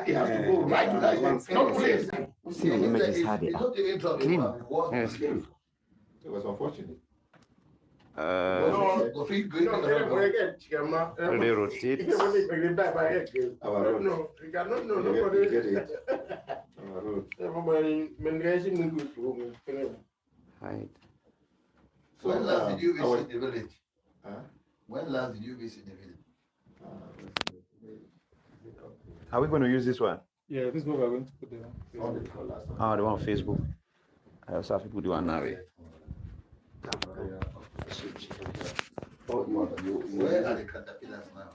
it has to go right to that end. Not place. See the images how they are clean. Yes. It was unfortunate. They rotate. Our road. No, you cannot know nobody. Our road. Hide. So When last did you I was- visit the village? Huh? When last did you visit the village? Are we going to use this one? Yeah, this is what we're going to put there. Oh, the one on Facebook. I also have people do one now. Where are the caterpillars now?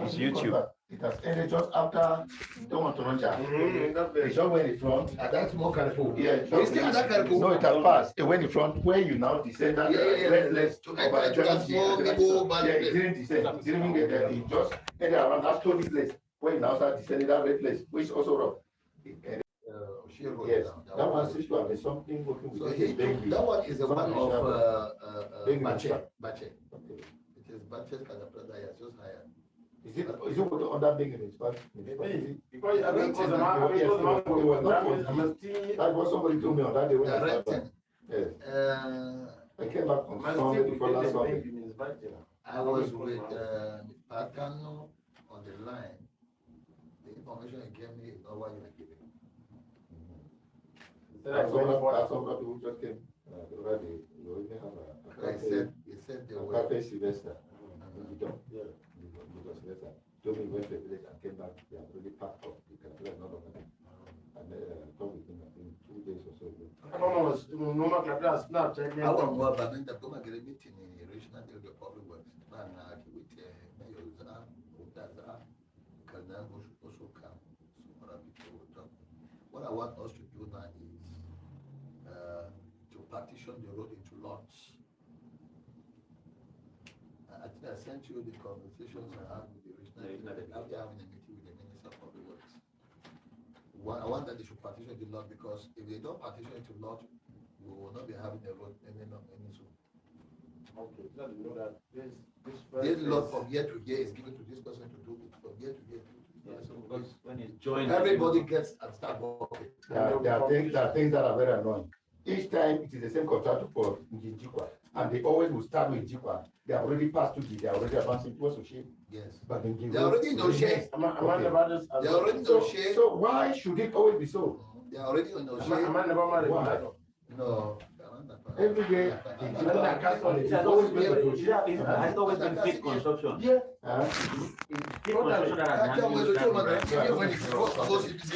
It's YouTube. It has ended just after. Don't want to run jam. It just went in front. That's more careful. Yeah, But it's still at that careful. No, it has passed. It went in front where you now descend that redless To that small middle Yeah, it didn't descend. It didn't even get there. It just ended around that stony place where you now start descending that red place, which is also rough. Yes, that one seems to have been something working with. So that one is the one of Bache. It is Bache's caterpillar that is just higher. Is it under big in his back? Because That was somebody told me on that day when I started. Yes. I came back on Sunday before last Sunday. I was with Patano on the line. The information he gave me is not what you are giving. That's some people just came. Already, you already have He said they a were. cafe Sylvester. Yeah. Because Sylvester told me he went to the village and came back. They have already packed up. The caterpillar is not on them. And talked with him, I think, 2 days or so ago. I want more about the Goma meeting in the regional public works. Man, with Mayor Zara, Utaza, Kanan also come. So other people will talk. What I want us to do now is to partition the road into lots. I think I sent you the conversations I had with the regional after having a meeting with the Minister of Public Works. I want that they should partition the lot because if they don't partition it to lot, we will not be having a road any soon. Okay, so you know that this This lot from year to year is given to this person to do it from year to year. Yeah, so because when it's joined, Everybody gets and start working. There are things that are very annoying. Each time it is the same contractor for Njikwa, and they always will start with Njikwa. They have already passed to they are already advancing towards Oshe. Yes. But They are already in Oshe. They are already in Oshe. So why should it always be so? They are already in Oshe. Why? No. Every day, it's always been fake construction. Yeah. Fake construction that has been because it's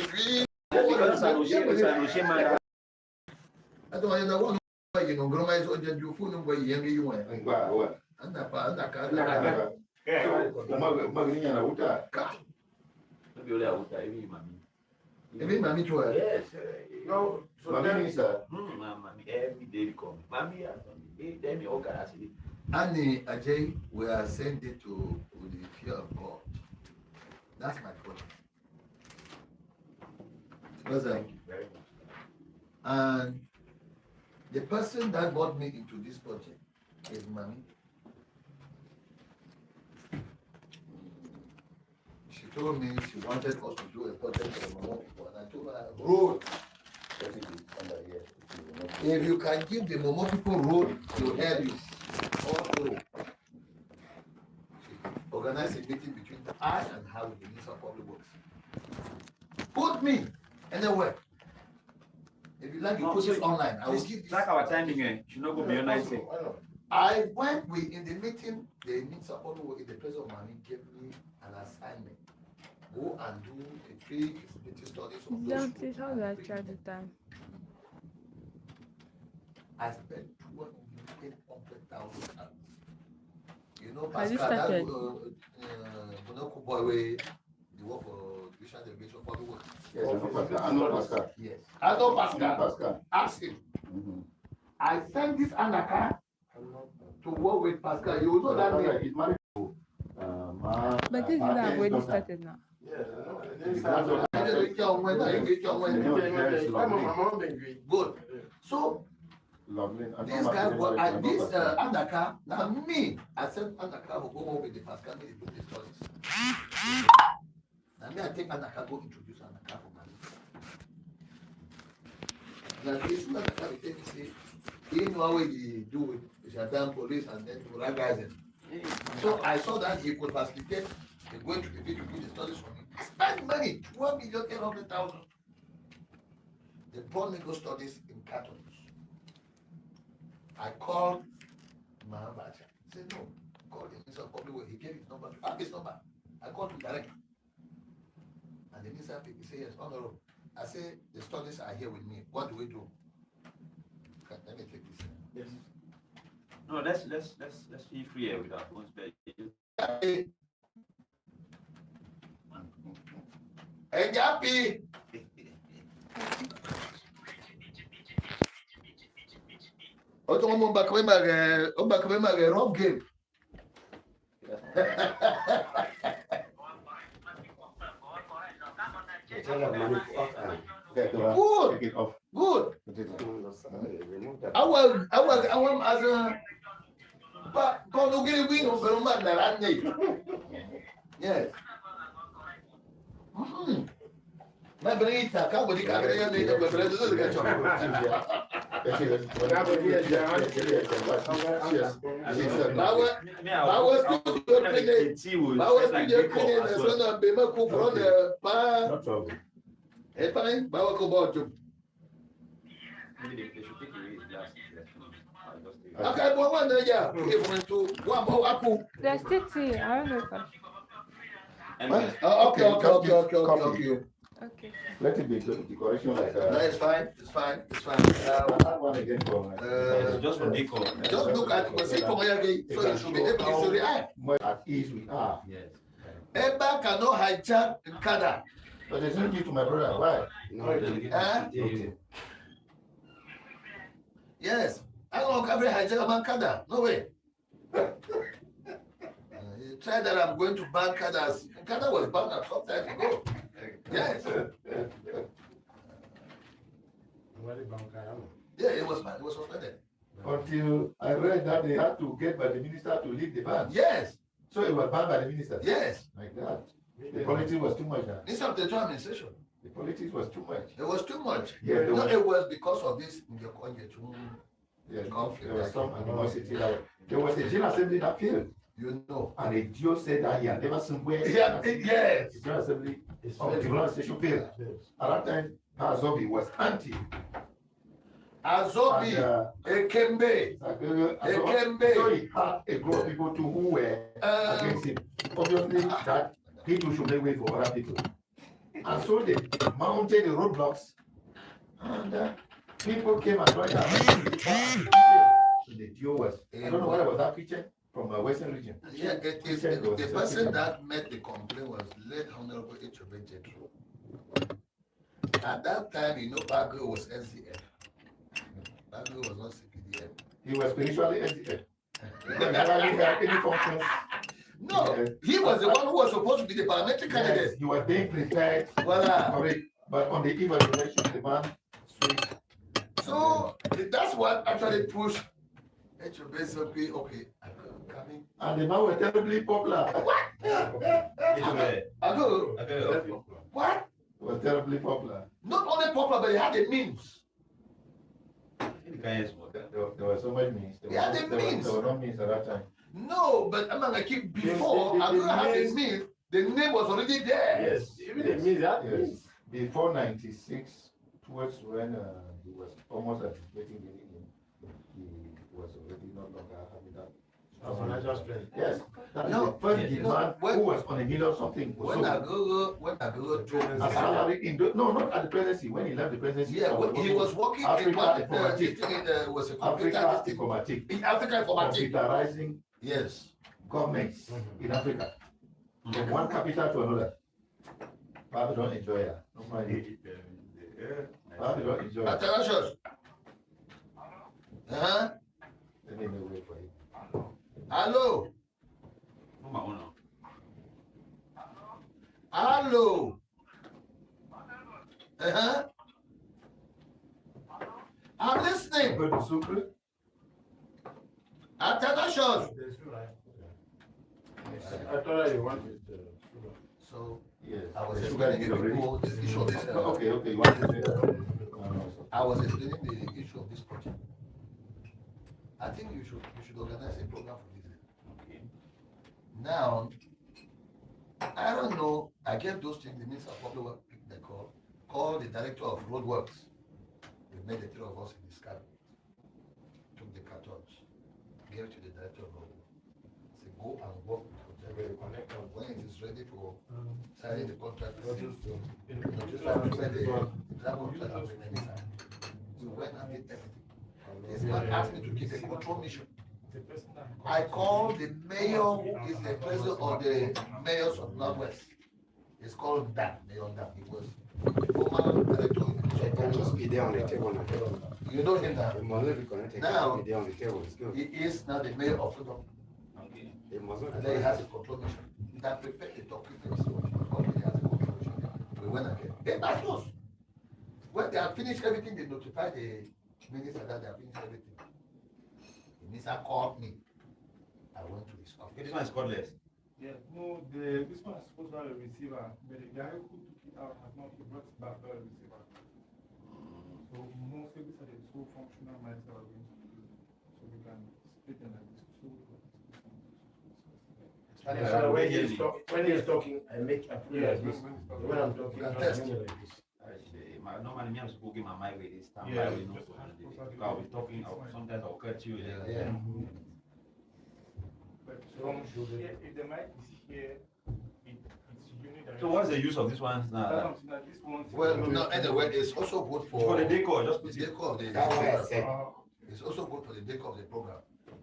an Oshe man. I don't know what you know, Groma is on your phone where you went. And every mammy to her. Yes. No, so Mammy, every day they come. Mammy, then me all can see. Annie Ajay, we are sending to the fear of God. That's my point. Thank you very much. And the person that got me into this project is Mommy. She told me she wanted us to do a project for Mama people, and I told her, road. If you can give the Momo people road, they will help you. Also, organize a meeting between I and her with the Minister of Public Works. Put me anywhere. If you like, you put it online. I will give this. Like our timing, should not go beyond 90. I went in the meeting, the Minister of Public Works in the place of Mami gave me an assignment. Go and do the pre-feasibility studies of those. Don't please, how do I try the time? I spent 2,800,000 pounds. You know, Have you Pascal, that started? Monaco boy, way, the work for Division Delegation for the work. Yes, I know Pascal. Yes. I know Pascal. Ask him. I sent this Anaka To work with Pascal, you will know that name. He's married to But this is not already started now. Good. So Lovely. this guy was at this Andaka. Now me, I said Andaka will go over with the Pascal to do the studies. I mean, I take Anaka go introduce Anaka for money. Now, this man can tell me say, you know what you do with Shaddam police and then to guys. So I saw that he could facilitate going to the video to do the studies for me. I spent money, 1,800,000. They brought me those studies in cartons. I called Mahabacha. He said, no, call him. He said, he gave his number. I have his number. I called him directly. And the minister he said, yes, honorable. I said, the studies are here with me. What do we do? Let me take this. Yes. No, let's be free here with our phones. Hey, Jappy. On va quand même un rock game. Good. Good. I was as a but don't get a win over man. Yes. My brain, I can't believe I can't make up my friends. There's still I don't know if Okay. Okay. Let it be decoration like No, it's fine. It's fine. that one again for Just for decor. Just look at the simple way again, so you should be able to react. at ease we are. Yes. Eba cannot hijack Ncada. But they sent you to my brother. Why? Okay. Yes. I don't know if hijack Ncada. No way. You try that I'm going to ban Ncada. Ncada was banned at some time ago. Yes. Yeah, it was suspended. Until I read that they had to get by the minister to leave the ban. Yes. So it was banned by the minister. Yes. Like that. The politics was too much. Instead of the two administration. The politics was too much. It was too much. Yeah, No, it was because of this. There was some animosity. There was a general assembly that failed. You know. And the Joe said that he had never seen where Yes. the general assembly of the General Station failed. At that time, Azobi was anti. Azobi, Ekembe. So he had a group of people too who were against him. Obviously, that people should make way for other people. And so they mounted the roadblocks, and people came and joined us. So the deal was, I don't know whether it was that picture from a Western region. Yeah, the person that made the complaint was late Honorable H.O.B. Jetro. At that time, you know, Bago was SDF. Bago was not CPDF. He was spiritually SDF. He rarely had any functions. No, he was the one who was supposed to be the parliamentary candidate. He was being prepared for it, but on the eve of the election, the man switched. So that's what actually pushed HOB said, okay, I'm coming. And the man was terribly popular. What? What? He was terribly popular. Not only popular, but he had the means. There was so much means. He had the means. There were no means at that time. No, but I'm gonna keep before I'm gonna have the means. The name was already there. Yes, even the means that Yes. Before 96, towards when he was almost anticipating winning, he was already no longer having that financial strength. Yes. That is No, the first yes, demand when- who was on a million something. Was When sold. I go to A salary in no, not at the presidency. When he left the presidency, yeah, when he was working Africa in one informatic. was a computer Africa thing. informatic, In Africa informatic. computerizing Yes. governments in Africa from one capital to another. But don't enjoy it. No mind. But don't enjoy it. Attention. Uh-huh. Let me wait for you. Hello. Hello. Uh-huh. I'm listening. Go to Sucre. Attention. I thought you wanted So Yes. I was The sugar explaining is already. people this issue of this. Okay, you want to say that? I was explaining the issue of this project. I think you should organize a program for this. Okay. Now, I don't know. I get those things. The Minister of Public Works picked the call the director of road works. We made the three of us in this cabinet. Took the cartons, gave it to the director of road works. Say go and work with the project. When it is ready for signing the contract, so when I did everything, this man asked me to give a control mission. I called the mayor, who is the president of the mayors of Northwest. It's called Dan, Mayor Dan. He was former director of It can just be there on the table now. You know him now? It must not be connected. Now, It can be there on the table. It's good. he is now the mayor of Freedom. Okay. It must not And be then he has a connected. control mission. That prepared the documents. Already has a control mission. We went again. They must know. When they have finished everything, they notify the minister that they have finished everything. The minister called me. I went to his Okay, this office. one is cordless. Yeah, no, this one is supposed to have a receiver, but the guy who took it out has not brought it back to the receiver. So mostly these are the two functional mics that we're going to use. So we can split them like this two. So when he's talking, I make a prayer like this. When I'm talking, I'm Test. doing like this. Normally, me, I'm supposed to get my mic with this. Yeah, I'll be talking, sometimes I'll cut you. Yeah. But if the mic is here, it's unidirectional. So what's the use of this one That's now? something that this one. Well, no, anyway, it's also good For the decor, just the put it. decor of the That's why I program. said. It's also good for the decor of the program.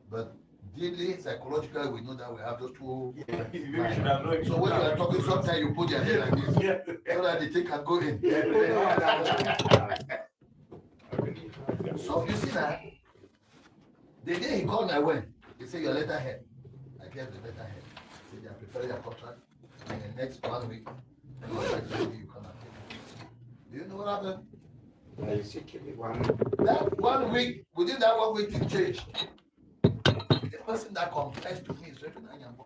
But deeply, psychologically, we know that we have those two. Maybe we should have known. So when you are talking, sometimes you put your head like this, so that the thing can go in. So you see that, the day he called me, I went. He said, your letterhead. I gave the letterhead. He said, they are preparing your contract. In the next 1 week, you come and take it. Do you know what happened? Yeah, you see, keep it one. That 1 week, within that 1 week, things changed. The person that confessed to me is Reverend Anyambo.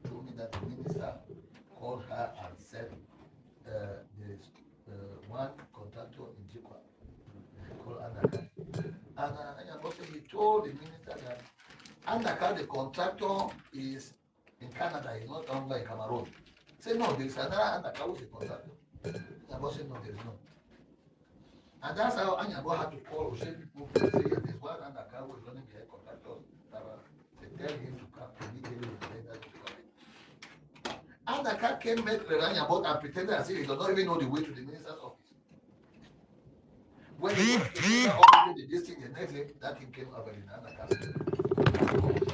Told me that the minister called her and said, there's one contractor in Jikwa called Andaka. And Anyambo said he told the minister that Andaka, the contractor, is in Canada, he's not owned by Cameroon. Say no, there's another Andaka who's a contractor. Anyambo said no, there's no. And that's how Anyabo had to call Oshe people to say, yes, there's one Andaka who is running the head contractors. They tell him to come immediately with the letter to come in. Andaka came back to Anyabo and pretended as if he does not even know the way to the minister's office. When he got to the minister's office, they did this thing, the next day, that thing came over in Andaka's name.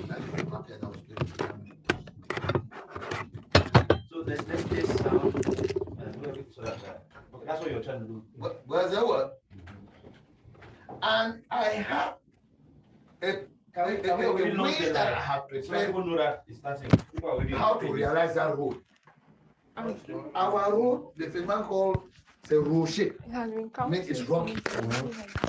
That is the paper that was playing. So let's take sound and do everything so that okay, that's what you're trying to do. Where's that word? And I have a We already know way that I have so prepared people know that it's starting. People are already how to realize that road. Okay. Our road, the man called the road shape. It has been Make counted. it rocky.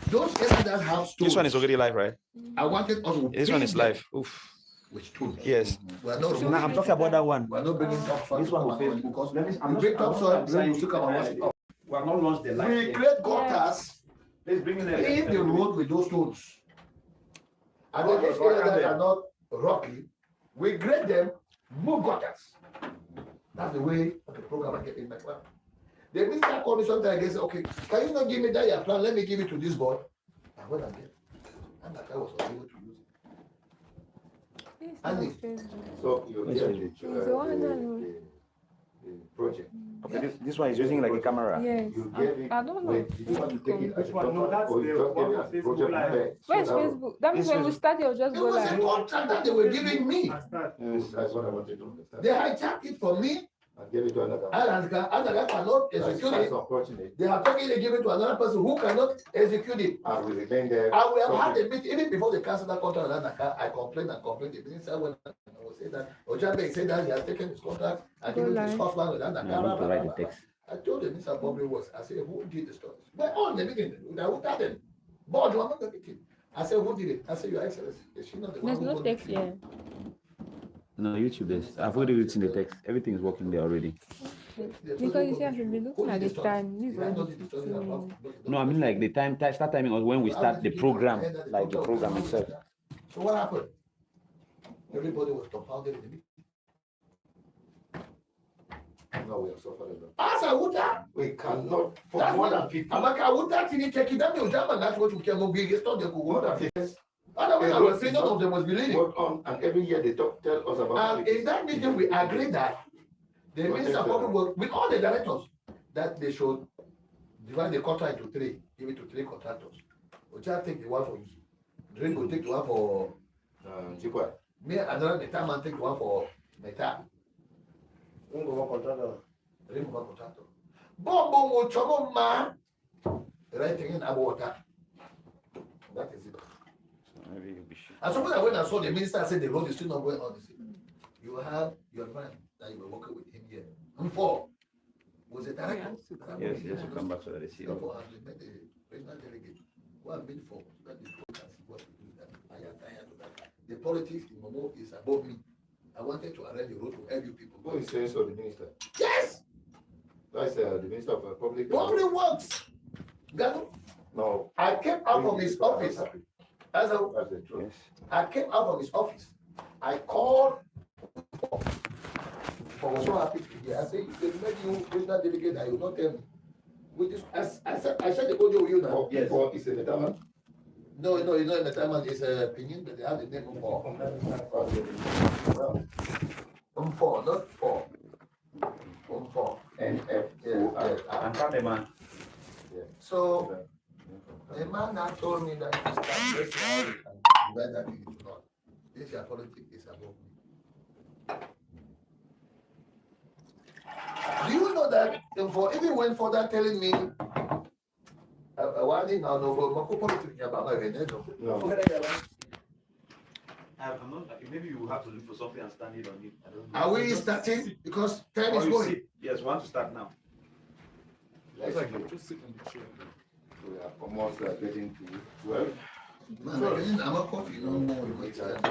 Those areas that have stones. This one is already live, right? I wanted us to This one paint is them live. Oof. with stones. Yes. We are not. Now I'm talking about that one. We are not bringing topsoil. This one will to fail our road because because I'm we bring topsoil, then we still come and wash it up. We have not launched the light. We yet. create gutters, Let's bring in pave the road with those stones. And then those areas that are not rocky, we grade them, move gutters. That's the way the program I get in my plan. The minister called me sometime and said, okay, can you not give me that your plan? Let me give it to this boy. And when I get, and that I was able to use it. This is Andy. not Facebook. So you Yes, get please. the one that the project. Okay, this one is using like a camera. Yes. You gave it. I don't know. Wait, did you want to take it as a Which one? No, contract that's or you the just one gave it on as a Facebook project? Live. Okay. Where's So Facebook? That means This when we Facebook. start, you'll just It go was a live. contract that they were giving me. that's what I wanted to understand. They hijacked it from me. I gave it to another. And Another cannot execute That's it. unfortunate. They have taken it, give it to another person who cannot execute it. I will remain there. I will have had So a meeting even before they canceled that contract with Anaka. I complained. The minister went and was saying that Ojabe said that he has taken his contract and given it to his husband with Anaka. No, I need to write the text. I told the minister of public works, I said, who did the stories? But on the meeting, who got them? Board, you are not the meeting. I said, who did it? I said, Your Excellency, is she not the one There's who no wrote text it? here. No, YouTube is. I've already written the text. Everything is working there already. Because you see, I should be looking at the time. This is already 15 minutes. No, I mean like the time, start timing was when we start the program, like the program itself. So what happened? Everybody was compounded in the meeting. No, we are suffering. As a water, We cannot, for that's more what than 50, I'm like, I would that in take it down. That's what you can be restored. The more than 50 years, otherwise, I was saying none of them was believing. work on, and every year they tell us about And in that meeting, we agreed that the minister of public work with all the directors that they should divide the contract into 3, give it to 3 contractors. Oja take the one for Drink will take the one for Jikwa. me, another the time and take the one for Meta. Don't go work on that. Drink one contractor. Bombo will trouble man. Writing in about water. That is it. Maybe we should. And so when I saw the minister said the road is still not going on, you have your man that you were working with him here. And 4 was a director. Yes, yes, we'll come back to the receiver. Therefore, as we met the regional delegate, what I'm being for, so that the people can see what we do. That I am tired of that. The politics in Momo is above me. I wanted to arrange the road to help you people. Who is saying so, the minister? Yes! That's the minister of public. Public works. Gano, No. I came out from his office. As a, That's the truth. Yes. I came out from his office. I called I was so happy to hear. I said, you made you regional delegate and you not tell me. With this, I said the audio with you now. Yes. For is a Netaman. No, it's not in the time, it's a opinion, but they have the name for. Not 4. 4. NF. Yes. And come the man. So, the man now told me that you start this how you can divide that thing into not. This your politics is above me. Do you know that for even went further telling me one thing now no but politics about my veneno. No. I'm not, maybe you will have to look for something and stand it on it. I don't know. Are we starting? Because time Or is you going. sit. Yes, we want to start now. Let's go. Just sit in the chair. We are almost getting to 12. Man, I'm a coffee, no more. Means like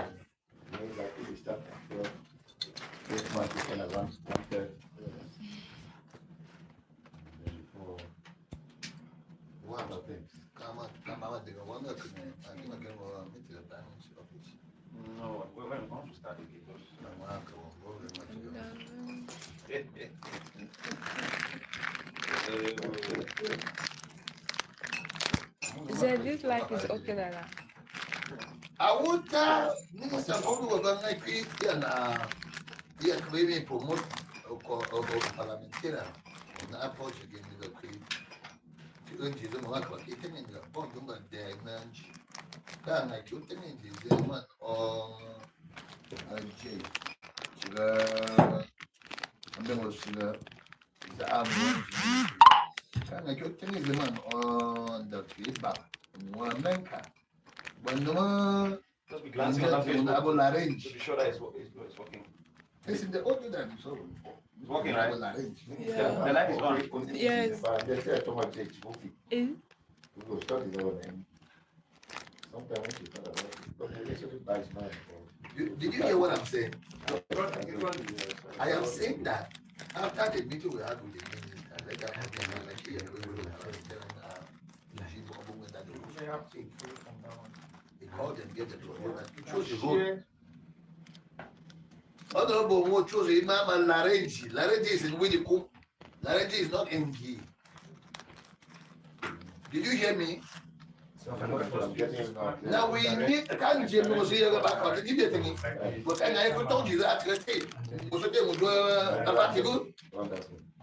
if we start at 12, this month we can advance 1/3. One of the things. Come on, they don't want to come in. I think I can go meet the diamond office. No, we're going to start again. I'm going to go very He said this life is okay like that. I would tell Minister of Government here maybe promote parliamentarian on the approach again with the creed. To earn his own work, he came in the point of the Anji. Then I took him in his man on Anji. And then was the army. And I took him in the man on the feedback. One Ncada. When the man Just be glancing at that Facebook range. to be sure that it's working. This is the audio that you saw. It's working, right? Yeah. The light is on. Yes. They say Thomas J. Chibuki. Eh? We will start his own name. Sometimes when she thought about it, but they actually buys mine. Did you hear what I'm saying? I am saying that after the meeting we had with the minister, let them have them like here, we will he called them, get the proposal. He chose his own. Honorable Mo chose Imam and Larenji. Larenji is in Winnico. Larenji is not in G. Did you hear me? Now we need can't Jim was here about the debating. But I never told you that. Was it would do about the good?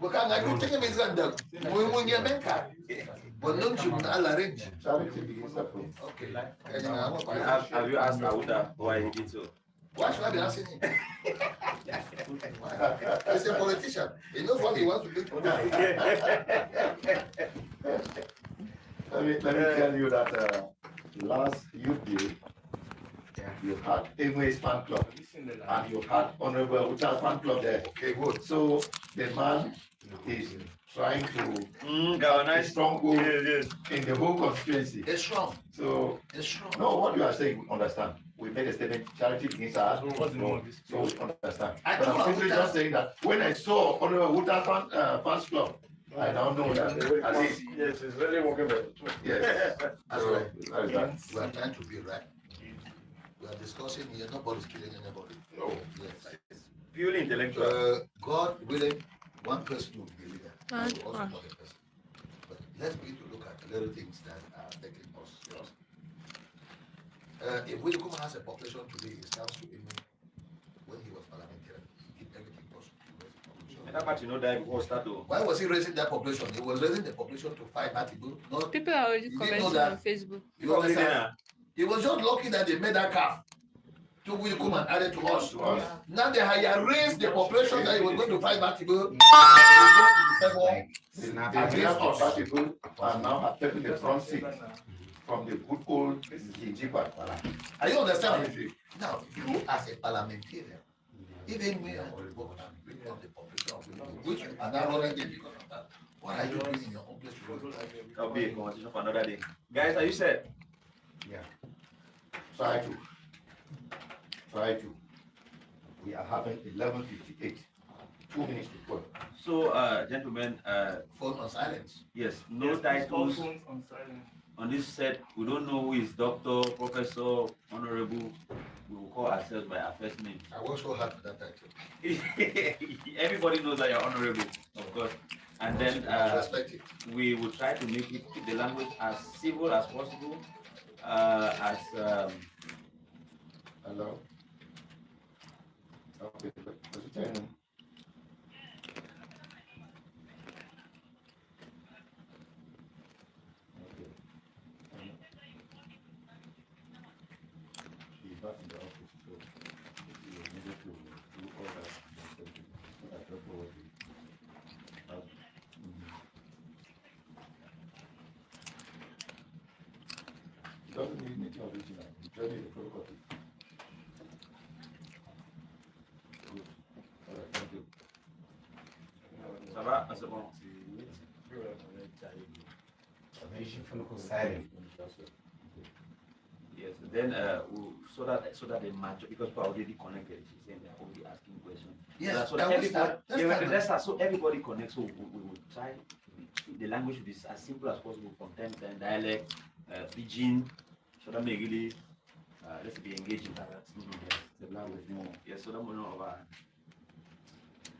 But I could take him is random. We won't get Mecca. But no, you will not arrange. Charity begins at home. Okay. Have you asked Awuda why he did so? Why should I be asking him? He's a politician. He knows what he wants to do. Let me tell you that last youth day, you had Emway's fan club and you had Honorable Ucha's fan club there. Okay, good. So the man is trying to Nice. stronghold in the whole constituency. It's strong. So It's strong. no, what you are saying, we understand. we made a statement, charity begins at home. What's the name of this? So we understand. I But know I'm simply Wuta. just saying that when I saw Honorable Wuta fans club, I now know that at least, Yes, it's really working well. yes. That's So, right. that is that. We are trying to be right. We are discussing here, nobody's killing anybody. No, Yes. Purely intellectual. God willing, one person will be leader. I And will also not a person. But let's begin to look at the little things that are making us serious. If Willicum has a population today, it stands to him when he was parliamentarian. He did everything possible to raise the population. And that part you know that before start to. Why was he raising that population? He was raising the population to 5 people. Not, people are already You didn't know commenting that? on Facebook. you understand? He was just lucky that they made that calf. To Willicum and added to us. Now they had raised the population that he was going to 5 people. The millions of bad people are now have taken the front seat from the good old Ijiba. Are you understand? Now, you as a parliamentarian, even me and Oliver can bring down the population of Willicum, which you are now running again because of that. What are you doing in your own place? That'll be a conversation for another day. Guys, are you set? Try to. We are having 11:58. 2 minutes to 12. So, gentlemen, Phone on silence. yes, no Yes, titles phones on silent. on this set. We don't know who is doctor, professor, honorable. We will call ourselves by our first name. I work so hard for that title. Everybody knows that you're honorable, of course. And then I respect it. we will try to make it keep the language as civil as possible, Hello? Okay, what's it saying? Okay. He's back in the office, so he will need to do all that. I don't know what he has. He doesn't need anything original, he just needs a photocopy. Good. All right, thank you. Ça va? Ah, c'est bon. Yes. Then so that the match because people are already connected. She's saying they're already asking questions. Yes, So that was everybody, that. That's fine. let's start. So everybody connects. So we will try. The language should be as simple as possible from time to time. Dialect, pidgin, so that may really let's be engaging. The language more. Yes. So that we know about.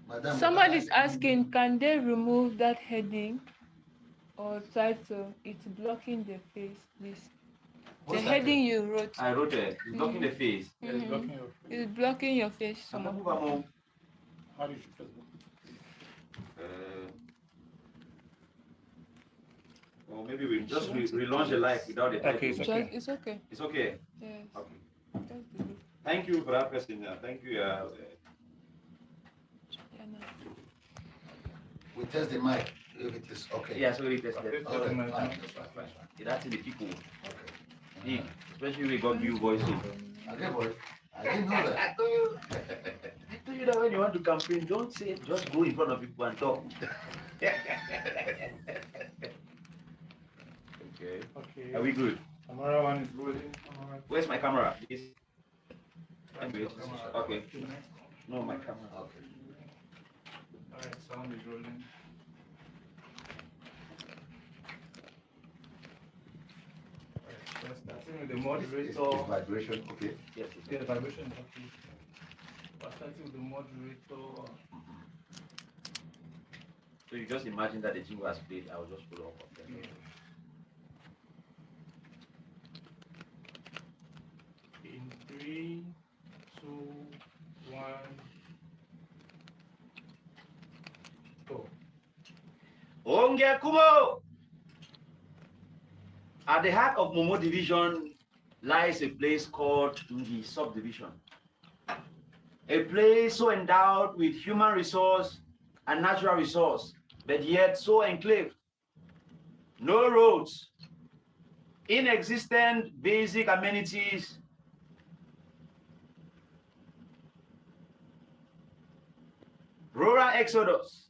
Madam, Someone is asking, can they remove that heading or title? It's blocking the face, please. what's The that? heading you wrote. I wrote it. It's blocking the face. It's blocking your It's blocking your face. Some of them. How do you shoot Facebook? Or maybe we just relaunch the life without the title. Okay, it's Just- okay. It's okay. It's okay. Yes. Okay. Just delete. Thank you for that question. Thank you. Yeah, no. We test the mic if it is okay. Yeah, so it is that. Okay, fine, that's fine, that's fine. That's the people. Okay. Big, especially we got new voices. Okay, boy. I didn't know that. I told you that when you want to campaign, don't say just go in front of people and talk. Okay. Okay. Are we good? Camera one is rolling. Camera Where's my camera? Please. two. Okay. No, my camera. Okay. Alright, sound is rolling. Alright, we're starting with the It's moderator. vibration, okay. Yes. Yeah, the vibration is okay. We're starting with the moderator. So you just imagine that the jingle has played. I will just follow up on them. In 3, 2, 1, go. Onge Kumo! At the heart of Momo Division lies a place called Ngi Subdivision. A place so endowed with human resource and natural resource, but yet so enclaved. No roads, inexistent basic amenities, rural exodus,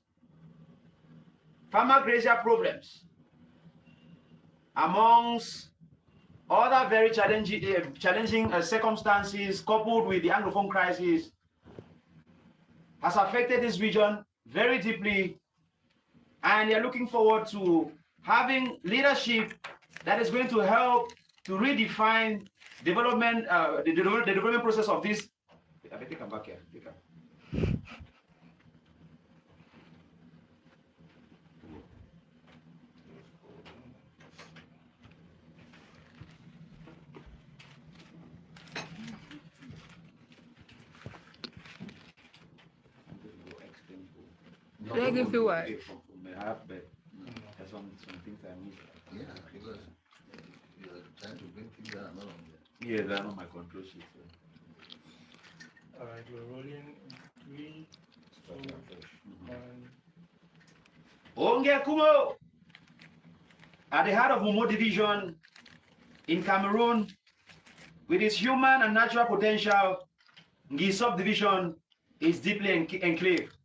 farmer grazier problems, amongst other very challenging circumstances coupled with the Anglophone crisis has affected this region very deeply, and they're looking forward to having leadership that is going to help to redefine development, the development process of this. I better come back here. Should I give you what? There's some things I missed. Yeah, because you're trying to bring things that are not on there. Yeah, they're on my control sheet. All right, we're rolling 3, 2, 1. Onge Kumo! At the heart of Momo Division in Cameroon, with its human and natural potential, Ngi subdivision is deeply enclaved.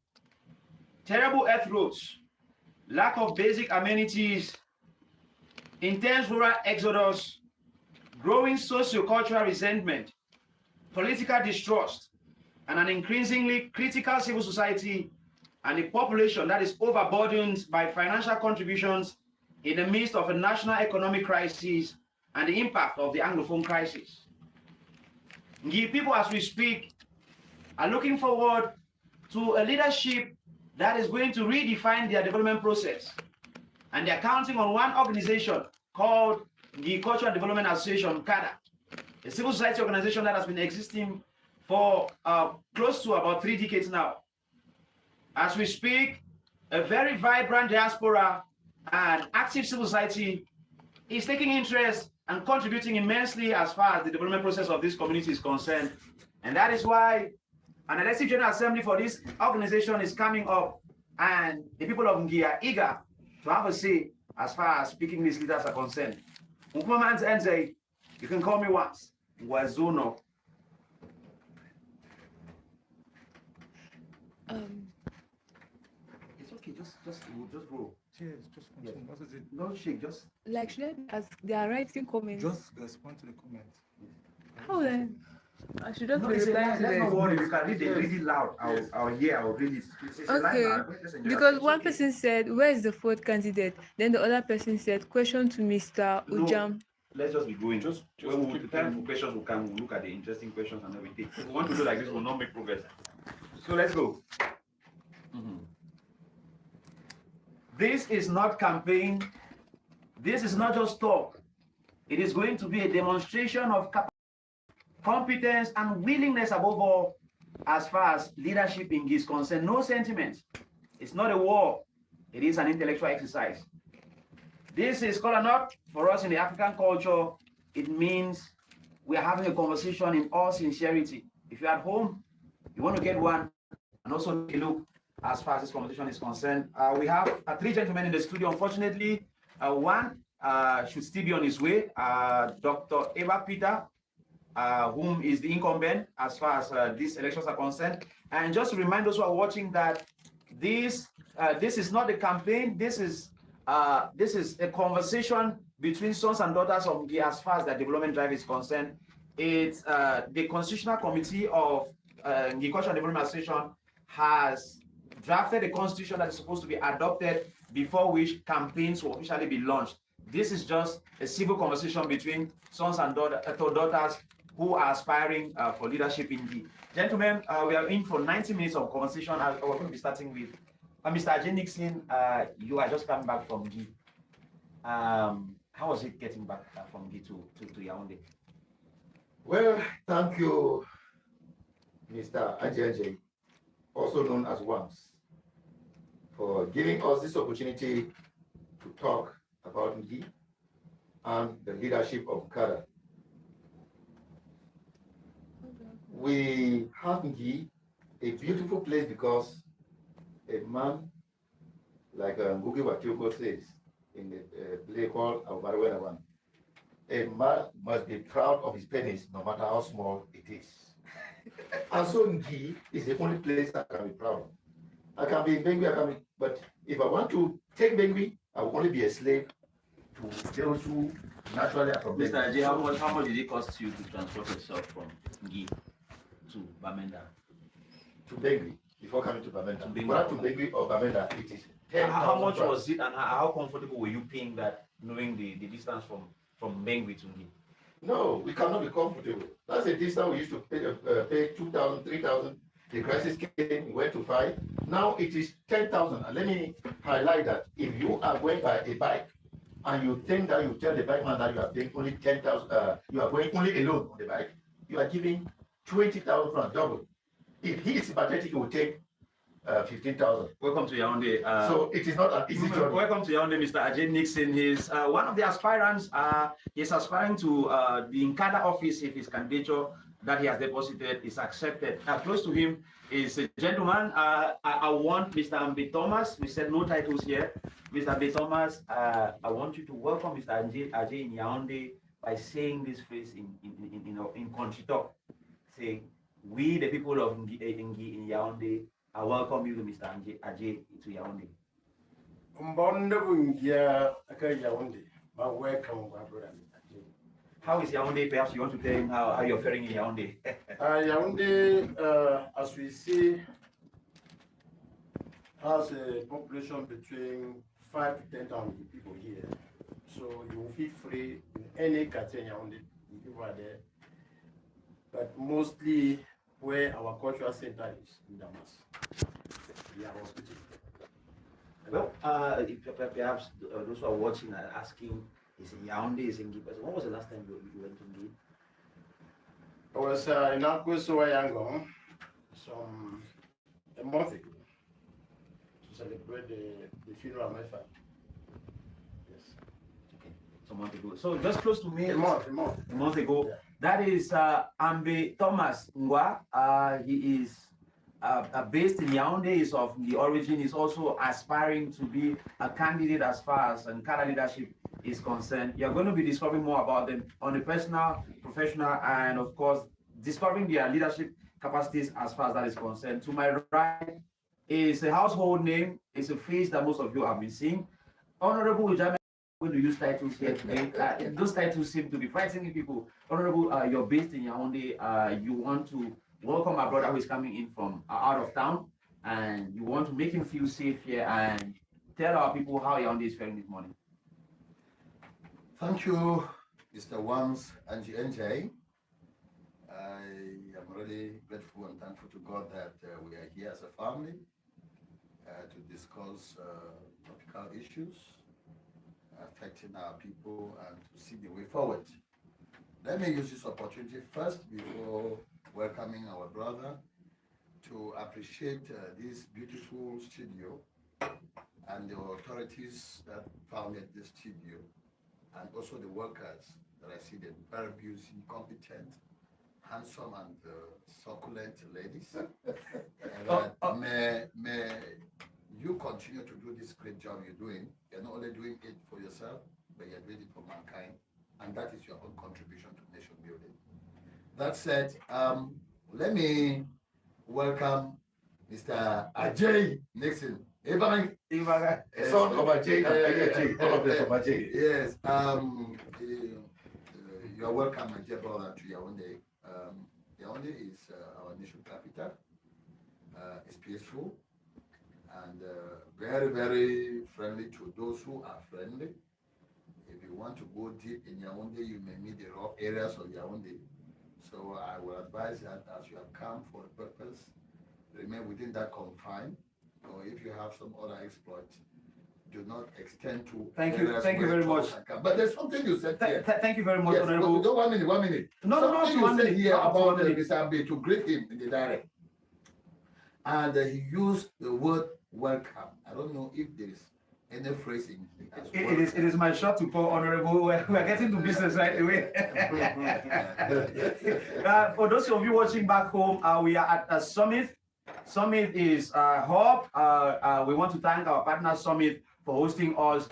Terrible earth roads, lack of basic amenities, intense rural exodus, growing socio-cultural resentment, political distrust, and an increasingly critical civil society and a population that is overburdened by financial contributions in the midst of a national economic crisis and the impact of the Anglophone crisis. Ngi people, as we speak, are looking forward to a leadership that is going to redefine their development process. And they're counting on one organization called the Cultural Development Association, Ncada, a civil society organization that has been existing for close to about 3 decades now. As we speak, a very vibrant diaspora and active civil society is taking interest and contributing immensely as far as the development process of this community is concerned. And that is why an elective general assembly for this organization is coming up, and the people of Ngi are eager to have a say as far as speaking these leaders are concerned. You can call me once. Wazuno. It's okay, just roll. Cheers, just continue. What is it? No shake, just Like, should I ask? They are writing comments. Just respond to the comments. How then? I should just no, be it's a line. replying to Let's them. not worry. We can read it loud. I'll hear. I'll read it. It's a line Okay, now. Let's enjoy because ourselves. one It's okay. person said, "Where is the fourth candidate?" Then the other person said, "Question to Mr. No. Ujam." Let's just be going. Just when keep the time going. for questions will come, we'll look at the interesting questions and everything. If we want to do like this, we'll not make progress. So let's go. This is not campaign. This is not just talk. It is going to be a demonstration of competence and willingness above all as far as leadership in is concerned. No sentiment. It's not a war. It is an intellectual exercise. This is called not for us in the African culture. It means we are having a conversation in all sincerity. If you're at home, you want to get one and also take a look as far as this conversation is concerned. We have 3 gentlemen in the studio. Unfortunately, one should still be on his way. Dr. Eva Peter, whom is the incumbent as far as these elections are concerned. And just to remind those who are watching that this is not a campaign. This is a conversation between sons and daughters of Ngi as far as their development drive is concerned. It's the Constitutional Committee of Ngi Cultural Development Association has drafted a constitution that is supposed to be adopted before which campaigns will officially be launched. This is just a civil conversation between sons and daughters who are aspiring for leadership in Ngi. Gentlemen, we are in for 90 minutes of conversation. We're going to be starting with Mr. Ajay Nixon. You are just coming back from Ngi. How was it getting back from Ngi to Yaoundé? Well, thank you, Mr. Anji, also known as Wams, for giving us this opportunity to talk about Ngi and the leadership of Ncada. We have Ngi, a beautiful place, because a man, like Ngugi wa Thiong'o says in the play called Abaruenawan, a man must be proud of his penis, no matter how small it is. And so Ngi is the only place I can be proud of. I can be in Bengui, but if I want to take Bengui, I will only be a slave to those who Naturally, I'm from Mr. Benue. Ajay, how much did it cost you to transport yourself from Ngi to Bamenda? To Benue, before coming to Bamenda. To Benue. Whether to Benue or Bamenda, it is 10,000. How much was it, and how comfortable were you paying that, knowing the distance from Benue to Ngi? No, we cannot be comfortable. That's a distance we used to pay 2,000, 3,000. The crisis came, we went to 5. Now it is 10,000. And let me highlight that if you are going by a bike and you think that you tell the bike man that you are paying only 10,000, you are going only alone on the bike, you are giving 20,000 francs double. If he is sympathetic, he will take 15,000. Welcome to Yaoundé. So it is not an easy job. Welcome to Yaoundé, Mr. Ajay Nixon. He's one of the aspirants. He's aspiring to the Ncada office if his candidature that he has deposited is accepted. Close to him is a gentleman. I want Mr. Ambe Thomas. We said no titles here. Mr. Ambe Thomas, I want you to welcome Mr. Ajay in Yaoundé by saying this phrase in country talk. Say, we the people of Ngi in Yaoundé, I welcome you to Mr. Ajay to Yaoundé. How is Yaoundé? Perhaps you want to tell him how you're faring in Yaoundé. Yaoundé, as we see, has a population between 5 to 10,000 people here. So you will feel free in any country in Yaoundé, people are there. But mostly where our cultural center is in Damas. We are hospital. Well, perhaps those who are watching are asking, is in Yaoundé, is in Ngi? When was the last time you went to Ngi? I was in Akweso Yangon a month ago to celebrate the funeral of my father. Yes. Okay, so a month ago. So just close to me. A month ago. Yeah. That is Ambe Thomas Ngwa. He is based in Yaoundé, is of the origin, is also aspiring to be a candidate as far as Ncada leadership is concerned. You're going to be discovering more about them on the personal, professional, and of course, discovering their leadership capacities as far as that is concerned. To my right is a household name, it's a face that most of you have been seeing. Honorable Ujame, I'm going to use titles here today. Those titles seem to be frightening people. Honorable, you're based in Yaoundé. You want to welcome our brother who is coming in from out of town, and you want to make him feel safe here and tell our people how Yaoundé is faring this morning. Thank you, Mr. Wams, Anji NJ. I am really grateful and thankful to God that we are here as a family to discuss topical issues affecting our people and to see the way forward. Let me use this opportunity first, before welcoming our brother, to appreciate this beautiful studio and the authorities that founded this studio, and also the workers that I see, the very busy, competent, handsome, and succulent ladies. May you continue to do this great job you're doing. You're not only doing it for yourself, but you're doing it for mankind, and that is your own contribution to nation building. That said, let me welcome Mr. Ajay Nixon. Son of Ajay, all of them from Ajay. Yes, you are welcome, my dear brother, to Yaoundé. Yaoundé is our nation capital. It's peaceful and very, very friendly to those who are friendly. If you want to go deep in Yaoundé, you may meet the raw areas of Yaoundé. So I will advise that as you have come for a purpose, remain within that confine. Or if you have some other exploit, do not extend to. Thank you very much. But there's something you said here. Thank you very much, Yes, Honorable. no, 1 minute, 1 minute. No, something you said here Not about 1 minute. Mr. Abe to greet him in the direct. And he used the word welcome. I don't know if there is any phrase in it is my shot to call Honorable. We are getting to business right away. For those of you watching back home, we are at a Summit. Summit is hub. We want to thank our partner Summit for hosting us.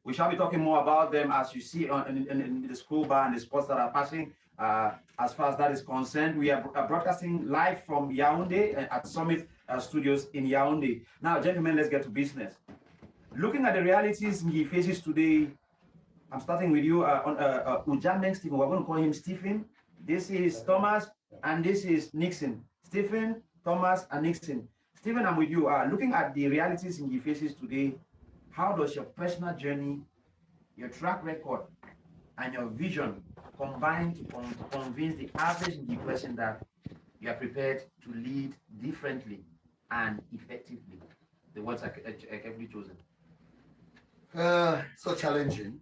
We shall be talking more about them as you see in the school bar and the sports that are passing. As far as that is concerned, we are broadcasting live from Yaoundé at Summit Studios in Yaoundé. Now, gentlemen, let's get to business. Looking at the realities Ngi faces today, I'm starting with you on Ujameng Stephen. We're going to call him Stephen. This is Thomas, and this is Nixon. Stephen, Thomas, and Nixon. Stephen, I'm with you. Looking at the realities in the faces today, how does your personal journey, your track record, and your vision combine to convince the average Ngi person that you are prepared to lead differently and effectively? The words are carefully chosen. So challenging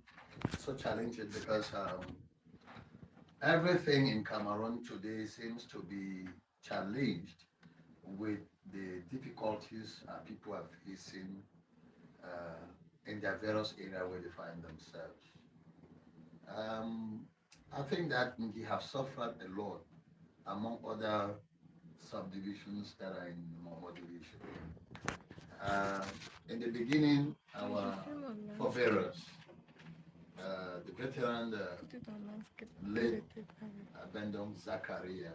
because everything in Cameroon today seems to be challenged with the difficulties people are facing in their various areas where they find themselves. I think that we have suffered a lot among other subdivisions that are in Momo division. In the beginning, our forebearers, the veteran late abandoned Zakaria,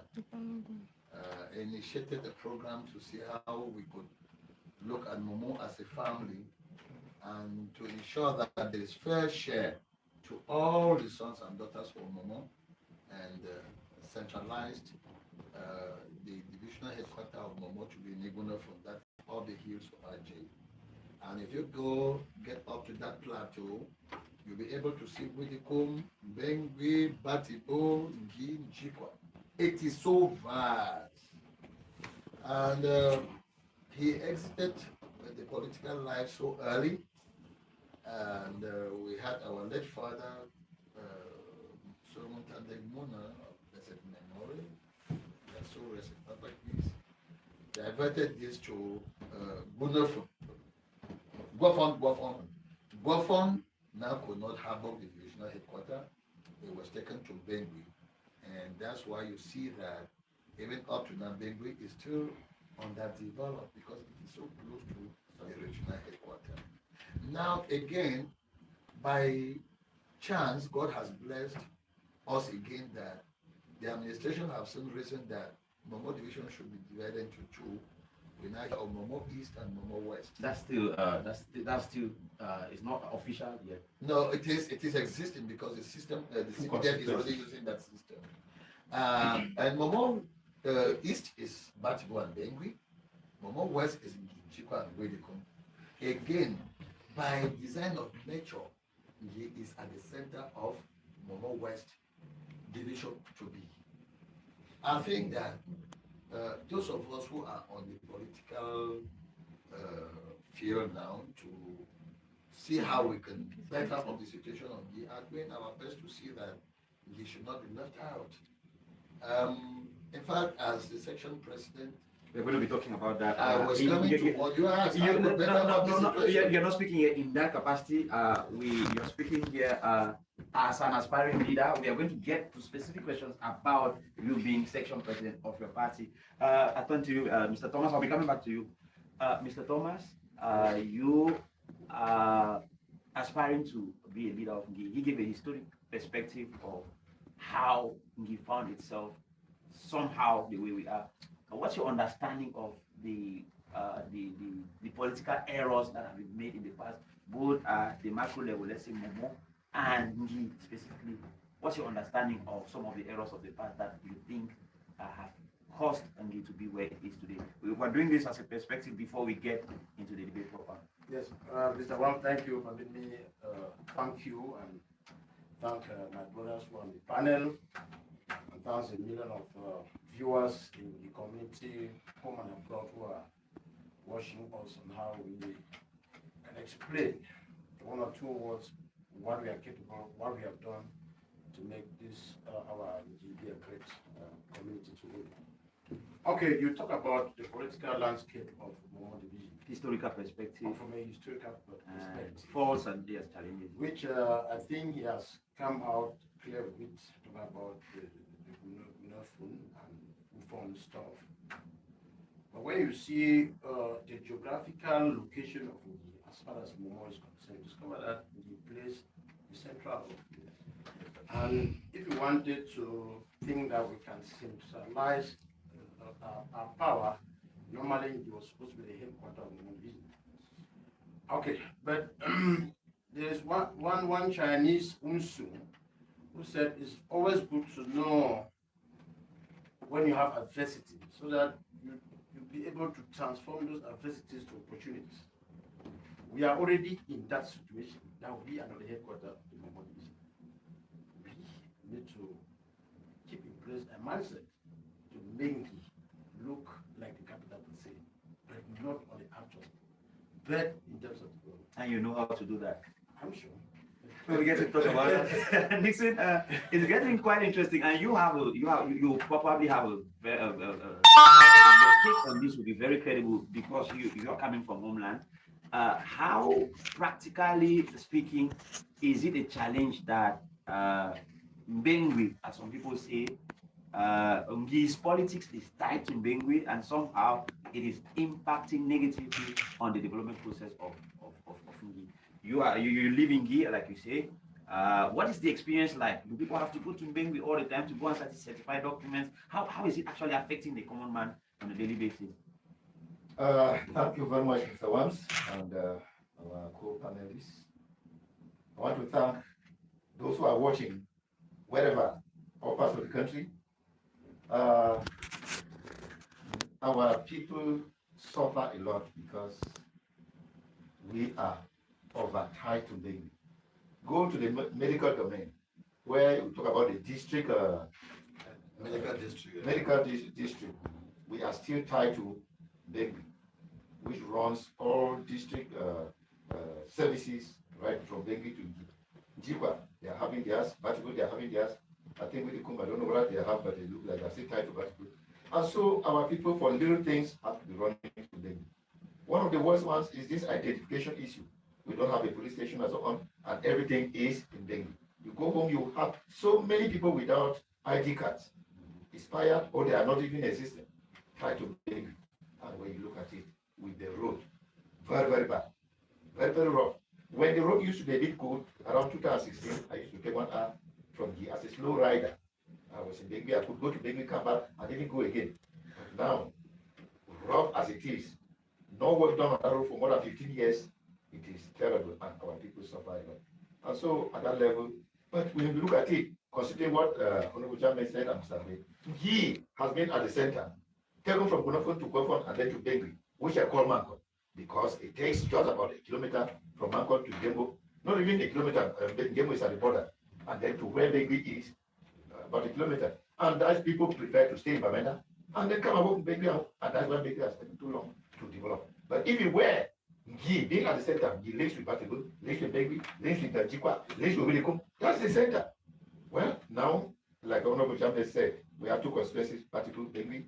initiated a program to see how we could look at Momo as a family and to ensure that there is fair share to all the sons and daughters of Momo, and centralized the divisional headquarters of Momo to be in Iguna from that all the hills of Anji. And if you go get up to that plateau, you'll be able to see Widikum, Bengui, Batibo, Ngi, Njikwa. It is so vast. And he exited the political life so early. And we had our late father, Solomon Tandegmona, of blessed memory, and so rest in perfect peace, diverted this to Gunafun. Guafon now could not harbor the divisional headquarters. It was taken to Bengui. And that's why you see that even up to now, Bengui is still underdeveloped because it is so close to the regional headquarters. Now, again, by chance, God has blessed us again that the administration have seen reason that Momo division should be divided into two. We now have Momo East and Momo West. That's still it's not official yet. No, it is existing because the system, the CPDF is already using that system. And Momo East is Batibo and Bengui. Momo West is Njikwa and Wedikon. Again, by design of nature, he is at the center of Momo West division to be. I think that those of us who are on the political field now to see how we can better up the situation on the are doing our best to see that he should not be left out. In fact, as the section president, we're going to be talking about that. I was coming to what you asked. You're not speaking here in that capacity. You're speaking here as an aspiring leader. We are going to get to specific questions about you being section president of your party. I turn to you, Mr. Thomas. I'll be coming back to you. Mr. Thomas, you are aspiring to be a leader of Ngi. He gave a historic perspective of how Ngi found itself somehow the way we are. What's your understanding of the political errors that have been made in the past, both at the macro level, let's say Momo, and Ngi specifically? What's your understanding of some of the errors of the past that you think have caused Ngi to be where it is today? We're doing this as a perspective before we get into the debate proper. Yes, Mr. Wam, thank you for letting me thank you and thank my brothers who are on the panel, and thanks a million of viewers in the community, home and abroad, who are watching us on how we can explain one or two words what we are capable, what we have done to make this our GB a great community to live. Okay, you talk about the political landscape of Momo division. Historical perspective. From a historical perspective. False and yes, challenges. Which I think he has come out clear with, talking about the Unafun and Ufon stuff. But when you see the geographical location of Ngi, as far as Momo is concerned, you discover that the place is central. And if you wanted to think that we can centralize our power, normally it was supposed to be the headquarters of Momo business. Okay, but there's one Chinese Unsu who said it's always good to know when you have adversity so that you'll be able to transform those adversities to opportunities. We are already in that situation. Now we are not the headquarters of the Momo Division. We need to keep in place a mindset to make it look like the capital to say, but not on the actual, but in terms of the growth. And you know how to do that. I'm sure. We'll get to talk about that. Nixon, it's getting quite interesting, and you probably have your take on this will be very credible because you are coming from homeland. How, practically speaking, is it a challenge that Mbengwi, as some people say, his politics is tied to Mbengwi, and somehow it is impacting negatively on the development process of Ngi? You live in Gi, like you say. What is the experience like? Do people have to go to Mbengwi all the time to go and certify documents? How is it actually affecting the common man on a daily basis? Thank you very much, Mr. Wams, and our co-panelists. I want to thank those who are watching, wherever, all parts of the country. Our people suffer a lot because we are over-tied to Mbengwi. Go to the medical domain, where you talk about the district, medical district. We are still tied to Mbengwi, which runs all district services right from Mbengwi to Njikwa. They are having theirs. Batigo, they are having theirs. I think with the Kum, I don't know what they have, but they look like they're still tied to Batigo. And so our people, for little things, have to be running to Mbengwi. One of the worst ones is this identification issue. We don't have a police station and so on, and everything is in Mbengwi. You go home, you have so many people without ID cards, expired, or they are not even existing. Try to Mbengwi. And when you look at it with the road, very, very bad, very, very rough. When the road used to be a bit good, around 2016, I used to take 1 hour from here as a slow rider. I was in Mbengwi, I could go to Mbengwi, come back, and even go again. But now, rough as it is, no work done on that road for more than 15 years, it is terrible, and our people suffer a lot. And so, at that level, but when you look at it, considering what Honorable Chairman said, and Mr. he has been at the center, taken from Gunafon to Kwafon and then to Mbengwi, which I call Mankon, because it takes just about a kilometer from Mankon to Gembo, not even a kilometer, Gembo is at the border, and then to where Mbengwi is, about a kilometer. And those people prefer to stay in Bamenda, and then come about Mbengwi, and that's why Mbengwi has taken too long to develop. But if you were being at the center, he links with Batigo, links with Mbengwi, links with Jikwa, links with Willikum, that's the center. Well, now, like Honorable Champion said, we have two constituencies, Batigo, Mbengwi,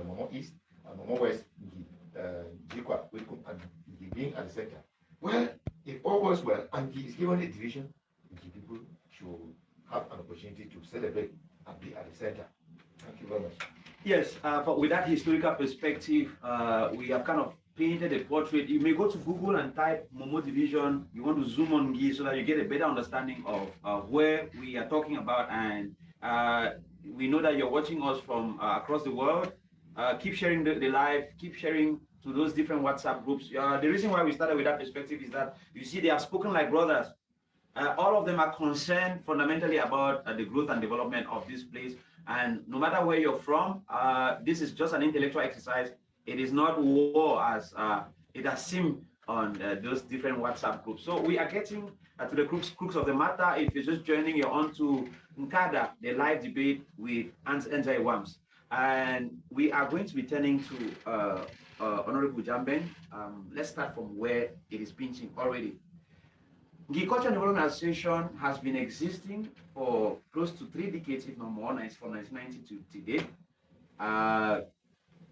Momo East, and Momo West, Jikwa, Willikum, and being at the center. Well, if all goes well, and he is given a division, people should have an opportunity to celebrate and be at the center. Thank you very much. Yes, but with that historical perspective, we have kind of painted a portrait. You may go to Google and type Momo Division. You want to zoom on Gi so that you get a better understanding of where we are talking about. And we know that you're watching us from across the world. Keep sharing the live, keep sharing to those different WhatsApp groups. The reason why we started with that perspective is that you see they have spoken like brothers. All of them are concerned fundamentally about the growth and development of this place. And no matter where you're from, this is just an intellectual exercise. It is not war as it has seemed on those different WhatsApp groups. So we are getting to the crux of the matter. If you're just joining, you're on to Ncada, the live debate with Anji Wams. And we are going to be turning to Honorable Jamben. Let's start from where it is pinching already. The Culture and Development Association has been existing for close to 3 decades, if not more, from 1990 to today.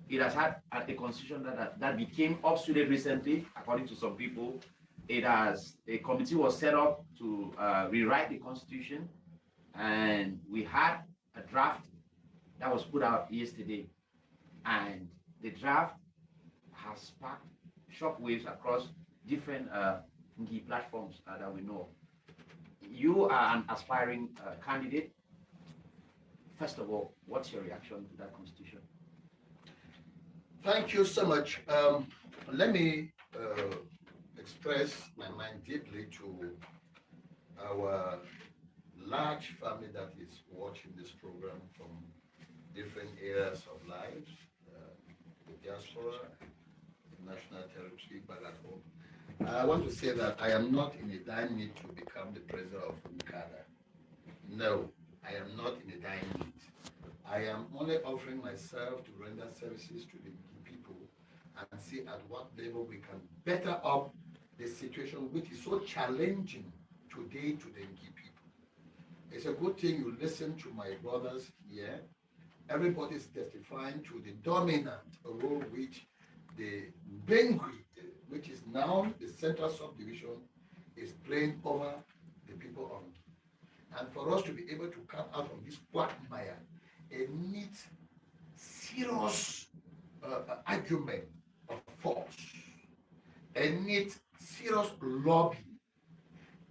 It has had a constitution that became obsolete recently, according to some people. A committee was set up to rewrite the constitution, and we had a draft that was put out yesterday. And the draft has sparked shockwaves across different platforms that we know. You are an aspiring candidate. First of all, what's your reaction to that constitution? Thank you so much. Let me express my mind deeply to our large family that is watching this program from different areas of life, the diaspora, the national territory, back at home. I want to say that I am not in a dire need to become the president of Ncada. No, I am not in a dire need. I am only offering myself to render services to the people and see at what level we can better up the situation which is so challenging today to the Ngi people. It's a good thing you listen to my brothers here. Everybody is testifying to the dominant role which the Bengui, which is now the central subdivision, is playing over the people of Ngi. And for us to be able to come out of this quagmire, it needs serious argument of force. It needs serious lobby.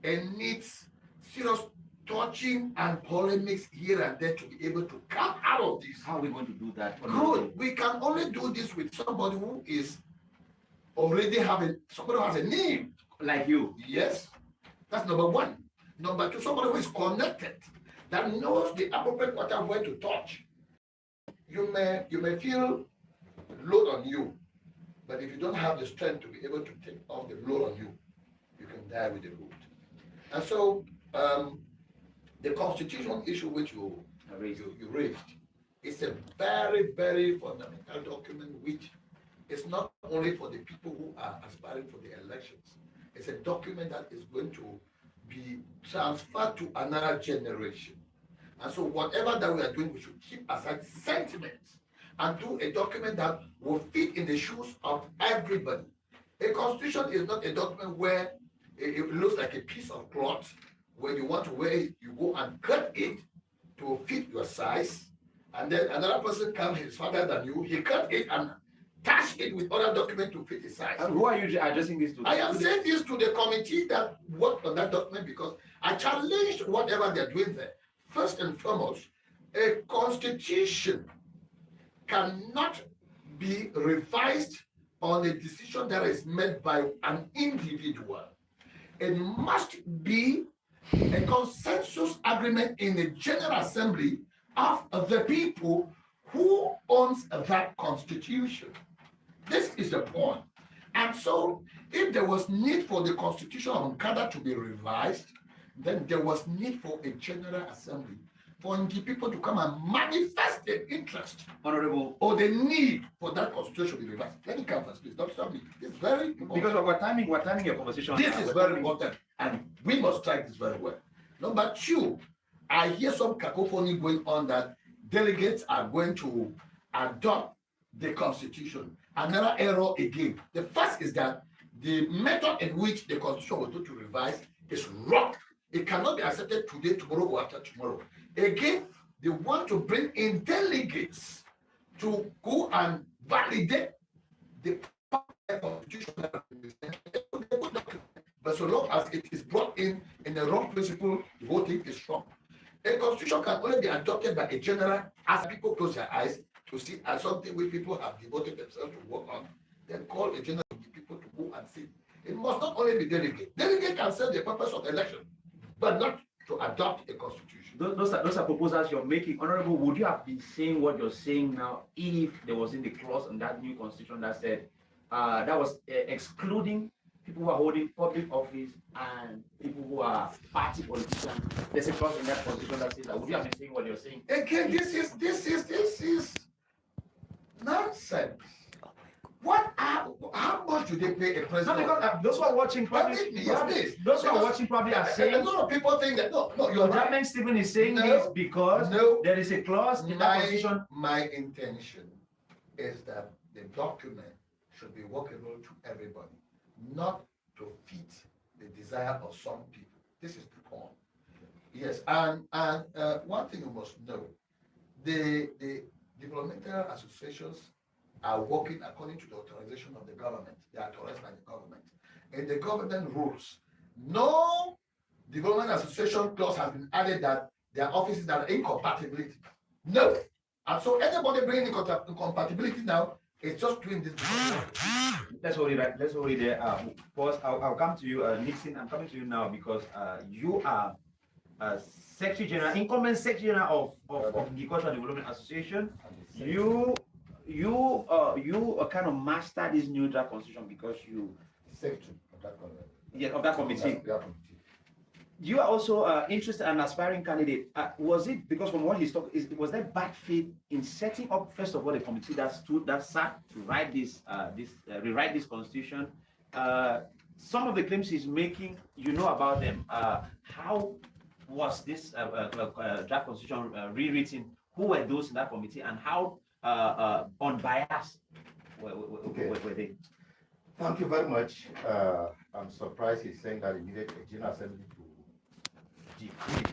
It needs serious touching and polemics here and there to be able to come out of this. How are we going to do that? Good. We can only do this with somebody who is already having, somebody who has a name. Like you. Yes. That's number one. Number two, somebody who is connected, that knows the appropriate quarter where to touch. You may feel load on you, but if you don't have the strength to be able to take off the load on you, you can die with the load. And so the constitution issue which you raised is a very, very fundamental document which is not only for the people who are aspiring for the elections. It's a document that is going to be transferred to another generation. And so whatever that we are doing, we should keep aside sentiments and do a document that will fit in the shoes of everybody. A constitution is not a document where it looks like a piece of cloth where you want to wear it, you go and cut it to fit your size, and then another person comes, he's fatter than you, he cut it and attach it with other document to fit his size. And who are you addressing this to? I am saying this to the committee that worked on that document because I challenged whatever they're doing there. First and foremost, a constitution cannot be revised on a decision that is made by an individual. It must be a consensus agreement in the General Assembly of the people who owns that constitution. This is the point. And so, if there was need for the Constitution of Ncada to be revised, then there was need for a General Assembly for the people to come and manifest their interest, Honorable, or the need for that Constitution to be revised. Let me come first, please. Don't stop me. It's very important. because we're timing your conversation. This is very important, and we must strike this very well. Number two, I hear some cacophony going on that delegates are going to adopt the Constitution. Another error again. The first is that the method in which the Constitution was going to revise is wrong. It cannot be accepted today, tomorrow, or after tomorrow. Again, they want to bring in delegates to go and validate the Constitution. But so long as it is brought in the wrong principle, the whole thing is wrong. A constitution can only be adopted by a general as people close their eyes to see as something which people have devoted themselves to work on, then call a general of the people to go and see. It must not only be delegate. Delegate can serve the purpose of election, but not to adopt a constitution. Those are proposals you're making. Honorable, would you have been saying what you're saying now if there wasn't a clause in that new constitution that said that was excluding people who are holding public office and people who are party politicians? There's a clause in that constitution that says that. Would you have been saying what you're saying? Again, this is nonsense. How much do they pay a president? No, because those who are watching probably, those who are watching probably are saying. A lot of people think that no, you're right. German Stephen is saying this because there is a clause in that constitution. My intention is that the document should be workable to everybody, not to fit the desire of some people. This is the point. Yes, and one thing you must know, the developmental associations are working according to the authorization of the government. They are authorized by the government. In the government rules, no development association clause has been added that their offices are incompatibility. No. And so anybody bringing incompatibility now It's just doing this because Let's hold it right. Let's hold it there. Pause. I'll come to you, Nixon. I'm coming to you now because you are Secretary General, incumbent Secretary General of the Cultural Development Association. You kind of master this new draft constitution because you secretary of that committee. yeah of that committee. That committee. You are also interested and aspiring candidate. Was it because from what he's talking, was there bad faith in setting up first of all a committee that sat to write rewrite this constitution? Some of the claims he's making, you know about them. How was this draft constitution rewritten? Who were those in that committee, and how unbiased were they? Thank you very much. I'm surprised he's saying that he needed a General Assembly to decree,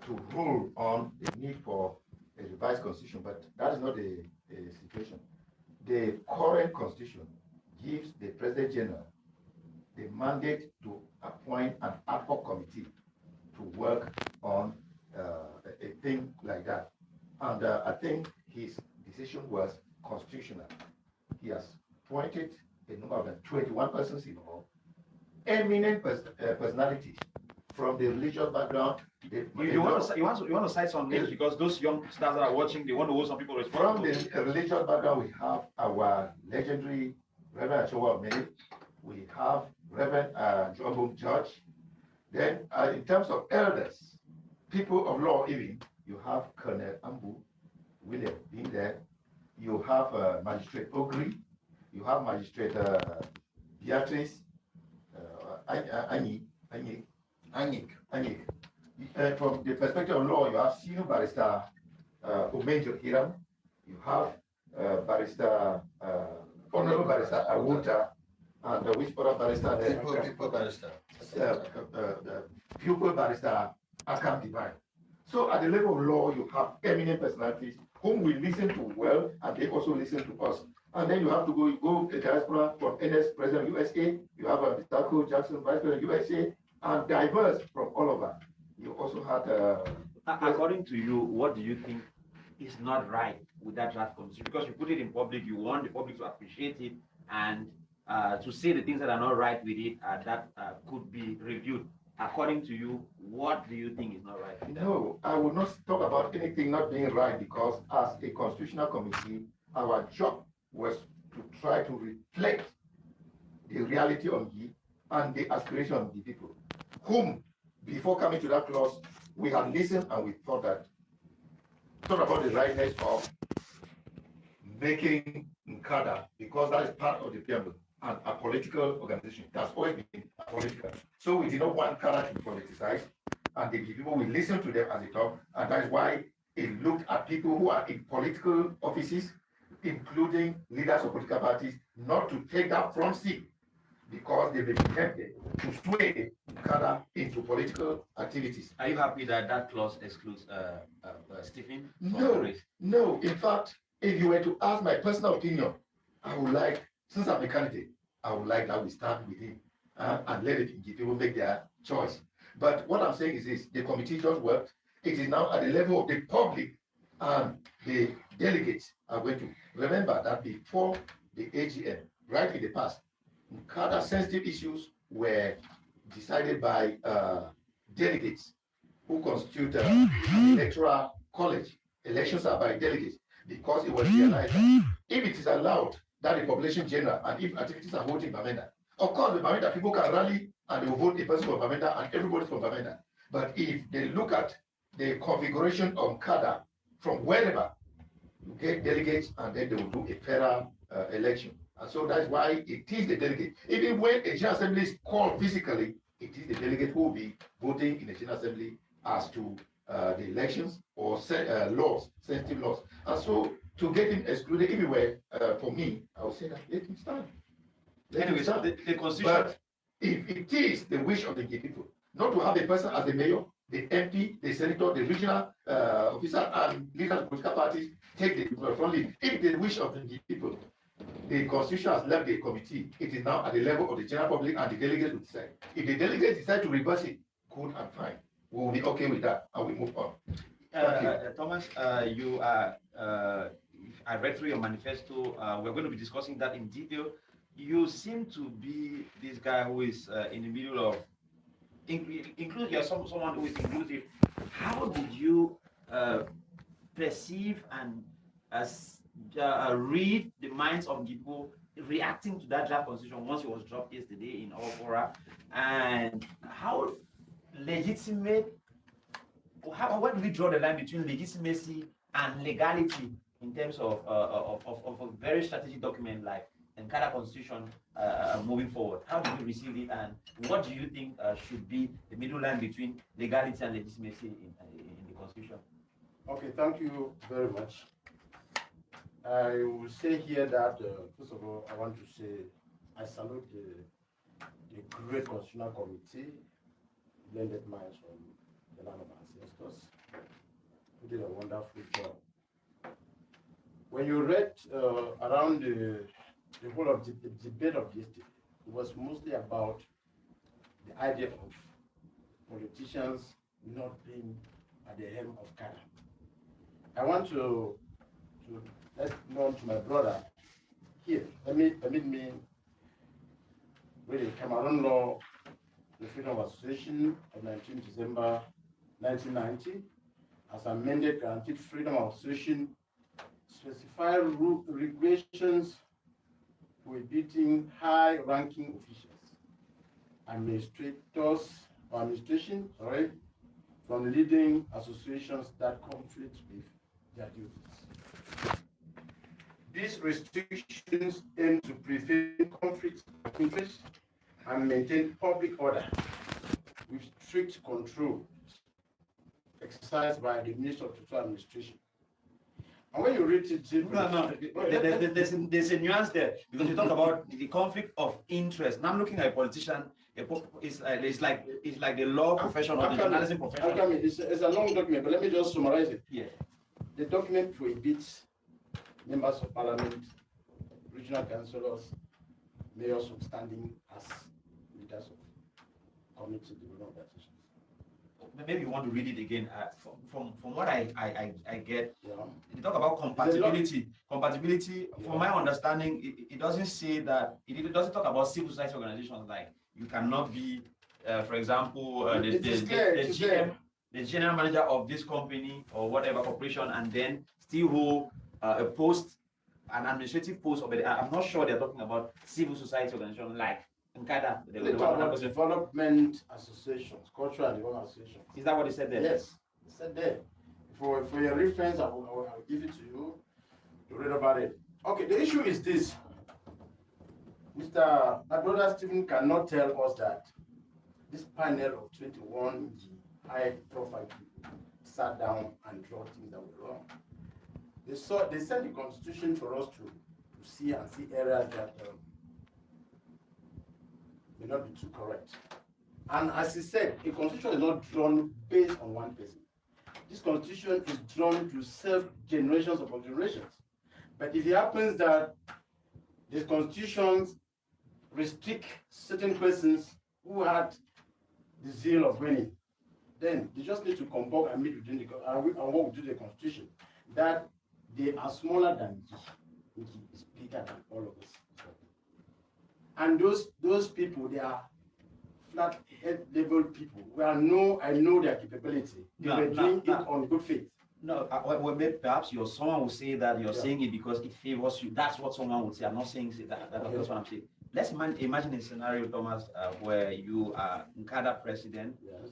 to rule on the need for a revised constitution, but that is not the situation. The current constitution gives the President General the mandate to appoint an ad hoc committee to work on a thing like that. And I think his decision was constitutional. He has appointed a number of 21 persons involved, eminent personalities from the religious background. You want to cite some names because those young stars that are watching, they want to hold some people responsible. From the religious background, we have our legendary Reverend Achowa Mene. We have Reverend John George. Then, in terms of elders, people of law, even you have Colonel Ambu William being there. You have Magistrate Ogri. You have Magistrate Beatrice Anyik. From the perspective of law, you have Senior Barrister Omenjo Hiram. You have Barrister Honorable Barrister Awuta, and which other barrister there? People barrister. Pupil Barrister Akam Divine. So at the level of law, you have eminent personalities whom we listen to well, and they also listen to us. And then you have to go to diaspora from NS President USA. You have Mr. Jackson, Vice President USA, and diverse from all over. You also had. According to you, what do you think is not right with that draft constitution? Because you put it in public, you want the public to appreciate it and to say the things that are not right with it that could be reviewed. According to you, what do you think is not right? No, I will not talk about anything not being right because as a constitutional committee, our job was to try to reflect the reality of the and the aspiration of the people, whom, before coming to that clause, we had listened and we thought about the rightness of making Ncada, because that is part of the preamble, and a political organization. That's always been political. So we did not want Ncada to be politicized, and the people, we listen to them as they talk, and that's why it looked at people who are in political offices, including leaders of political parties, not to take that front seat because they may be tempted to sway Ncada into political activities. Are you happy that that clause excludes Stephen? No. In fact, if you were to ask my personal opinion, I would like, since I'm a candidate, I would like that we start with him and let the people make their choice. But what I'm saying is this: the committee just worked. It is now at the level of the public, and the delegates are going to remember that before the AGM, right in the past, Ncada sensitive issues were decided by delegates who constitute an electoral college. Elections are by delegates because it was realized that if it is allowed that the population general and if activities are voting Bamenda, of course the Bamenda people can rally and they will vote a person from Bamenda and everybody from Bamenda. But if they look at the configuration of Ncada from wherever, you get delegates and then they will do a fairer election. And so that's why it is the delegate. Even when a general assembly is called physically, it is the delegate who will be voting in the general assembly as to the elections or laws, sensitive laws. And so to get him excluded everywhere, for me, I would say that let him stand. Anyway, so the constitution. But if it is the wish of the people, not to have a person as the mayor, the MP, the senator, the regional officer, and leaders of political parties take the front lead. If it is the wish of the people, the constitution has left the committee. It is now at the level of the general public and the delegates will decide. If the delegates decide to reverse it, good and fine. We will be okay with that and we move on. Thomas, you are I read through your manifesto. We're going to be discussing that in detail. You seem to be this guy who is in the middle of include. You're someone who is inclusive. How did you perceive and read the minds of people reacting to that draft constitution once it was dropped yesterday in all fora, and how legitimate? Where do we draw the line between legitimacy and legality in terms of a very strategic document like Ncada Constitution moving forward? How do you receive it, and what do you think should be the middle line between legality and legitimacy in the Constitution? Okay, thank you very much. I will say here that, first of all, I want to say I salute the great Constitutional Committee, blended minds from the land of ancestors, who did a wonderful job. When you read around the whole of the debate of yesterday, it was mostly about the idea of politicians not being at the helm of Ncada. I want to let known to my brother here. Permit me read the Cameroon law, the Freedom of Association of 19 December 1990, as amended, guaranteed freedom of association, specify regulations prohibiting high-ranking officials, administration, from leading associations that conflict with their duties. These restrictions aim to prevent conflicts of interest and maintain public order with strict control exercised by the Minister of Social Administration. And when you read it, there's a nuance there, because you talk about the conflict of interest. Now I'm looking at a politician. It's like the law profession or the journalism profession. It's a long document, but let me just summarize it. Yeah. The document prohibits members of parliament, regional councillors, mayors from standing as leaders of community development organizations. Maybe you want to read it again. From what I get, Yeah. you talk about compatibility. Compatibility, from my understanding, it doesn't say that. It doesn't talk about civil society organizations, like you cannot be, for example, the general manager of this company or whatever corporation, and then still hold a post, an administrative post. I'm not sure they're talking about civil society organizations like Ncada. They talk about development associations, cultural and development associations. Is that what they said there? Yes, it said there. For your reference, I will give it to you to read about it. Okay, the issue is this. My brother Stephen cannot tell us that this panel of 21 high-profile people sat down and draw things that were wrong. They sent the Constitution for us to see and see areas that may not be too correct. And as he said, a Constitution is not drawn based on one person. This Constitution is drawn to serve generations upon generations. But if it happens that the Constitutions restrict certain persons who had the zeal of winning, then they just need to comport and meet within and work within the Constitution. That they are smaller than G, which is bigger than all of us. And those people, they are flat head level people. I know their capability. They were doing it on good faith. No, perhaps someone will say that you're saying it because it favors you. That's what someone would say. I'm not saying that. That's what I'm saying. Let's imagine a scenario, Thomas, where you are Ncada president. Yes.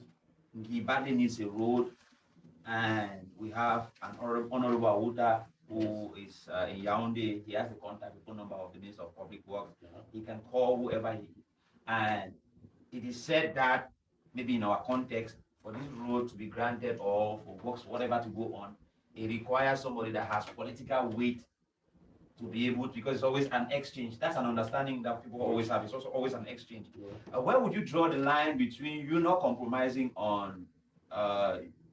He badly needs a road, and we have an honorable Awuta who is in Yaoundé. He has the contact, the phone number of the Minister of Public Works. Yeah. He can call whoever he is. And it is said that maybe in our context, for this road to be granted or for works, whatever to go on, it requires somebody that has political weight to be able to, because it's always an exchange. That's an understanding that people always have. It's also always an exchange. Yeah. Where would you draw the line between you not compromising on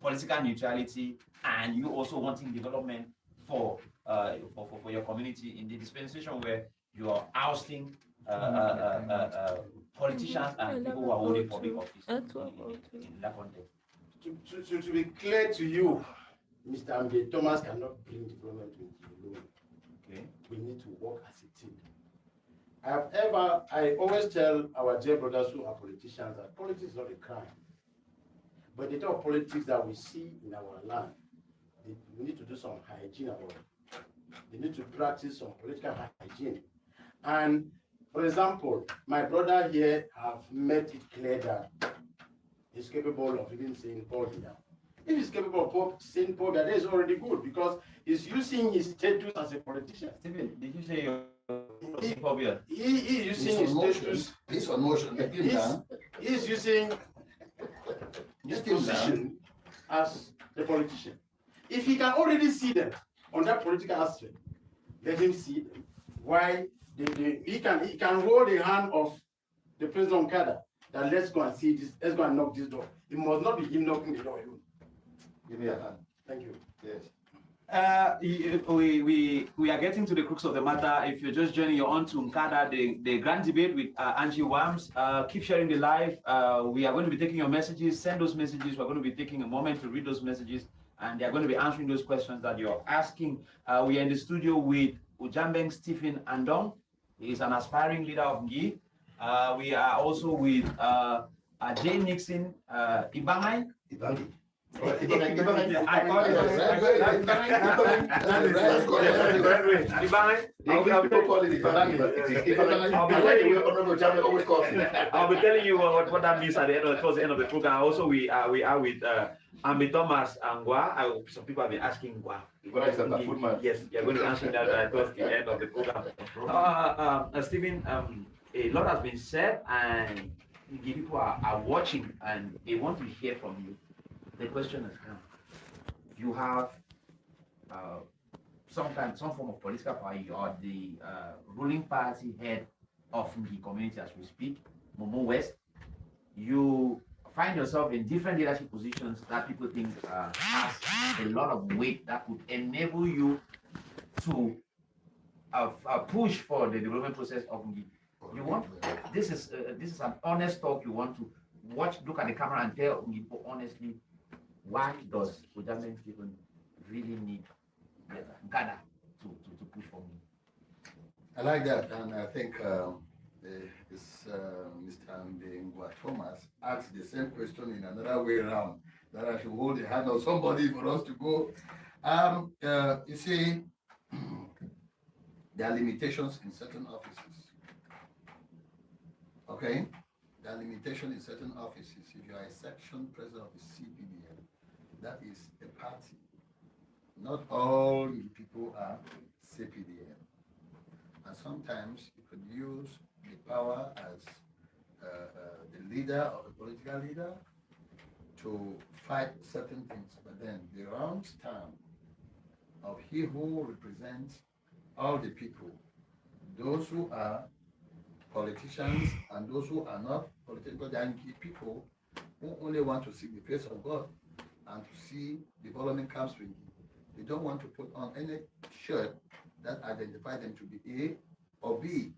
political neutrality and you also wanting development for your community in the dispensation where you are ousting politicians and people who are holding public office in that context? To be clear to you, Mr. Ambe Thomas cannot bring development to Nji alone. Okay. We need to work as a team. I always tell our dear brothers who are politicians that politics is not a crime. But the type of politics that we see in our land, we need to do some hygiene about it. They need to practice some political hygiene. And for example, my brother here have made it clear that he's capable of even saying Paul Biya. If he's capable of saying Paul Biya, that is already good because he's using his status as a politician. Stephen, did you say you're Paul Biya? He is using his status. He's on motion. Let him down. He's using his position as the politician. If he can already see them on that political aspect, let him see them. Why he can hold the hand of the president Ncada that let's go and see this, let's go and knock this door. It must not be him knocking the door alone. Give me a hand. Thank you. Yes. We are getting to the crux of the matter. If you're just joining, you're on to Ncada, the grand debate with Anji Wams. Keep sharing the live. We are going to be taking your messages. Send those messages. We're going to be taking a moment to read those messages, and they are going to be answering those questions that you're asking. We are in the studio with Ujambeng Stephen Andong. He is an aspiring leader of Ngi. We are also with Jay Nixon Ibangai. Ibangi. I'll be telling you what that means at the end of the program. Also, we are with Ambi Thomas and Gwa. Some people have been asking Gwa. Yes, you're going to answer that towards the end of the program. Stephen, a lot has been said, and people are watching, and they want to hear from you. The question has come. You have some form of political power. You are the ruling party head of the community as we speak, Momo West. You find yourself in different leadership positions that people think has a lot of weight that could enable you to push for the development process of Ngi. You want this is an honest talk. You want to look at the camera and tell Ngi honestly, why does Ujambeng Stephen really need Ncada to push for me? I like that, and I think Mr. Ngwa Thomas asked the same question in another way around, that I should hold the hand of somebody for us to go. You see, there are limitations in certain offices. Okay? There are limitations in certain offices. If you are a section president of the CPDM, that is a party. Not all people are CPDM. And sometimes you could use the power as the leader or the political leader to fight certain things. But then the wrong stand of he who represents all the people, those who are politicians and those who are not political people who only want to see the face of God and to see development comes with it. They don't want to put on any shirt that identifies them to be A or B.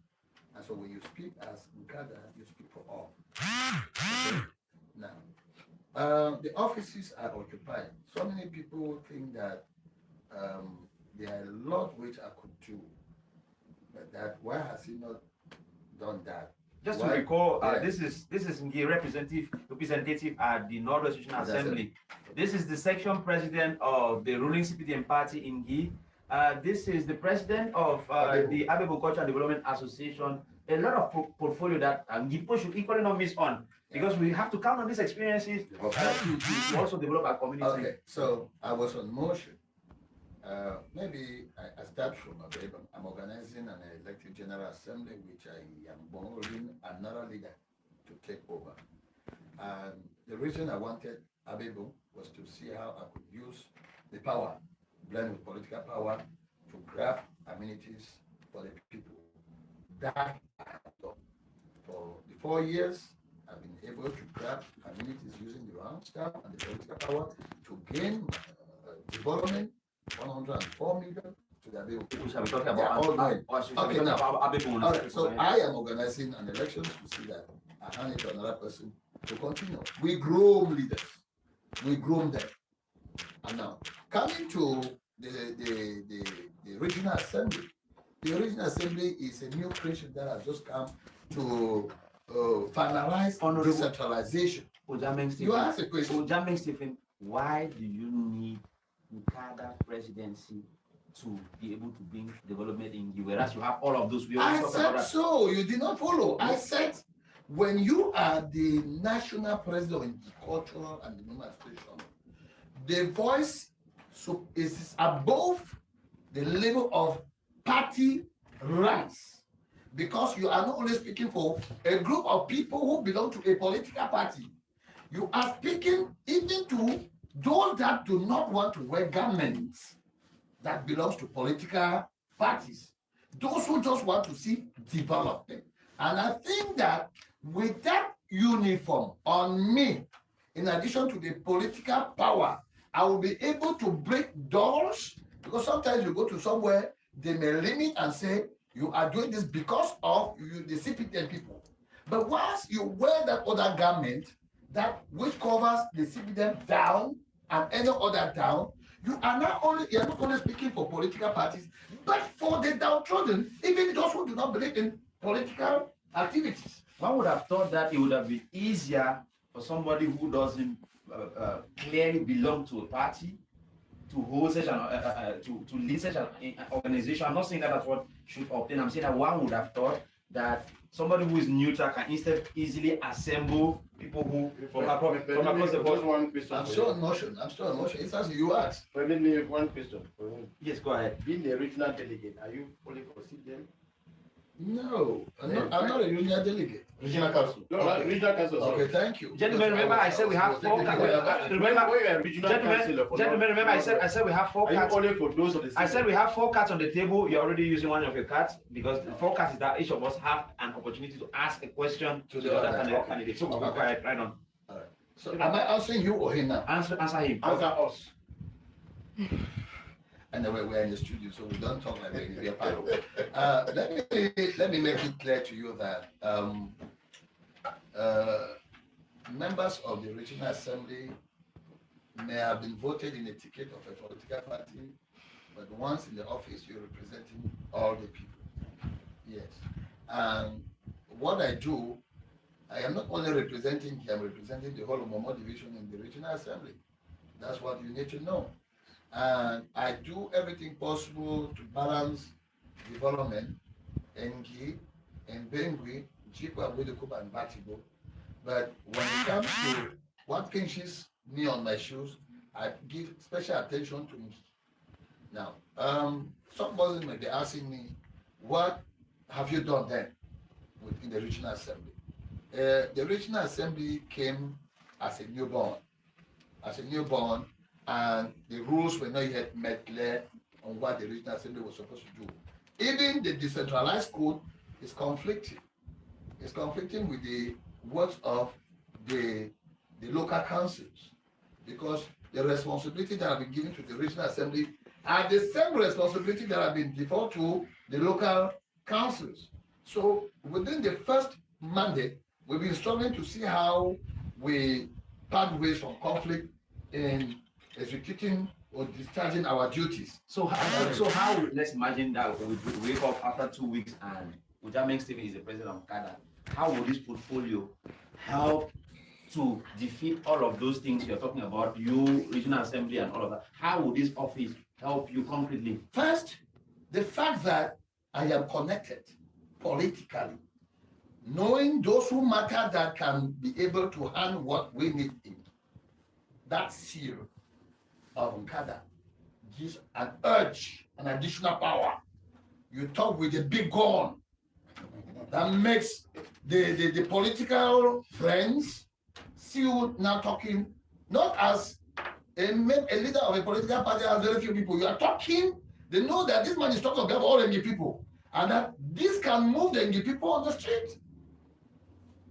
And so when you speak as Ncada, you speak for all. Okay? Now, the offices are occupied. So many people think that there are a lot which I could do, but that why has he not done that? Just to recall, this is Ngi representative at the Northwest Regional Assembly. This is the section president of the ruling CPDM party in Ngi. This is the president of the Abebo Culture Development Association. A lot of portfolio that Ngi should equally not miss on, because we have to count on these experiences to also develop our community. Okay, so I was on motion. Maybe I start from Abebo. I'm organizing an elected general assembly, which I am borrowing another leader to take over. And the reason I wanted Abebo was to see how I could use the power, blend with political power, to grab amenities for the people. That I have done. For the 4 years, I've been able to grab amenities using the round staff and the political power to gain development, 104 million to the Abebo. We shall be talking about So I am organizing an election to see that I hand it to another person to continue. We groom leaders. We groom them. And now, coming to the regional assembly. The regional assembly is a new creation that has just come to finalize Honorable- decentralization. Ojameng You Stephen, ask a question. Ojameng Stephen, why do you need Ncada presidency to be able to bring development in you, whereas you have all of those? We always I talk said about that. so. You did not follow. I said when you are the national president in the cultural and the administration, the voice is above the level of party ranks, because you are not only speaking for a group of people who belong to a political party. You are speaking even to those that do not want to wear garments that belongs to political parties. Those who just want to see development. And I think that with that uniform on me, in addition to the political power, I will be able to break doors, because sometimes you go to somewhere, they may limit and say, you are doing this because of you, the CPTN people. But once you wear that other garment, that which covers the CPTN down and any other down, you are not only speaking for political parties, but for the downtrodden, even those who do not believe in political activities. One would have thought that it would have been easier for somebody who doesn't clearly belong to a party to hold such an to lead such an organization. I'm not saying that that's what should obtain. I'm saying that one would have thought that somebody who is neutral can instead easily assemble people who from across the board. One question. I'm still on motion. It's as you asked. Permit me one question. Yes, go ahead. Being a regional delegate, are you fully foresee them? No, I'm not a union delegate. Regional council. No, Okay. regional council. Okay, thank you. Gentlemen, remember I said we have four. Gentlemen, remember I said we have four Are you cards. only for those of the I said we have 4 cards on the table. You're already using one of your cards, because the 4 cards is that each of us have an opportunity to ask a question to the other candidate. So go ahead, right on. So am I answering you or him now? Answer him. Answer us. Anyway, we're in the studio, so we don't talk like we're in the panel. Let me make it clear to you that members of the regional assembly may have been voted in a ticket of a political party, but once in the office, you're representing all the people. Yes. And what I do, I am not only representing here, I'm representing the whole of Momo division in the regional assembly. That's what you need to know. And I do everything possible to balance development in Ngi, in Bengui, Jikwa, Widukuba, and Batibo. But when it comes to what pinches me on my shoes, I give special attention to Ngi. Now, somebody may be asking me, what have you done then in the regional assembly? The regional assembly came as a newborn, and the rules were not yet made clear on what the regional assembly was supposed to do. Even the decentralized code is conflicting. It's conflicting with the works of the local councils, because the responsibility that have been given to the regional assembly are the same responsibility that have been default to the local councils. So within the first mandate, we've been struggling to see how we part ways from conflict in executing or discharging our duties. So how let's imagine that we wake up after 2 weeks and Ojameng Stephen is the president of Ncada. How will this portfolio help to defeat all of those things you're talking about, you, regional assembly and all of that? How will this office help you concretely? First, the fact that I am connected politically, knowing those who matter that can be able to handle what we need in that seal of Ncada gives an urge, an additional power. You talk with a big gun that makes the political friends see you now talking not as a leader of a political party has very few people. You are talking, they know that this man is talking about all Ngi people, and that this can move the Ngi people on the street.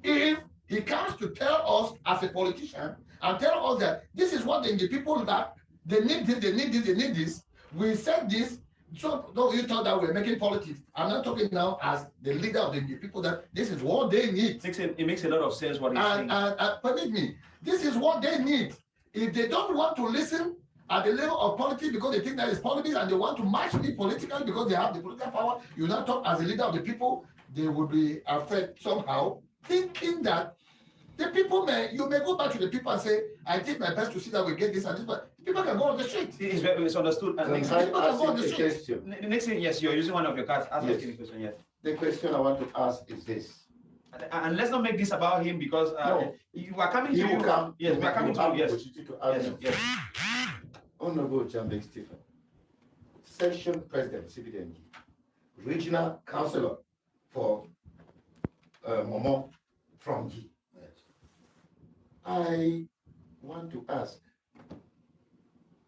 If he comes to tell us as a politician and tell us that this is what the Ngi people lack, they need this, they need this, they need this, we said this, so don't you thought that we're making politics. I'm not talking now as the leader of the Ngi people, that this is what they need. It makes a lot of sense what he's saying. And permit me, this is what they need. If they don't want to listen at the level of politics because they think that is politics and they want to match me politically because they have the political power. You now talk as a leader of the people, they will be afraid somehow, thinking that the people you may go back to the people and say, I did my best to see that we get this and this, but people can go on the street. It is very misunderstood. And Next thing, yes, you're using one of your cards. Ask Yes. me a question, yes. The question I want to ask is this. And let's not make this about him because No. you are coming He to will you. come. Yes, we are coming to you. Yes. Yes, yes. Honorable Jambe Stephen, Section President, CBDNG, Regional Councillor for Momo from G. I want to ask,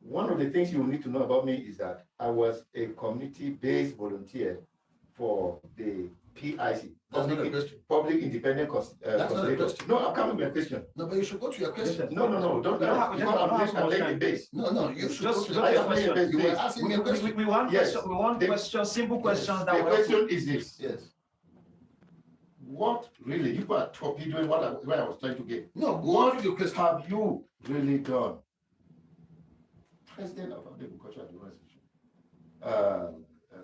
one of the things you need to know about me is that I was a community-based volunteer for the PIC, That's not a question. Public Independent That's not a question. No, I'm coming with a question. No, but you should go to your question. No, don't. I'm base. No, you should Just go to go to your your question. question. You were asking me a question. We want Yes. question, we want The- questions, simple questions The that will help you. question is this. Yes. What really, you are torpedoing where I was trying to get. No, go What on to your question. have you really done? President of the Agricultural Organization,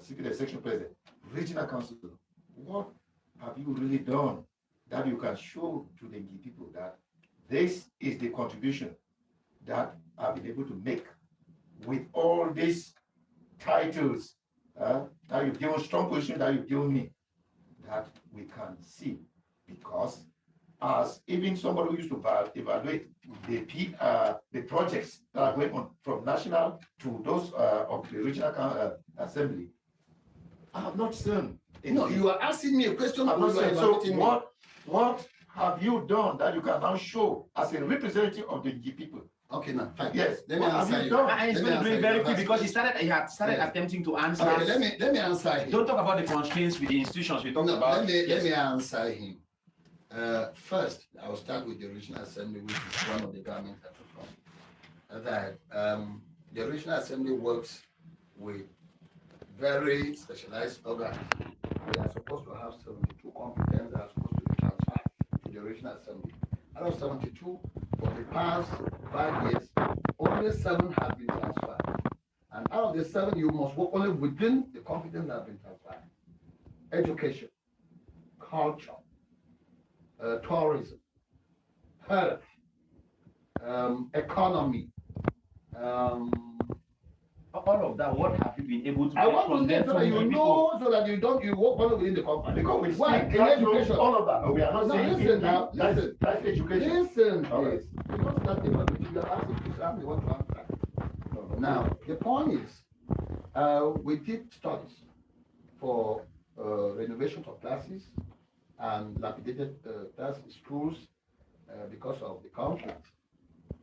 CPDF Section President, Regional Council, what have you really done that you can show to the people that this is the contribution that I've been able to make with all these titles that you've given, strong position that you've given me, that we can see, because as even somebody who used to evaluate the projects that are going on from national to those of the regional assembly, I have not seen. No, you are asking me a question. I'm not you are saying, so evaluating me. what have you done that you can now show as a representative of the G people? Okay, now, fine. Yes, Let me what have answer you you. done? And he's Let me going to do answer it very you. quick because he had started Yes. attempting to answer. Okay, let me answer him. Don't talk about the constraints with the institutions we talked No, about. let me answer him. First, I will start with the Regional Assembly, which is one of the governments that will come. That the Regional Assembly works with very specialized organs. They are supposed to have 72 competence that are supposed to be transferred to the Regional Assembly. Out of 72, for the past 5 years, only 7 have been transferred. And out of the 7, you must work only within the competence that have been transferred. Education, culture, tourism, health, economy. All of that, what have you been able to I get want from to them get so that you know, so that you work only within the company. Because we Why? speak In classroom, education. all of that. We are not No, saying listen anything. now, listen. That's education. Listen, All right. please. Because that's the one you are asking, please, I'm the one to answer. Now, the point is, we did studies for renovation of classes and dilapidated schools because of the conflict.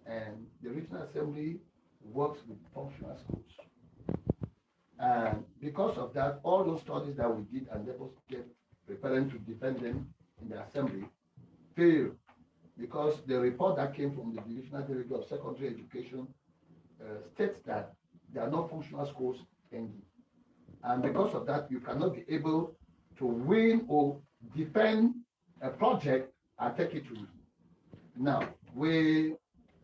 And the Regional Assembly works with functional schools. And because of that, all those studies that we did and that was preparing to defend them in the assembly failed because the report that came from the Divisional Director of Secondary Education states that there are no functional schools in Anji. And because of that, you cannot be able to win or defend a project and take it to you. Now,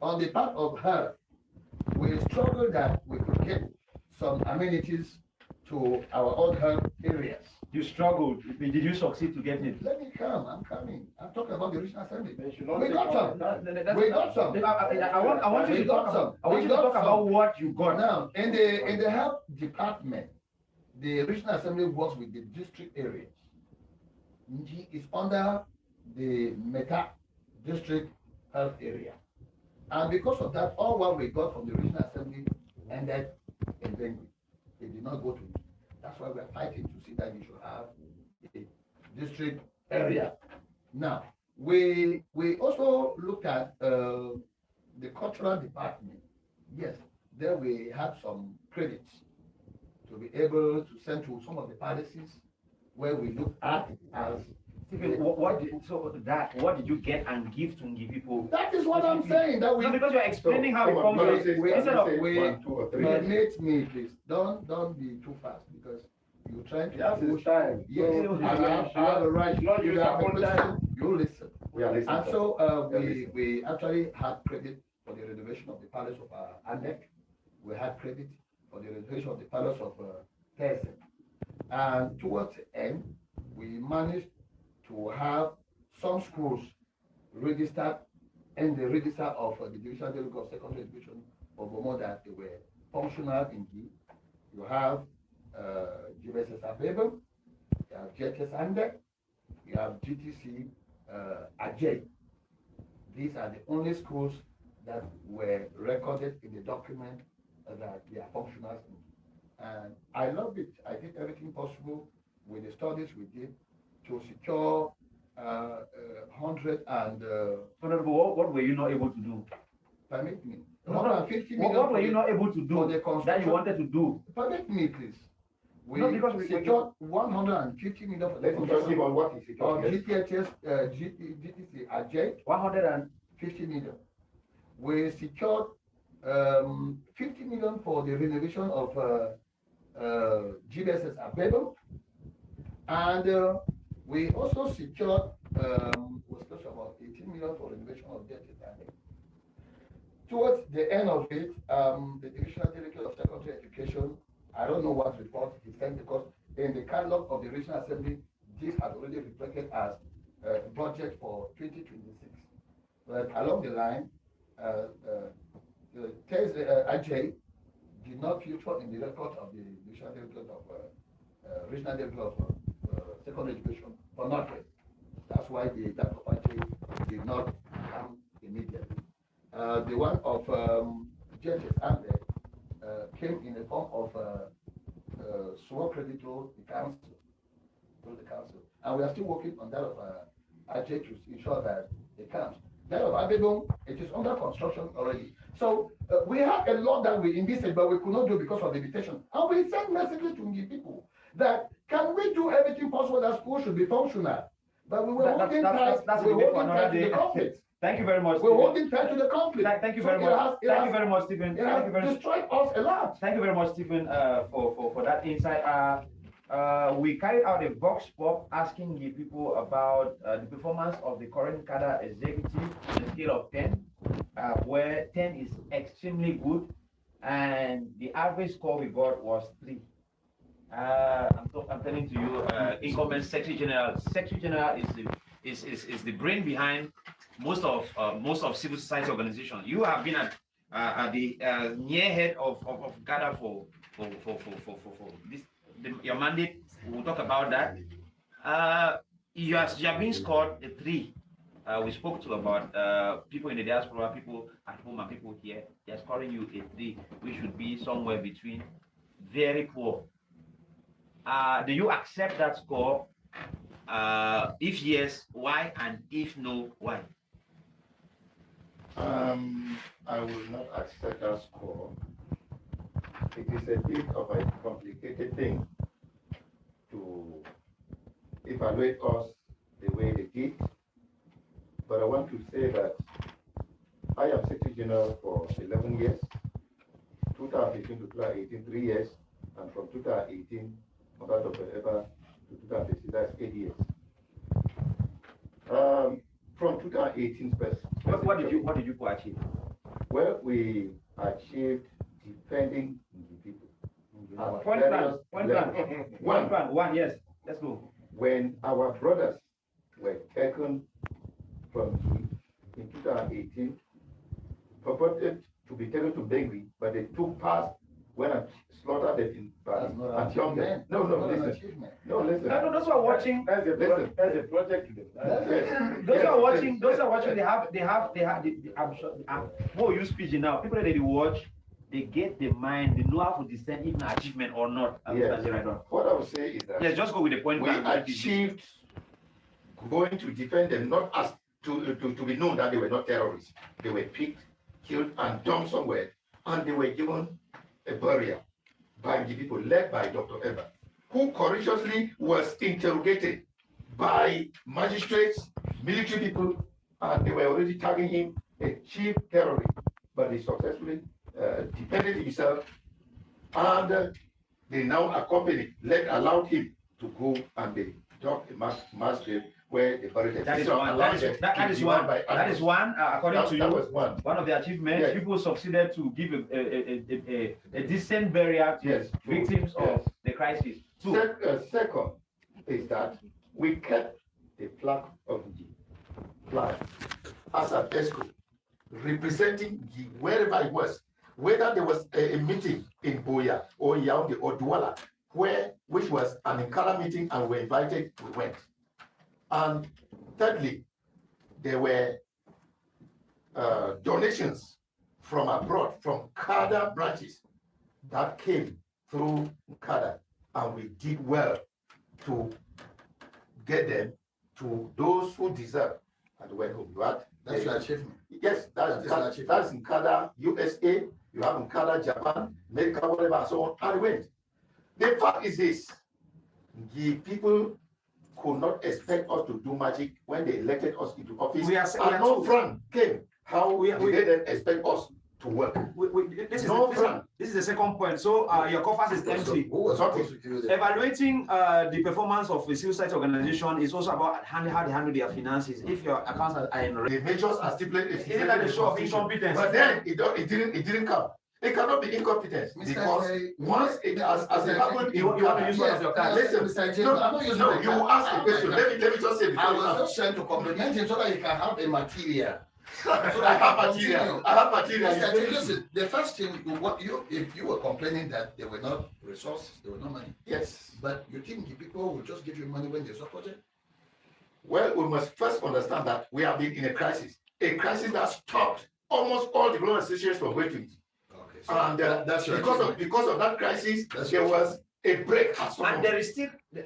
on the part of her, we struggled that we could get some amenities to our own health areas. You struggled. Did you succeed to get it? Let me come, I'm coming. I'm talking about the Regional Assembly. They should not We take got all some. that. We got some. I want you We to got talk some. about. I want We you to got talk some. about what you got. Now, in the health department, the Regional Assembly works with the district areas. Nji is under the Meta district health area. And because of that, all what we got from the Regional Assembly ended in Benue. It did not go to it. That's why we're fighting to see that you should have a district area. Now, we also looked at the cultural department. Yes, there we had some credits to be able to send to some of the palaces where we look at as Stephen, what did you get and give to Ngi people? that is what I'm saying. That we No, because you're explaining how it Come on, comes. brother, we- Instead of we- 1, 2, or 3. permit me, please. Don't be too fast because you try to That's his push. time. Yes, So, and I have a right. not You use have our a own question, time. you listen. We are listening. And so Yeah, we actually had credit for the renovation of the palace of our ANEC. we had credit for the renovation of the palace of Tessin. And towards the end, we managed to have some schools registered in the register of the Divisional Delegate of Secondary Education of Omo that they were functional indeed. You have GBSS Abeba, you have JTS Ande, you have GTC Ajay. These are the only schools that were recorded in the document that they are functional. And I love it. I did everything possible with the studies we did to secure 100 and. What were you not able to do? Permit me. No, 150 million. What were you not able to do for the that you construction? wanted to do? Permit me, please. We No, because we secured 150 million for the Let me just give construction on what is of secured. GTC Ajay, 150 million. We secured 50 million for the renovation of GBSS Abebo, and we also secured was close to about 18 million for renovation of JTS Ajay. Towards the end of it, the Divisional Delegate of Secondary Education, I don't know what report he sent because in the catalog of the Regional Assembly, this had already reflected as budget for 2026. But along the line, Ajay did not feature in the record of the Divisional Delegate of Regional Delegate of Secondary Education for not yet. That's why the that of Ajay did not come immediately. The one of judges and came in the form of sworn credit to the council, and we are still working on that of Ajay to ensure that it comes. That of Abedon, it is under construction already. So we have a lot that we envisaged, but we could not do because of the limitation. And we sent messages to the people that can we do everything possible that school should be functional? But we were holding tight. We were holding tight to the conflict. Thank you very much. We're holding tight to the conflict. Thank you very much. Thank you very much, Stephen. It has destroyed us a lot. Thank you very much, Stephen, for that insight. We carried out a vox pop asking the people about the performance of the current Ncada executive on a scale of 10, where 10 is extremely good, and the average score we got was 3. I'm telling to you, incumbent Secretary General. Secretary General is the brain behind most of civil society organizations. You have been at the near head of Ncada for this. Your mandate, we'll talk about that. You have been scored a 3. We spoke to about people in the diaspora, people at home, and people here. They're scoring you a 3, which should be somewhere between very poor. Do you accept that score? If yes, why? And if no, why? I will not accept that score. It is a bit of a complicated thing to evaluate us the way they did. But I want to say that I am Secretary General for 11 years, 2018 to 2018, 3 years, and from 2018 about October to 2016, that's 8 years. From 2018 what did you achieve? Well, we achieved defending the people. Point plan, yes, let's go. When our brothers were taken from in 2018, purported to be taken to Bengui, but they took past when I slaughtered them in Antioch. No, listen. No, those who are watching, That's a project. those who are watching, they have, I'm sure, who use speaking now, people that they watch, they get the mind, they know how to discern even achievement or not. Yes. Right now. What I would say is that Yes, just go with the point. we achieved going to defend them, not as to be known that they were not terrorists. They were picked, killed, and dumped somewhere, and they were given a burial by the people led by Dr. Eva, who courageously was interrogated by magistrates, military people, and they were already tagging him a chief terrorist, but he successfully defended himself, and they now accompanied, allowed him to go and they dug a mass grave where they buried them. That is So one. allowed them That to is be one. by That is one. According That- to that you, was one. of the achievements. Yes. People succeeded to give a decent burial to Yes, victims yes. of the crisis. Two. Second is that we kept the flag of the flag as a ESCO, representing the wherever it was, whether there was a meeting in Boya or Yaoundé or Douala, which was an Ncada meeting and we were invited, we went. And thirdly, there were donations from abroad, from Ncada branches that came through Ncada, and we did well to get them to those who deserve and went home. That's your achievement. Yes, that's Ncada USA, you have Ncada Japan, America, whatever, and so on, and went. The fact is this, the people could not expect us to do magic when they elected us into office, and no friend came. How did they then expect us to work? This is the second point. So your coffers is empty. Who was supposed to give you the Evaluating the performance of a civil society organization is also about how they handle their finances. If your accounts are in The measures are stipulated. Isn't that a show of incompetence? But then it didn't come. It cannot be incompetence because once it as it happened, you want to use one of your cards. Listen, no, you ask a question. Let me just say I before you was ask. just trying to compliment him so that he can have a material. I have material. I have material. Mr. J, listen, the first thing if you were complaining that there were not resources, there were no money. Yes. But you think the people will just give you money when there's a project? Well, we must first understand that we have been in a crisis that stopped almost all the global associations from going to it. Okay, so And that's your because of that crisis, That's there your was a break at some And point.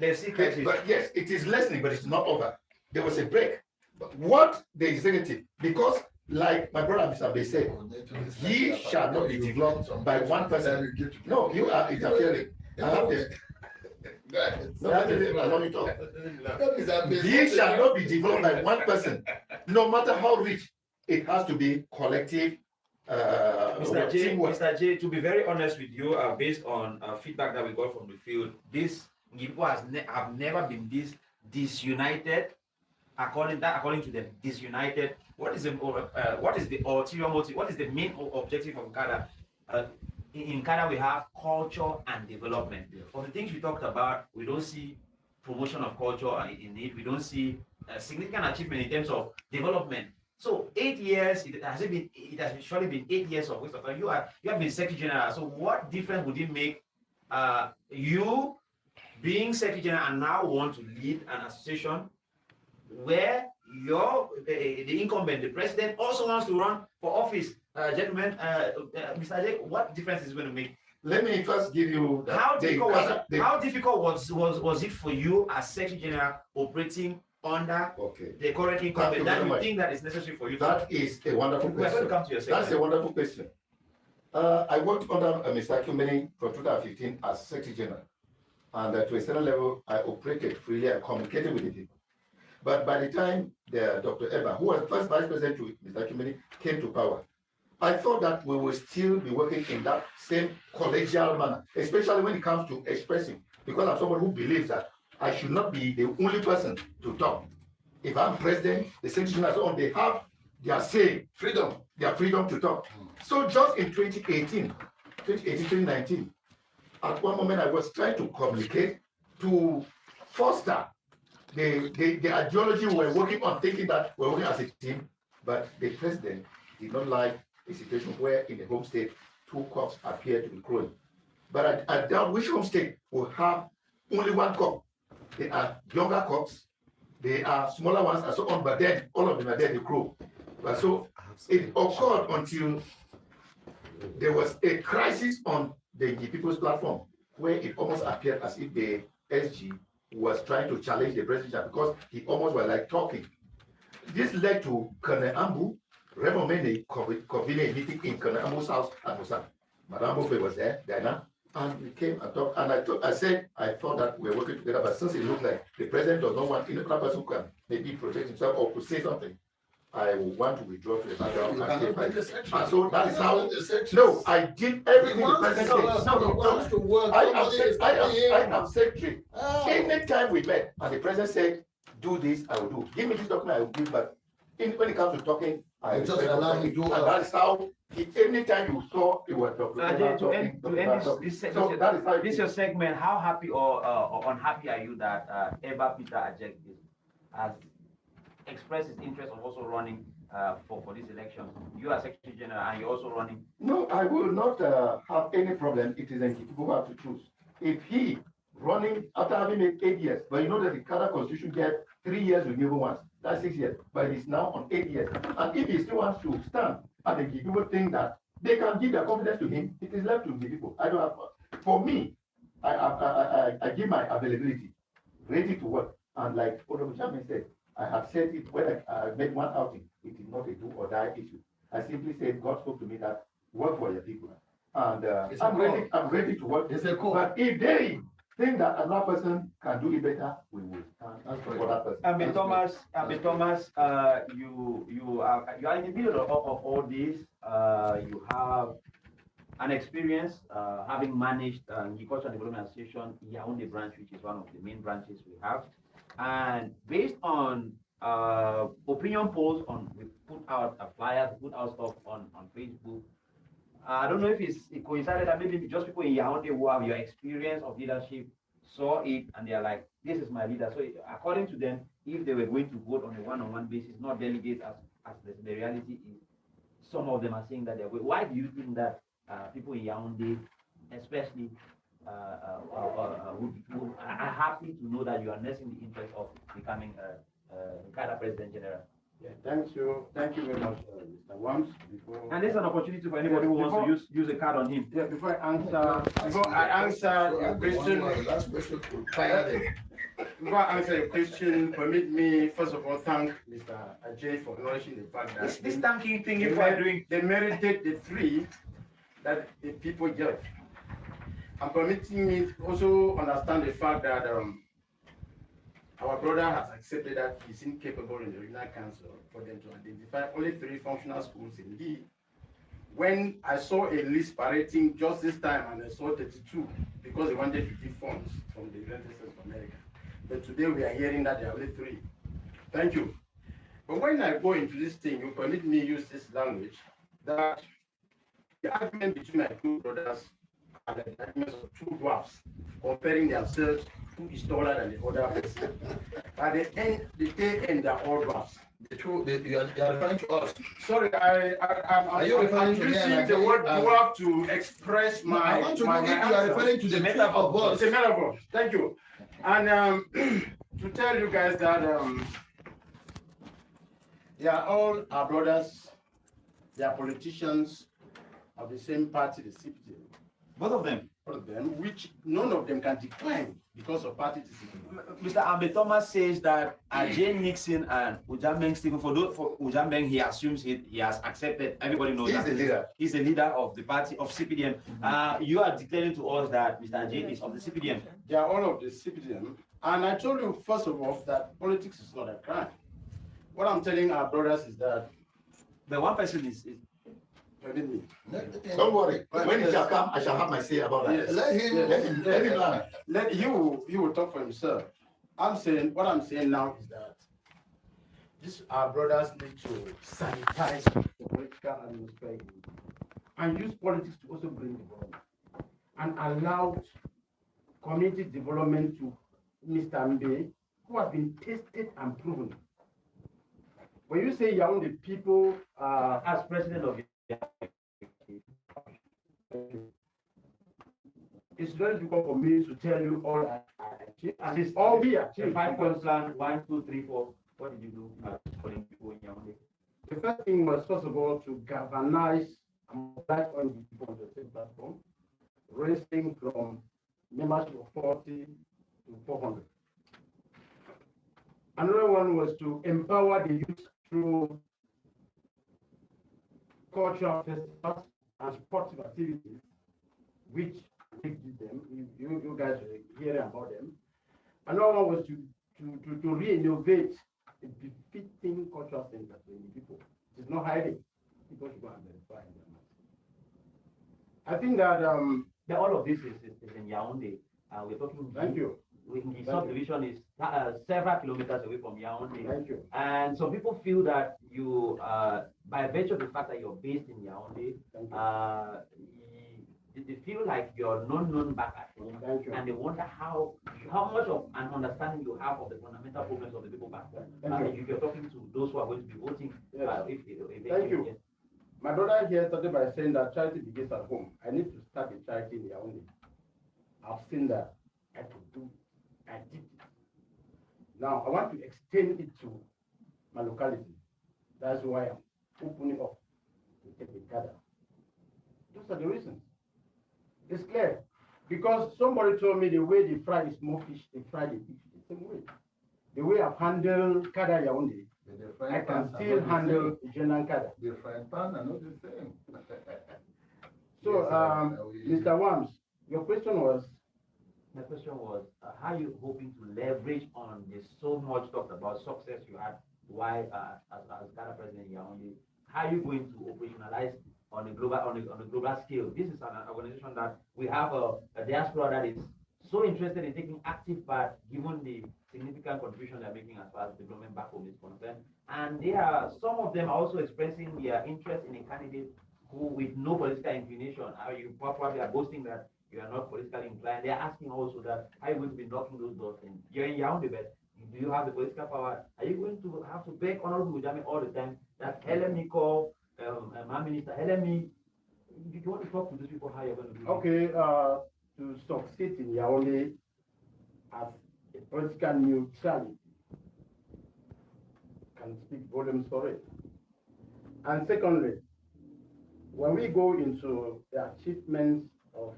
there's still crisis. But yes, it is lessening, but it's not over. There was a break. But what the executive, because like my brother Mr. Bay said, he shall not be developed by one person. No, you are interfering. I have this. No, allow me to talk. He shall not be developed by one person, no matter how rich. It has to be collective. Mr. J, to be very honest with you, based on feedback that we got from the field, this people have never been this disunited. According to them, disunited. What is the ulterior motive? What is the main objective of Ncada? In Ncada, we have culture and development. Of the things we talked about, we don't see promotion of culture in it. We don't see significant achievement in terms of development. So 8 years, it has surely been 8 years of waste of time. You have been Secretary General. So what difference would it make you being Secretary General and now want to lead an association where the incumbent, the president, also wants to run for office? Gentlemen, Mr. J, what difference is it going to make? Let me first give you How difficult was it for you as Secretary General operating under the current incumbent that you think that is necessary for you? That is a wonderful question. That's a wonderful question. I worked under Mr. Akumeni from 2015 as Secretary General, and to a certain level, I operated freely. I communicated with the people. But by the time Dr. Eba, who was first Vice President to Mr. Akumeni, came to power, I thought that we will still be working in that same collegial manner, especially when it comes to expressing, because I'm someone who believes that I should not be the only person to talk. If I'm president, the Secretary and so on, they have their say, their freedom to talk. So just in 2018, 2019, at one moment I was trying to communicate to foster the ideology we were working on, thinking that we're working as a team, but the president did not like a situation where in the home state, 2 cocks appear to be crowing. But I doubt which home state will have only 1 cock. They are younger cocks, they are smaller ones, and so on, but then all of them are there, they crow. But so it occurred until there was a crisis on the People's Platform, where it almost appeared as if the SG was trying to challenge the president because he almost was like talking. This led to Colonel Ambu, Reverend Mene, convening a meeting in Colonel Ambu's house at Busan. Madame Bofe was there, Diana, and we came and talked. And I said, I thought that we were working together, but since it looked like the president does not want any other person who can maybe protect himself or to say something, I want to withdraw to the background and stay quiet. And so that is how. No, I did everything the president said. No. I am secretary. Anytime we met, and the president said, do this, I will do. Give me this document, I will give, but when it comes to talking, I just allow him to do. and that's how. Anytime you saw it was talking, To end this so that is how this your segment. How happy or unhappy are you that Eva Peter Ajek has expressed his interest of also running for this election? You are Secretary General and you're also running. No, I will not have any problem. It is Nkiku who have to choose. If he running after having made 8 years, but you know that the Ncada Constitution gets 3 years with Nkiku once, that's 6 years, but he's now on 8 years. And if he still wants to stand, and the people think that they can give their confidence to him, it is left to the people. I don't have. For me, I give my availability, ready to work, and like Honorable Chairman said, I have said it when I made one outing. It is not a do or die issue. I simply said God spoke to me that work for your people, and I'm ready to work. It's a call. But if they think that another person can do it better, we will stand for that person. Thomas, you are in the middle of all this. You have an experience having managed Agricultural Development Association Yaoundé branch, which is one of the main branches we have. And based on opinion polls, we put out flyers, put out stuff on Facebook. I don't know if it coincided that maybe just people in Yaoundé who have your experience of leadership saw it and they're like, this is my leader. So according to them, if they were going to vote on a one-on-one basis, not delegates as the reality is, some of them are saying that they're going. Why do you think that people in Yaoundé, especially, are happy to know that you are nursing the interest of becoming Ncada President General? Yeah, thank you very much, Mr. Wams. And there's an opportunity for anybody who wants to use a card on him. Yeah, before I answer your question, Last question to before I answer your question, permit me first of all thank Mr. Ajay for acknowledging the fact that This thanking thing you are doing. they merited the 3 that the people gave. And permitting me to also understand the fact that our brother has accepted that he's incapable in the regional council for them to identify only 3 functional schools. Indeed, when I saw a list parading just this time and I saw 32 because they wanted to give funds from the United States of America. But today we are hearing that there are only 3. Thank you. But when I go into this thing, you permit me use this language that the argument between my 2 brothers are the arguments of 2 dwarfs comparing themselves who is taller than the other person. At the end, they are all dwarfs. You are referring to us. Sorry, I'm using the word dwarf to express my. I want to know if you are referring to the metaphor. It's a metaphor. Thank you. And to tell you guys that they are all our brothers. They are politicians of the same party, the CPD. Both of them. Which none of them can decline because of party discipline. Mr. Ambe Thomas says that Ajay Nixon and Ujambeng Stephen, for Ujambeng, he assumes he has accepted. Everybody knows he's a leader of the party of CPDM. You are declaring to us that Mr. Ajay is of the CPDM. They are all of the CPDM. And I told you, first of all, that politics is not a crime. What I'm telling our brothers is that. The one person is Permit me. Don't worry. When it shall come, I shall have my say about that. Yes. Let him learn. He will talk for himself. What I'm saying now is that our brothers need to sanitize the political atmosphere and use politics to also bring development and allow community development to Mr. Mbe, who has been tested and proven. When you say Yaoundé people as president of it's very difficult for me to tell you all that I achieved. And it's all we achieved. 5-point plan, 1, 2, 3, 4. What did you do for people in Yaoundé? The first thing was, first of all, to galvanize and mobilize all the people on the same platform, raising from membership of 40 to 400. Another one was to empower the youth through cultural festivals and sportive activities, which we did them. You guys are hearing about them. Another one was to re-innovate a befitting cultural center for the people. It's not hiding. People should go and verify them. I think that all of this is in Yaoundé. We're talking. Thank you. the subdivision is several kilometers away from Yaoundé. Thank you. And some people feel that you, by virtue of the fact that you're based in Yaoundé, they feel like you're known back at home, Thank you. and they wonder how much of an understanding you have of the fundamental problems of the people back home. If you're talking to those who are going to be voting, Yes. if they Thank you. yes. My brother here started by saying that charity begins at home. I need to start a charity in Yaoundé. I've seen that. I could do. I did it. Now I want to extend it to my locality. That's why I'm opening up to take Ncada. Those are the reasons. It's clear. Because somebody told me the way they fry the small fish, they fry the fish the same way. The way I've handled Ncada Yaoundé, I can still handle General Ncada. The frying pan are not the same. So, Yes, Mr. Wams, your question was? My question was, how are you hoping to leverage on the so much talked about success you had while as Ghana president Yaoundé? How are you going to operationalize on a global scale? This is an organization that we have a diaspora that is so interested in taking active part, given the significant contribution they're making as far as development back home is concerned. And some of them are also expressing their interest in a candidate who, with no political inclination, you probably are boasting that you are not politically inclined. They're asking also that, are you going to be knocking those doors in? You're in Yaoundé, but do you have the political power? Are you going to have to beg Honorable Ujame all the time that let me call my minister, let me, if you want to talk to these people, how you're going to do it? Okay, to succeed in Yaoundé as a political neutrality can speak volumes for it. And secondly, when we go into the achievements of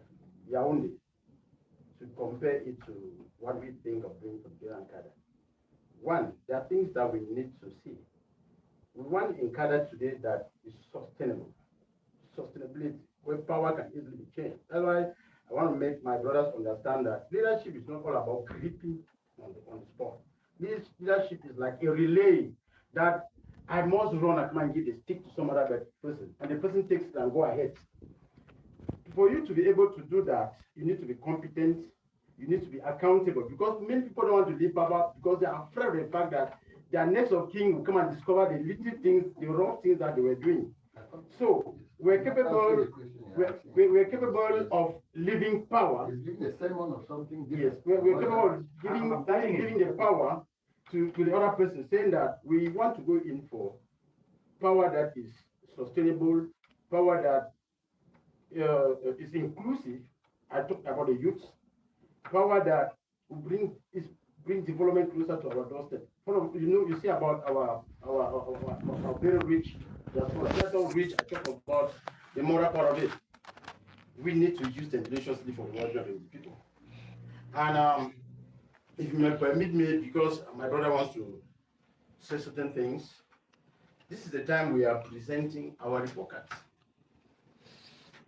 Yaoundé to compare it to what we think of doing for Ncada, one, there are things that we need to see. We want Ncada today that is sustainable, sustainability, where power can easily be changed. That's why I want to make my brothers understand that leadership is not all about gripping on the spot. This leadership is like a relay that I must run and come and give the stick to some other person, and the person takes it and go ahead. For you to be able to do that, you need to be competent, you need to be accountable, because many people don't want to leave power because they are afraid of the fact that their next of king will come and discover the little things, the wrong things that they were doing. So we're capable of leaving power. He's giving a sermon or something. Yes, we're capable of giving the power to the other person, saying that we want to go in for power that is sustainable, power that is inclusive. I talked about the youth, power that will bring development closer to our doorstep. You see about our very rich, that's all rich. I talk about the moral part of it. We need to use them graciously for the welfare of the people. And if you may permit me, because my brother wants to say certain things, this is the time we are presenting our report cards.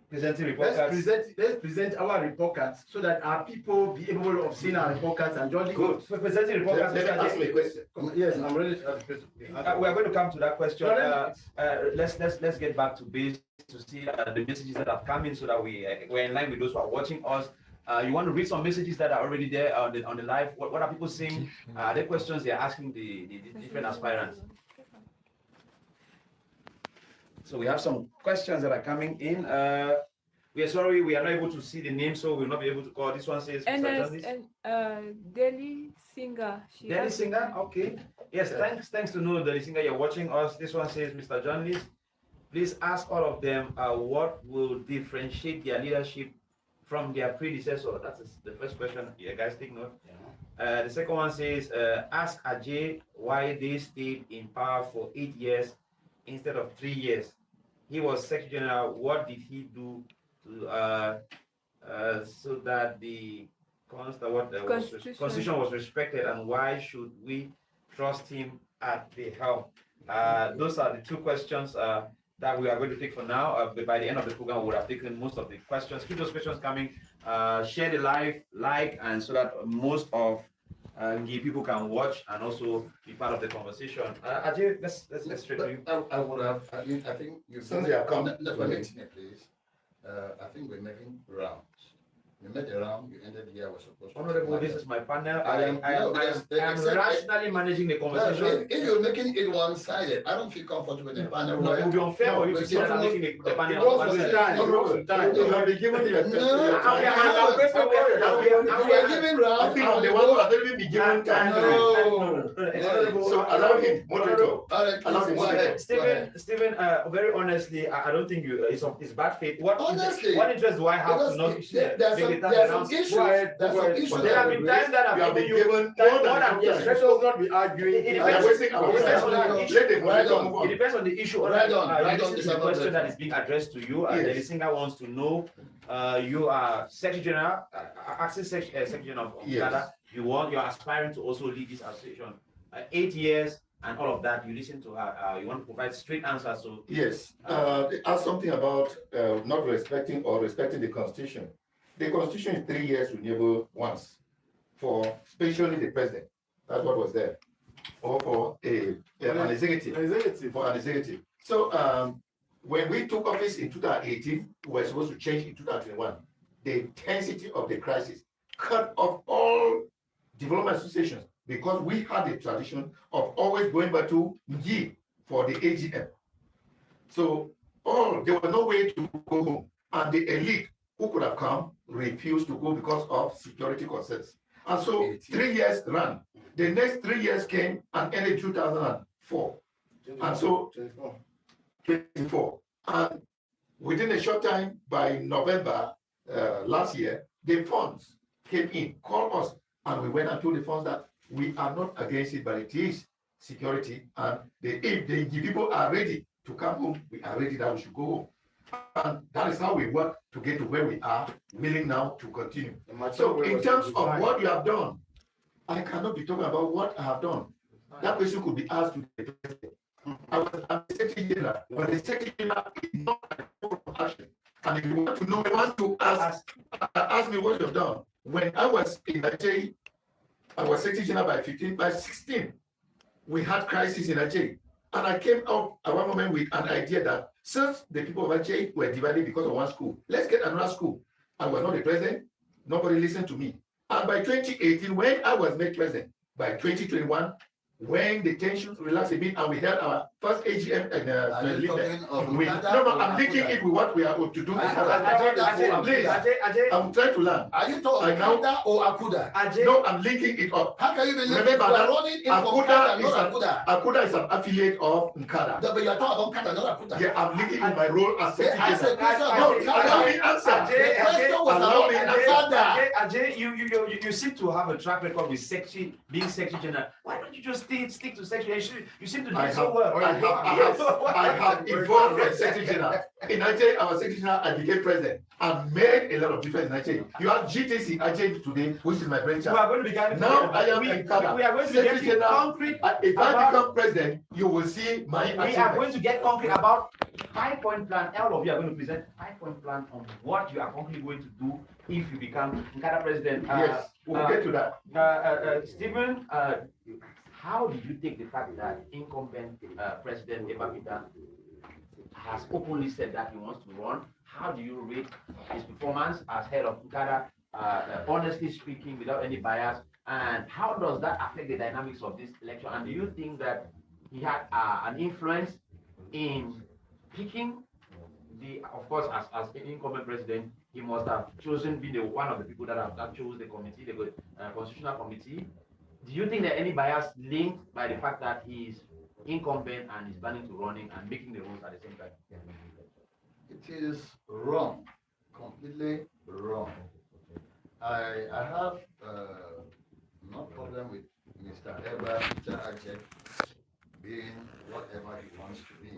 Presenting report cards. Let's present our report cards so that our people be able of seeing our report cards and judging. Good. So presenting report cards. Let me ask me a question. Yes, I'm ready to ask a question. We are going to come to that question. Let's get back to base to see the messages that have come in, so that we're in line with those who are watching us. You want to read some messages that are already there on the live? What are people saying? Are there questions they're asking the different aspirants? So we have some questions that are coming in. We are sorry we are not able to see the name, so we'll not be able to call. This one says Daily Singer. Daily Singer, okay. Yes, thanks to know Daily Singer, you're watching us. This one says, Mr. Journalist, please ask all of them what will differentiate their leadership from their predecessor. That's the first question. Yeah, guys, take note. The second one says, ask Ajay why they stayed in power for 8 years instead of 3 years. He was Secretary General. What did he do to so that the Constitution was respected, and why should we trust him at the helm? Those are the two questions that we are going to take for now. But by the end of the program, we would have taken most of the questions. Keep those questions coming. Share the live, and so that most of people can watch and also be part of the conversation. Ajay, let's straight to you. I would have. I think you. Since you have come, please. I think we're making rounds. You made the round, you ended the year, was supposed to. Honorable, this is my panel. I am- no, I yes, am except- rationally managing the No, conversation. if you're making it one-sided, I don't feel comfortable with the panel. No, it would be unfair for you to say that I'm making the It panel was one-sided. time. You have been given your No, your I time. am you were giving round. I think I'm the one who has already been given time. No. So allow him, moderator. All right, Allow please, him go ahead. Stephen, very honestly, I don't think it's bad faith. Honestly, What interest do I have Because to not there's some issues. There's some issues. There have been times that You have I've been given you given time, more more than than yes. yes. Let us not be arguing. It We are depends- wasting our it depends on time. the Let issue. the moderator move It on. depends on the issue. Right on, You right on, listen to the Mr. question Moderator. that is being addressed to you, and Yes. the listener wants to know. You are Secretary General, acting Secretary General of Yes. Ncada. You're aspiring to also lead this association. 8 years and all of that. You listen to her. You want to provide straight answers. So Yes, ask something about not respecting or respecting the Constitution. The Constitution is 3 years renewable once, for especially the president. That's what was there, or for an executive. For an executive. So when we took office in 2018, we were supposed to change in 2021. The intensity of the crisis cut off all development associations because we had a tradition of always going back to Nji for the AGM. So there was no way to go home. And the elite who could have come refused to go because of security concerns. And so 3 years ran. The next 3 years came and ended 2004. And so 24. And within a short time, by November last year, the funds came in, called us, and we went and told the funds that we are not against it, but it is security. And if the people are ready to come home, we are ready that we should go home. And that is how we work to get to where we are, willing now to continue. So in terms of what you have done, I cannot be talking about what I have done. That question could be asked to the president. I'm the Secretary General, but the Secretary General is not a form of action. And if you want to know, you want to ask me what you've done. When I was in Nigeria, I was Secretary General by 16. We had crisis in Nigeria. And I came up at one moment with an idea that since the people of Nigeria were divided because of one school, let's get another school. I was not the president. Nobody listened to me. And by 2018, when I was made president, by 2021, when the tensions relaxed a bit and we had our first AGM and Are you talking of Ncada no, or I'm linking Ncada? it with what we are to do. Ajay, Please, Ajay, I'm trying to learn. Are you talking I know- Ncada or Akuda? Ajay, No, I'm linking it up. How can you believe Remember you are that running in from Akuda Ncada, is not an- Akuda? Akuda is an affiliate of Ncada. No, but you are talking about Ncada, not Akuda. Yeah, I'm linking in my role as Say, I said, Secretary question General. about No, allow me Ncada. answer. Ajay, The question was allow about me Ncada. Ajay, you seem to have a track record with being Secretary General. Why don't you just stick to Secretary? You seem to do I so have, well. I have evolved from Secretary General. In Nigeria, I was Secretary General, I became president and made a lot of difference in Nigeria. You have GTC Ajay today, which is my We brainchild. are going to be getting Now I am we Ncada. are going to be Secretary getting General. concrete. If I about- become president, you will see my We are going achievements. to get concrete about 5-point plan. All of you are going to present 5-point plan on what you are concretely going to do if you become Ncada president. Yes, we'll get to that. Stephen, how did you take the fact that incumbent President Ebapita has openly said that he wants to run? How do you rate his performance as head of Ncada, honestly speaking, without any bias? And how does that affect the dynamics of this election? And do you think that he had an influence in picking of course, as an incumbent president, he must have chosen be one of the people that chose the committee, the constitutional committee. Do you think that any bias linked by the fact that he is incumbent and is planning to running and making the rules at the same time? It is wrong, completely wrong. I have no problem with Mr. Ajay being whatever he wants to be,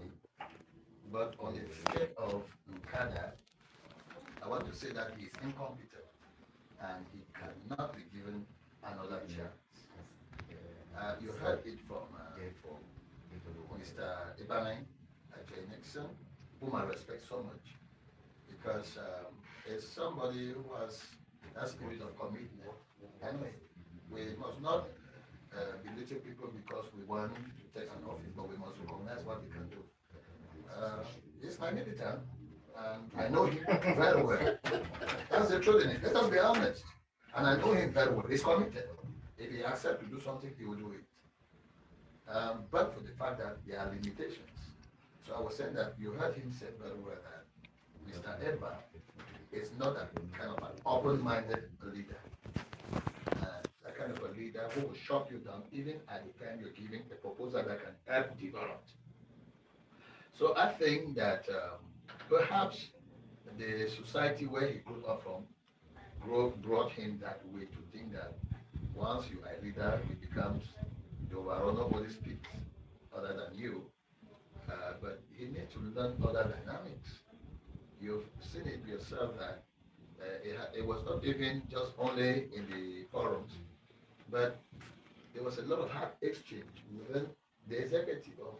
but on the ticket of Ncada, I want to say that he is incompetent and he cannot be given another chance. You heard it from Mr. Ibrahim Ajay Nixon, whom I respect so much, because it's somebody who has that spirit of commitment. Anyway, we must not belittle people because we want to take an office, but we must recognize what we can do. He's my militant, and I know him very well. That's the truth in it. Let us be honest. And I know him very well. He's committed. If he accepts to do something, he will do it. But for the fact that there are limitations. So I was saying that you heard him say very well that Mr. Eba is not a kind of an open-minded leader. That kind of a leader who will shut you down even at the time you're giving a proposal that can help develop. So I think that perhaps the society where he grew up from brought him that way to think that once you are a leader, it becomes the overall, nobody speaks other than you. But he needs to learn other dynamics. You've seen it yourself that it was not even just only in the forums, but there was a lot of hard exchange within the executive of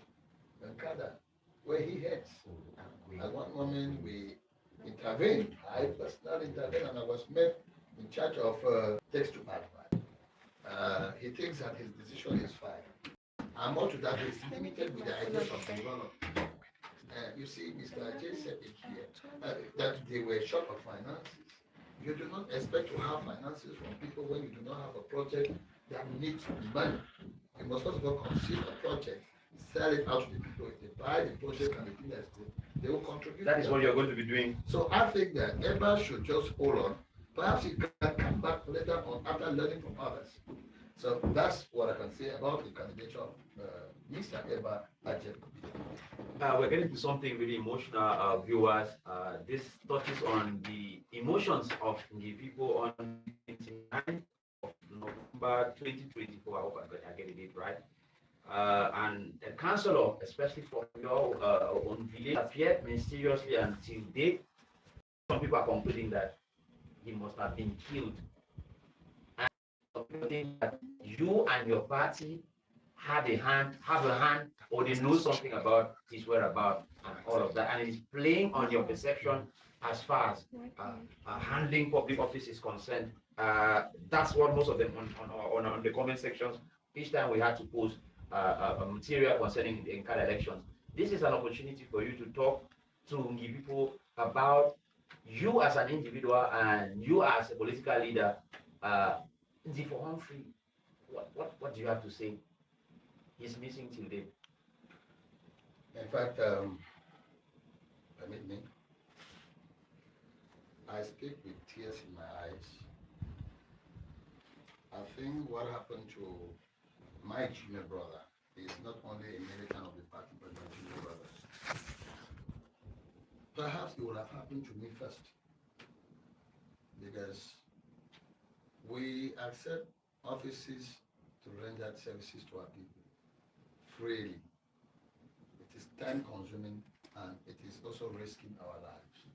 Ncada, where he heads. At one moment we intervened, I personally intervened, and I was made in charge of text to advert. He thinks that his decision is fine. And more to that, he's limited with the ideas of development. You see, Mr. Ajay said it here, that they were short of finances. You do not expect to have finances from people when you do not have a project that needs money. You must first of all conceive a project, sell it out to the people. If they buy the project and the thing that's good, they will contribute. That is what you're going to be doing. So I think that Eba should just hold on. Perhaps he can come back later on after learning from others. So that's what I can say about the candidature of Mr. Eba Ajay. We're getting to something really emotional, viewers. This touches on the emotions of the people on 29th of November 2024. I hope I get it right. And the councillor, especially for your own village, appeared mysteriously until date. Some people are concluding that he must have been killed. And some people think that you and your party have a hand, or they know something about his whereabouts and all of that, and it's playing on your perception as far as handling public office is concerned. That's what most of them on the comment sections. Each time we had to post material concerning the Ncada elections. This is an opportunity for you to talk to Ngi people about you as an individual and you as a political leader. Nzi for Humphrey, what do you have to say? He's missing till date. In fact, permit me, I speak with tears in my eyes. I think what happened to my junior brother is not only a militant of the party, but my junior brother. Perhaps it would have happened to me first, because we accept offices to render services to our people freely. It is time consuming and it is also risking our lives.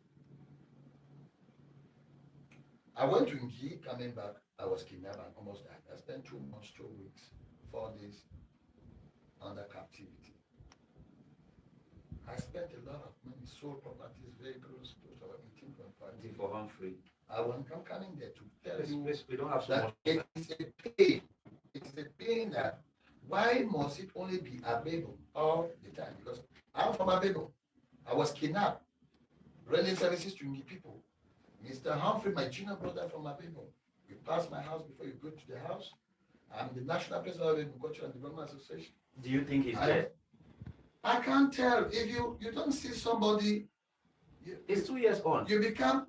I went to Nji, coming back, I was kidnapped and almost died. I spent 2 months, 2 weeks, 4 days under captivity. I spent a lot of money, sold properties, vehicles, those are 18.5. Nzi for Humphrey. I'm coming there to tell you We don't have so that much. it is a pain. It is a pain that why must it only be Abebo all the time? Because I'm from Abebo. I was kidnapped, rendering services to Ngi people. Mr. Humphrey, my junior brother from Abebo. You pass my house before you go to the house. I'm the national president of the Agriculture and Development Association. Do you think he's dead? I can't tell. If you don't see somebody, It's 2 years on. you become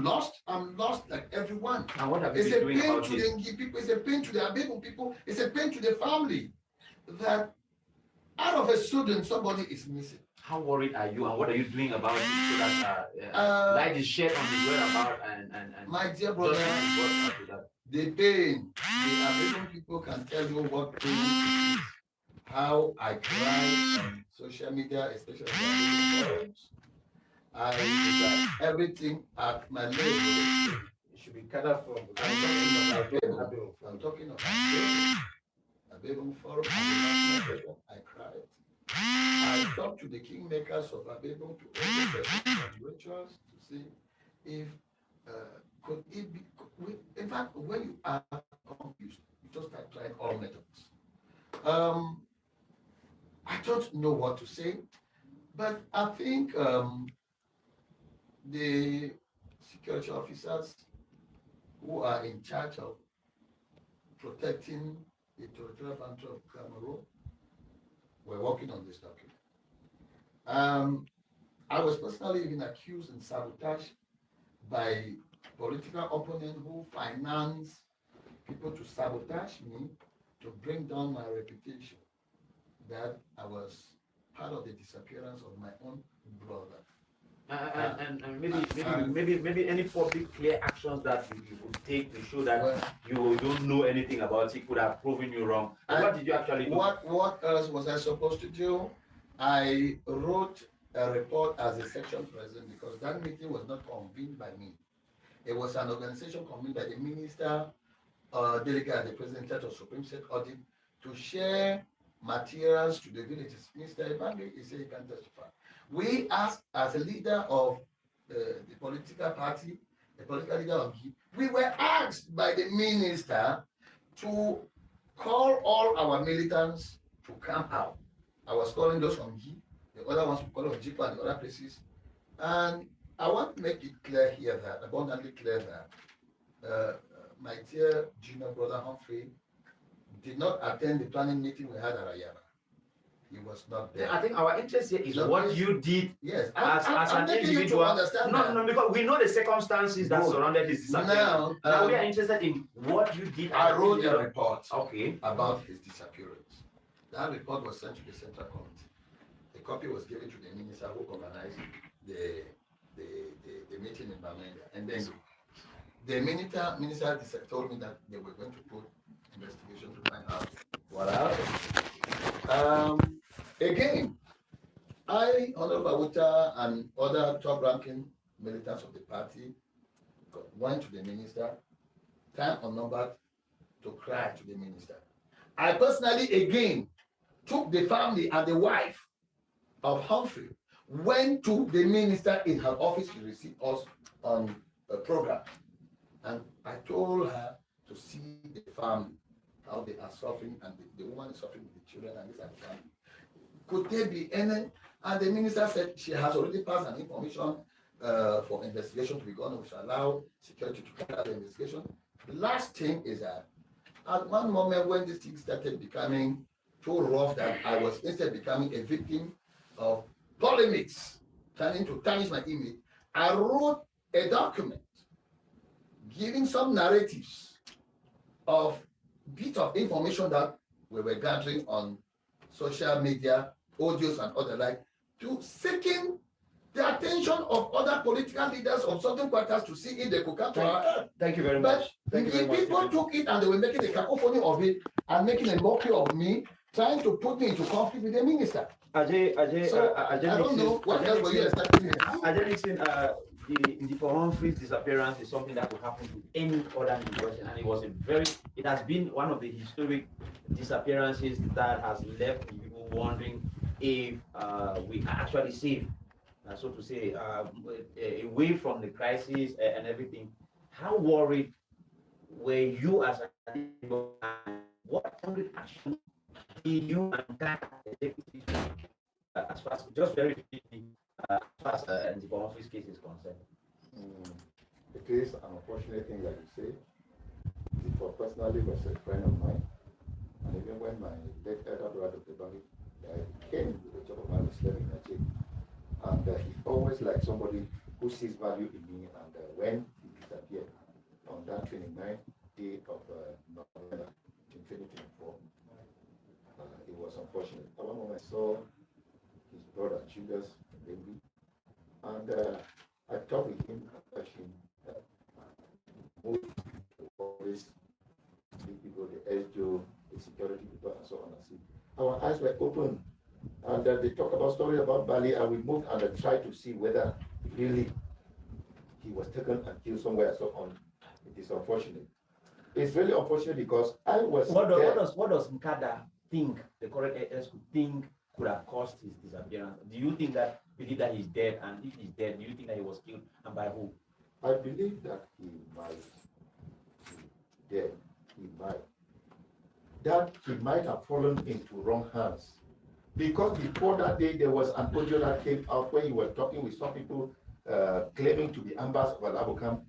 lost. I'm lost like everyone. And what have you It's been a doing pain about to this? the Ngi people, it's a pain to the Abebo people, it's a pain to the family that out of a sudden somebody is missing. How worried are you, and what are you doing about it so that light is shed on his whereabouts and My dear brother, judgment is brought out to that? the pain, the Abebo people can tell you what pain it is. How I cry on social media, especially on the forums. I got everything at my level. It should be gathered from. I'm talking about Abebo Forum, I cried. I talked to the kingmakers of Abebo to also some rituals to see if could it be. In fact, when you are confused, you just start trying all methods. I don't know what to say, but I think the security officers who are in charge of protecting the territorial boundary of Cameroon were working on this document. I was personally even accused in sabotage by political opponents who finance people to sabotage me to bring down my reputation, that I was part of the disappearance of my own brother. And maybe any public clear actions that you could take to show that you don't know anything about it could have proven you wrong. And what did you actually do? What else was I supposed to do? I wrote a report as a section president because that meeting was not convened by me. It was an organization convened by the minister, delegate at the president of Supreme State Audit to share materials to the villages. Mr. Ibambi, he said he can testify. We asked, as a leader of the political party, the political leader of GI, we were asked by the minister to call all our militants to come out. I was calling those from GI, the other ones we call of JIPA and the other places. And I want to make it clear here that, abundantly clear that, my dear junior brother Humphrey did not attend the planning meeting we had at Ayana. He was not there. I think our interest here is what you did. Yes, as an individual. No, because we know the circumstances that surrounded this disappearance. Now we are interested in what you did. I wrote a report about his disappearance. That report was sent to the Central Committee. A copy was given to the minister who organized the meeting in Bamenda. And then the minister told me that they were going to put investigation to find out what happened. Again, I, Honorable Awuta, and other top-ranking militants of the party went to the minister, time unnumbered, to cry to the minister. I personally, again, took the family and the wife of Humphrey, went to the minister in her office. She received us on a program. And I told her to see the family, how they are suffering, and the woman is suffering with the children, and this and the family. Could there be any? And the minister said she has already passed an information for investigation to be done, which allow security to carry out the investigation. The last thing is that at one moment when this thing started becoming too rough, that I was instead becoming a victim of polemics, trying to tarnish my image, I wrote a document giving some narratives of bit of information that we were gathering on social media, audios and other like, to seeking the attention of other political leaders of certain quarters to see if they could come to our help. Thank you very much. But the people took it and they were making a cacophony of it and making a mockery of me, trying to put me into conflict with the minister. Ajay, I don't know what else were you expecting here. Ajay, the for Humphrey's disappearance is something that could happen to any other person, and it has been one of the historic disappearances that has left people wondering if we are actually safe, so to say, away from the crisis and everything. How worried were you as an individual, and what concrete action did you and Ncada as far as just very quickly, as far as the Humphrey's case is concerned? It is an unfortunate thing that you say. It personally was a friend of mine, and even when my late elder brother Dr. Bami came to the job of mine, was living in Anji, and he always liked somebody who sees value in me. And when he disappeared on that 29th day of November 2024, it was unfortunate. At one moment I saw his brother Julius Bengi, and I talked with him about him. Most always the people, the SJO, the security people, and so on. And see, our eyes were open, and they talk about story about Bali, and we moved and tried to see whether really he was taken and killed somewhere and so on. It is unfortunate. It's really unfortunate because I was. What does Ncada think the current AS could think could have caused his disappearance? Do you believe that he's dead? And if he's dead, do you think that he was killed, and by who? I believe that he might be dead. He might. That he might have fallen into wrong hands. Because before that day, there was an audio that came out where you were talking with some people claiming to be ambassadors of Alabokam.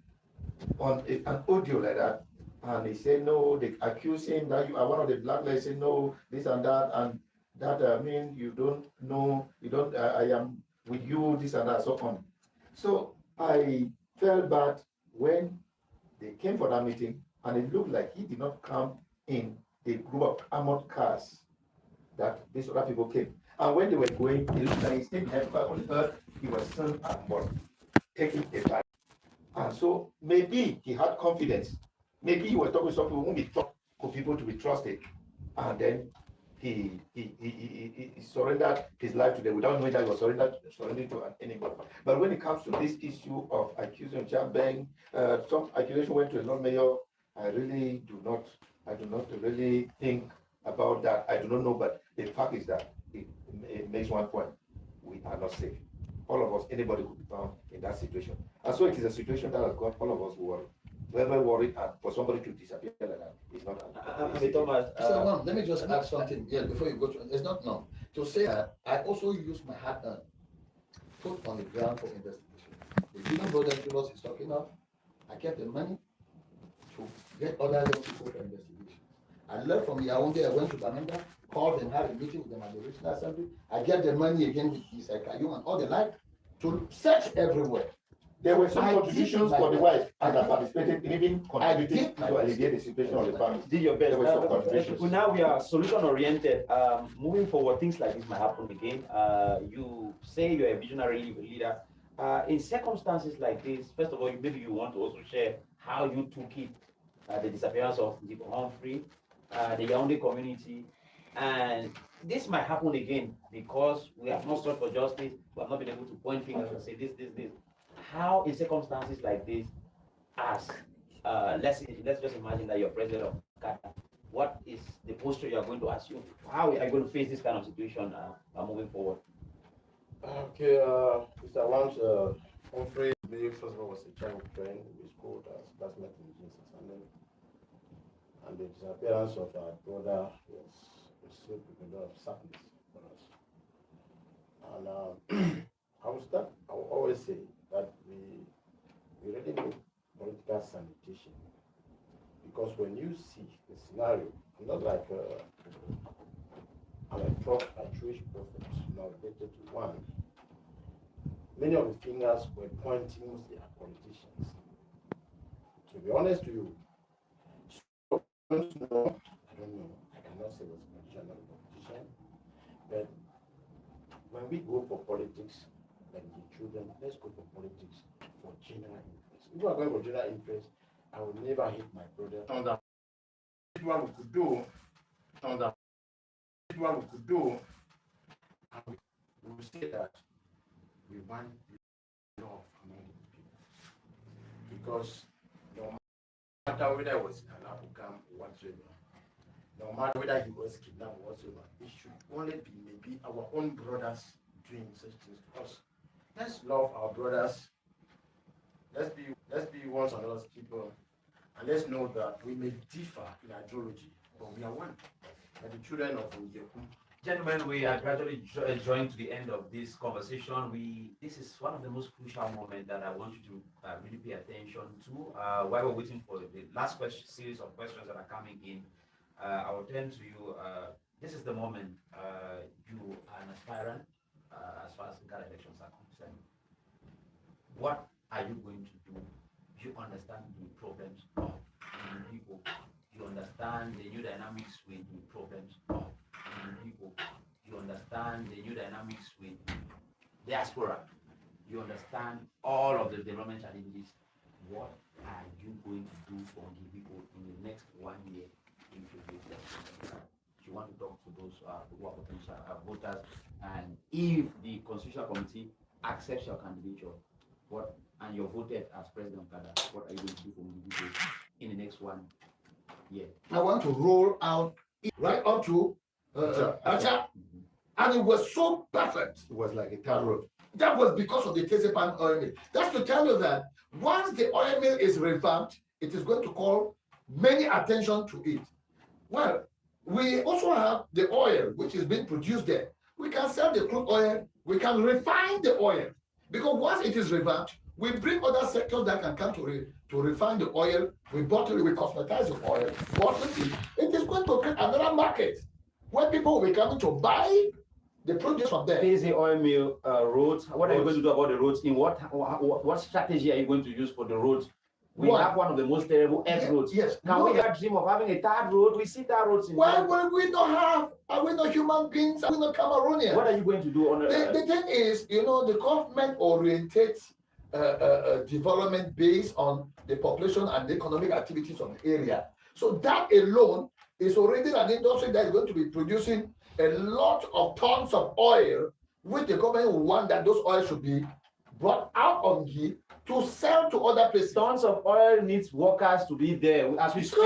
on an audio like that, and he said no, they accuse him that you are one of the black ladies, say no, this and that, and that mean you don't know, you don't, I am with you, this and that, so on. So I felt bad when they came for that meeting, and it looked like he did not come in the group of armored cars that these other people came. And when they were going, it looked like he stayed there, but only heard he was sent and taking a bike. And so maybe he had confidence. Maybe he was talking to some people whom he thought for people to be trusted. And then he surrendered his life to them without knowing that he was surrendering to anybody. But when it comes to this issue of accusing Jambeng, some accusation went to a non-mayor. I do not really think about that. I do not know, but the fact is that it makes one point. We are not safe. All of us, anybody could be found in that situation. And so it is a situation that has got all of us worried. Very worried, and for somebody to disappear like that is not. Thomas, So, let me just add something here before you go to. It's not no. To say that I also use my hard earned put on the ground for investigation. The Union Brothers Philos is talking of. I kept the money to get other young people for investigation. I left from Yaoundé, I went to Bamenda, called them, had a meeting with them at the Regional Assembly. I get the money again with Issa Kayum and all the like to search everywhere. There were some contributions for the wife and I participated in even contributing to alleviate the situation of the family. Did your best. There were some contributions. Now we are solution oriented. Moving forward, things like this might happen again. You say you're a visionary leader. In circumstances like this, first of all, maybe you want to also share how you took it, the disappearance of the Humphrey, the Yaoundé community, and this might happen again because we have not sought for justice. We have not been able to point fingers and say this. How in circumstances like this, as let's just imagine that you're president of Ncada, what is the posture you are going to assume? How are you going to face this kind of situation moving forward? Okay, Mr. Wams, Humphrey, first of all, was a child friend we schooled as classmate in Jesus, and the disappearance of our brother was received with a lot of sadness for us. And I will always say that we really need political sanitation, because when you see the scenario, I'm not like I'm a Jewish prophet, not related to one. Many of the fingers were pointing mostly at politicians. To be honest to you, so, I don't know, I cannot say what's politician or politician, but when we go for politics, like the children, let's go for politics for general interest. If we are going for general interest, I will never hate my brother. What we could do, we will say that we want love among the people. Because no matter whether it was an Abraham or whatsoever, no matter whether he was kidnapped or whatsoever, it should only be maybe our own brothers doing such things to us. Let's love our brothers. Let's be once and all people, and let's know that we may differ in ideology, but we are one. Like the children of Yekum. Gentlemen, we are gradually drawing to the end of this conversation. This is one of the most crucial moments that I want you to really pay attention to. While we're waiting for the last series of questions that are coming in, I will turn to you. This is the moment. You are an aspirant as far as Ncada elections are concerned. What are you going to do? Do you understand the problems of the people? Do you understand the new dynamics with the problems of people? You understand the new dynamics with diaspora. You understand all of the development challenges. What are you going to do for the people in the next 1 year if you get elected? You want to talk to those who are potential voters, and if the Constitutional Committee accepts your candidature, and you're voted as president of Ncada, what are you going to do for the people in the next 1 year? I want to roll out right up to Acha, and it was so perfect. It was like a tar road. That was because of the Tezepan oil mill. That's to tell you that once the oil mill is revamped, it is going to call many attention to it. Well, we also have the oil which is being produced there. We can sell the crude oil, we can refine the oil, because once it is revamped, We bring other sectors that can come to refine the oil. We bottle it, we cosmetize the oil, bottle it. It is going to create another market where people will be coming to buy the produce from there. Is the oil mill roads? What are you going to do about the roads? In what strategy are you going to use for the roads? We have one of the most terrible earth roads. Yes. Can we have a dream of having a third road? We see third roads in Why will we not have? Are we not human beings? Are we not Cameroonians? What are you going to do on the thing is, the government orientates development based on the population and the economic activities of the area. So that alone is already an industry that is going to be producing a lot of tons of oil, which the government will want that those oils should be brought out of Ngi to sell to other places. Tons of oil needs workers to be there. As we speak,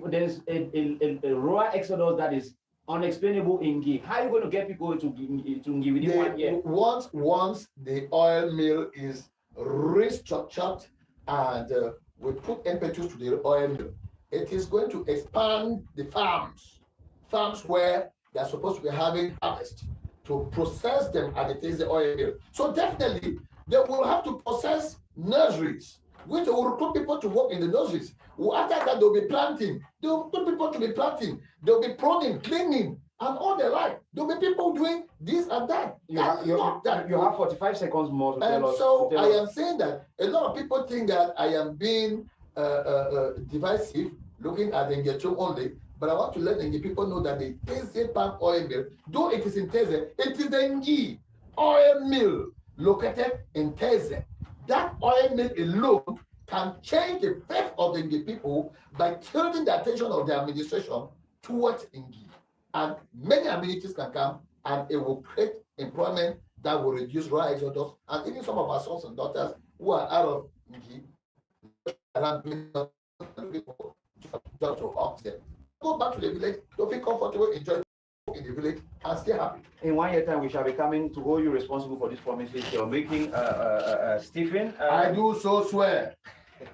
there's a rural exodus that is unexplainable in Ngi. How are you going to get people to Ngi within 1 year? Once the oil mill is restructured and we put impetus to the oil mill, it is going to expand the farms where they're supposed to be having harvest, to process them and it is the oil mill. So definitely they will have to process nurseries, which will recruit people to work in the nurseries. After that, they'll be planting. They'll put people to be planting. They'll be pruning, cleaning, and all the like. There'll be people doing this and that. You have 45 seconds more to tell us. So I am saying that a lot of people think that I am being divisive, looking at the Ngecho only. But I want to let the people know that the Teze palm oil mill, though it is in Teze, it is the Ngi oil mill located in Teze. That oil mill alone can change the fate of the Ngi people by tilting the attention of the administration towards Ngi. And many amenities can come and it will create employment that will reduce rural exodus. And even some of our sons and daughters who are out of Ngi, just to help them. Go back to the village, don't feel comfortable, enjoy in the village, and stay happy. In 1 year time, we shall be coming to hold you responsible for this promises you're making, Stephen. I do so swear.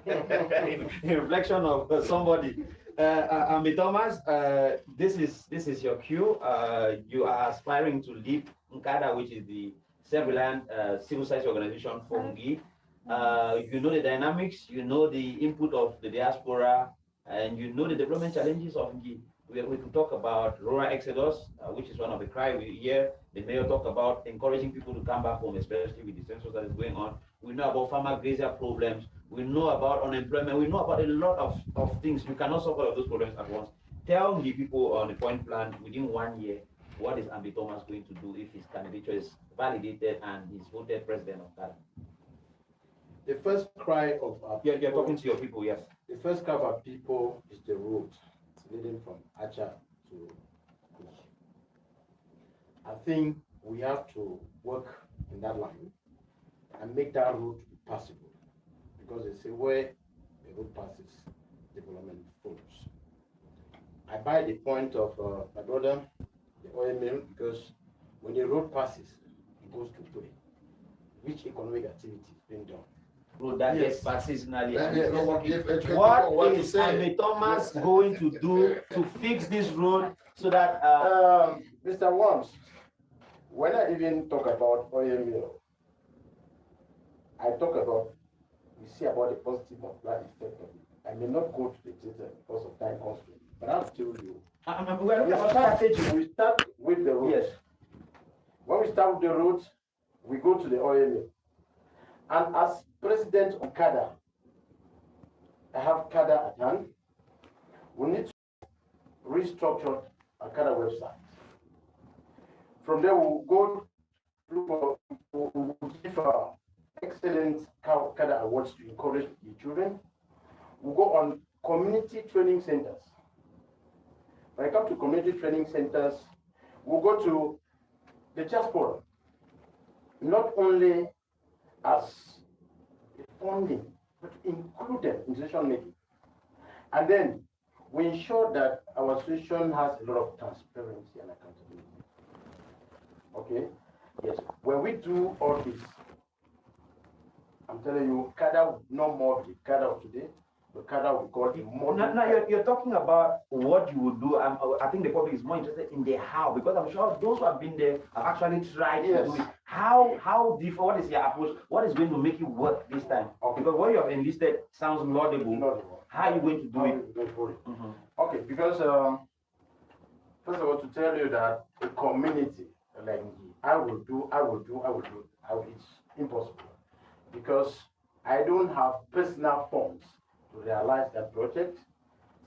in reflection of somebody. Ami Thomas, this is your cue. You are aspiring to lead Ncada, which is the self-reliant civil society organization for Ngi. You know the dynamics, you know the input of the diaspora, and you know the development challenges of Ngi. We could talk about rural exodus, which is one of the cry we hear. The mayor talk about encouraging people to come back home, especially with the census that is going on. We know about farmer grazier problems. We know about unemployment. We know about a lot of things. You cannot solve all of those problems at once. Tell the people on the point plan within 1 year, what is Ambi Thomas going to do if his candidature is validated and he's voted president of Ghana? The first cry of our people, you're talking to your people, yes. The first cry of our people is the road leading from Acha to Kush. I think we have to work in that line and make that road possible, because they say where the road passes, development follows. I buy the point of my brother, the oil mill, because when the road passes, it goes to play. Which economic activity is being done? Road that gets passed seasonally. What is Ambi Thomas going to do to fix this road so that Mr. Wams, when I even talk about oil mill, I talk about, we see about the positive multiplier effect of it. I may not go to the detail because of time constraint, but I'll tell you. We start with the road. Yes. When we start with the road, we go to the oil mill. And as president of Ncada, I have Ncada at hand. We need to restructure our Ncada website. From there, we'll go we'll give excellent Ncada awards to encourage the children. We'll go on community training centers. When I come to community training centers, we'll go to the diaspora, not only as funding, but include them in decision making. And then we ensure that our association has a lot of transparency and accountability. Okay? Yes. When we do all this, I'm telling you, Ncada no more the Ncada of today. Ncada we call a model. Now you're talking about what you would do. I think the public is more interested in the how, because I'm sure those who have been there have actually tried to do it. How different? What is your approach? What is going to make you work this time? Because what you have enlisted sounds laudable. How are you going to do it? Okay, because first of all, to tell you that a community like me, I will do. It's impossible because I don't have personal funds to realize that project.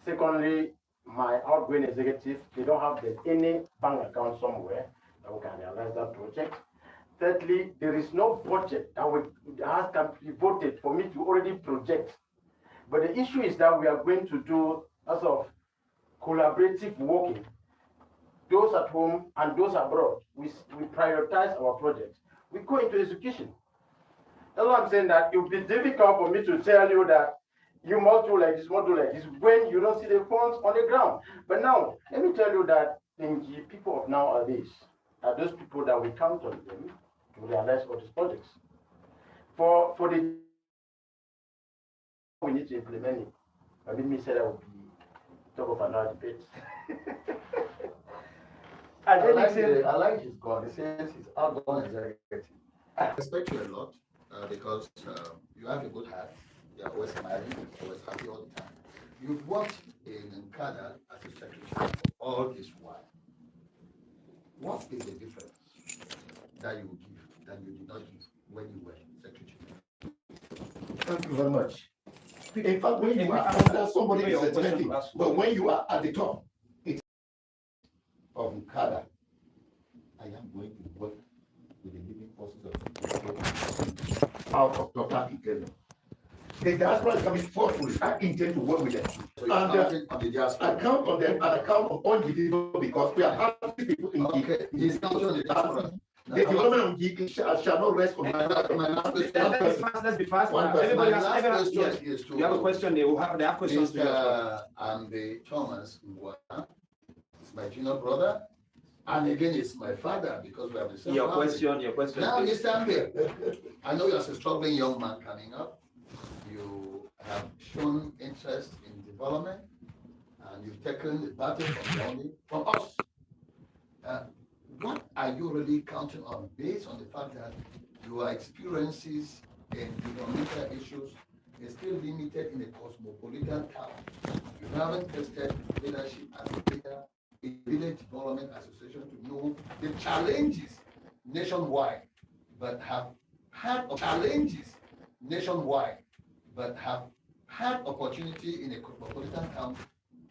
Secondly, my outgoing executive, they don't have any bank account somewhere that we can realize that project. Thirdly, there is no budget that can be voted for me to already project. But the issue is that we are going to do as of collaborative working. Those at home and those abroad, we prioritize our project. We go into execution. That's why I'm saying that it would be difficult for me to tell you that you must do like this, when you don't see the funds on the ground. But now, let me tell you that the people of nowadays are those people that we count on them to realize all these projects. For the we need to implement it. I mean, me said that would be talk of another debate. I like his God. He says he's outgoing executive. I respect you a lot because you have a good heart. You're always smiling, always happy all the time. You've worked in Ncada as a secretary for all this while. What is the difference that you give that you did not give when you were secretary? Thank you very much. In fact, when you are under somebody is executive, but when you are at the top of Ncada, I am going to work with the living forces of out of total Ncada. The diaspora is coming forward. I intend to work with them. So and on the diaspora. I count on them and I count on Anji because we are happy people in okay. He's counting on the diaspora. The development of Ncada shall not rest on Let's be fast. Everybody has questions. You have a question, they have questions. I'm the Thomas Mwata. It's my junior brother. And again, it's my father because we have the same Your family. question. Now, Mr. Ambe, I know you're a struggling young man coming up. You have shown interest in development and you've taken the battle from us. What are you really counting on based on the fact that your experiences in environmental issues is still limited in a cosmopolitan town? You haven't tested leadership as a leader in village development association to know the challenges nationwide, but have had opportunity in a cosmopolitan town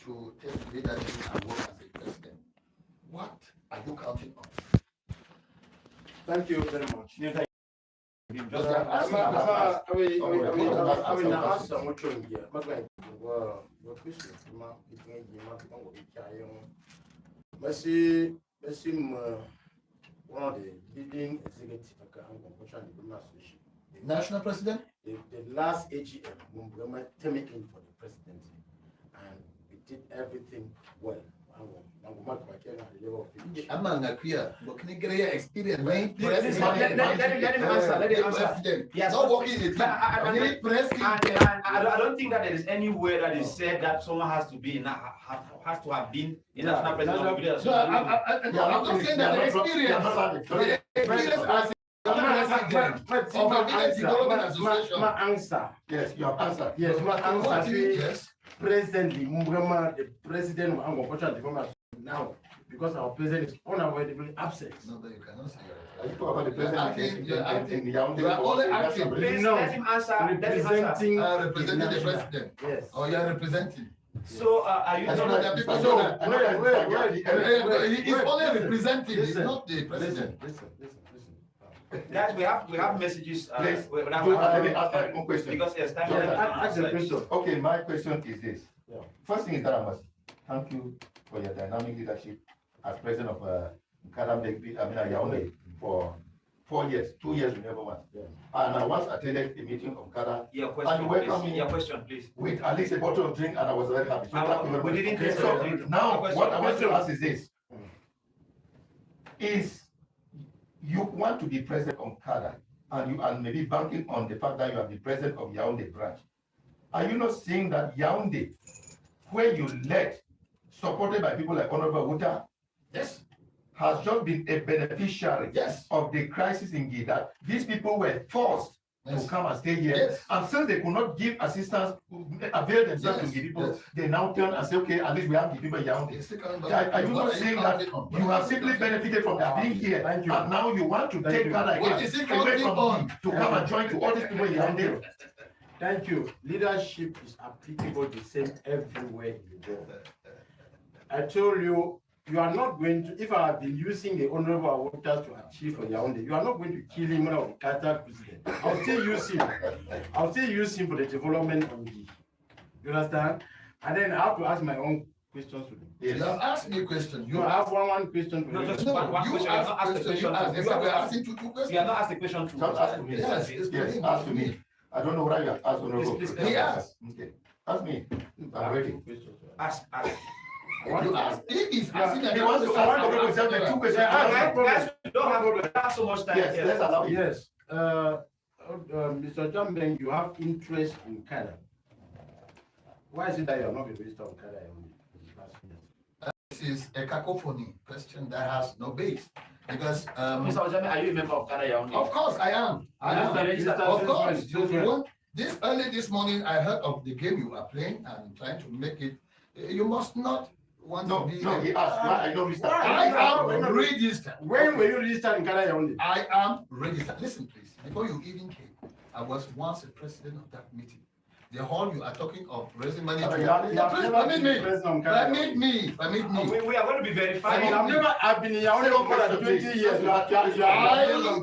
to test leadership and work as a president. What are you counting on? Thank you very much. One of the leading executives of the Association. National president? The last AGM, Mumbrema came in for the presidency, and we did everything well. I'm not clear, but can you get your experience? Let him answer. Yes, not working in the team. I don't think that there is anywhere that is said that someone has to have been in national president. So I'm not saying that the experience as of a village development association. My answer. Yes, you have answered. Yes, my answer. Yes. Presently, Mumbrema, the president of Agricultural Development now, because our president is unavoidably absent. No, but you cannot say that. Are you talking about the president? You are only acting. Please let him answer. Representing the president. Yes. Or you are representing. So are you telling that people know that? He's only representing, he's not the president. Listen. Guys, we have messages. Please, we let me ask one question. Because yes, time. Ask the question. Okay, my question is this. Yeah. First thing is that I must thank you for your dynamic leadership as president of Ncada Yaoundé for 4 years, 2 years we never won. Yeah. And I once attended a meeting of Ncada. Your question, please. With at least a bottle of drink, and I was very happy. So thank you very much. We didn't Okay, so now what I want to ask is this: is you want to be president of Ncada, and maybe banking on the fact that you are the president of Yaoundé branch. Are you not seeing that Yaoundé, where you led, supported by people like Honorable Wuta, Yes. has just been a beneficiary Yes. of the crisis in Gida? These people were forced Yes. to come and stay here. Yes. And since they could not give assistance, avail themselves Yes. to the people, Yes. they now turn and say, okay, at least we have the people in Yaoundé. They're still coming Are back. you not saying that you have simply benefited from their being here, Thank you. and now you want to take that What again is it away counting from on? them to come and join to all these people in Yaoundé? Thank you. Leadership is applicable the same everywhere you go. I told you, you are not going to, if I have been using the honorable voters to achieve for Yaoundé, you are not going to kill him when I will Qatar president. I'll still use him. I'll still use him for the development of the. You understand? And then I have to ask my own questions to them. You have asked me a question. You have one question for No, me. just No, one you question. asked You have not asked the question. You question. asked. You We're have not asking two you questions. have not asked the question to Just ask me. Yes, it's Yes, for ask to me. I don't know whether you have asked or not. Please, He asked. Okay, ask me. I I'm have ready. two questions. Ask. You asked. He is asking He wants to ask the question, the two questions. Guys, we don't have so much time. Yes, here. let's allow it. Yes. Mr. Jambeng, you have interest in Ncada. Why is it that you are not registered on Ncada in the past years? This is a cacophony question that has no base. Because, Mr. Ojame, are you a member of Ncada Yaoundé? of course, I am. I am. Of course. Early this morning, I heard of the game you are playing and trying to make it. You must not want No, to be. no, he asked why I don't restart. I am registered. When were you registered in Ncada Yaoundé? I am registered. Listen, please. Before you even came, I was once a president of that meeting. The hall you are talking of raising money. You To have please never permit been me. president of Ncada Permit me. Permit me. We are going to be verifying. I've been in Yaoundé for more than 20 years.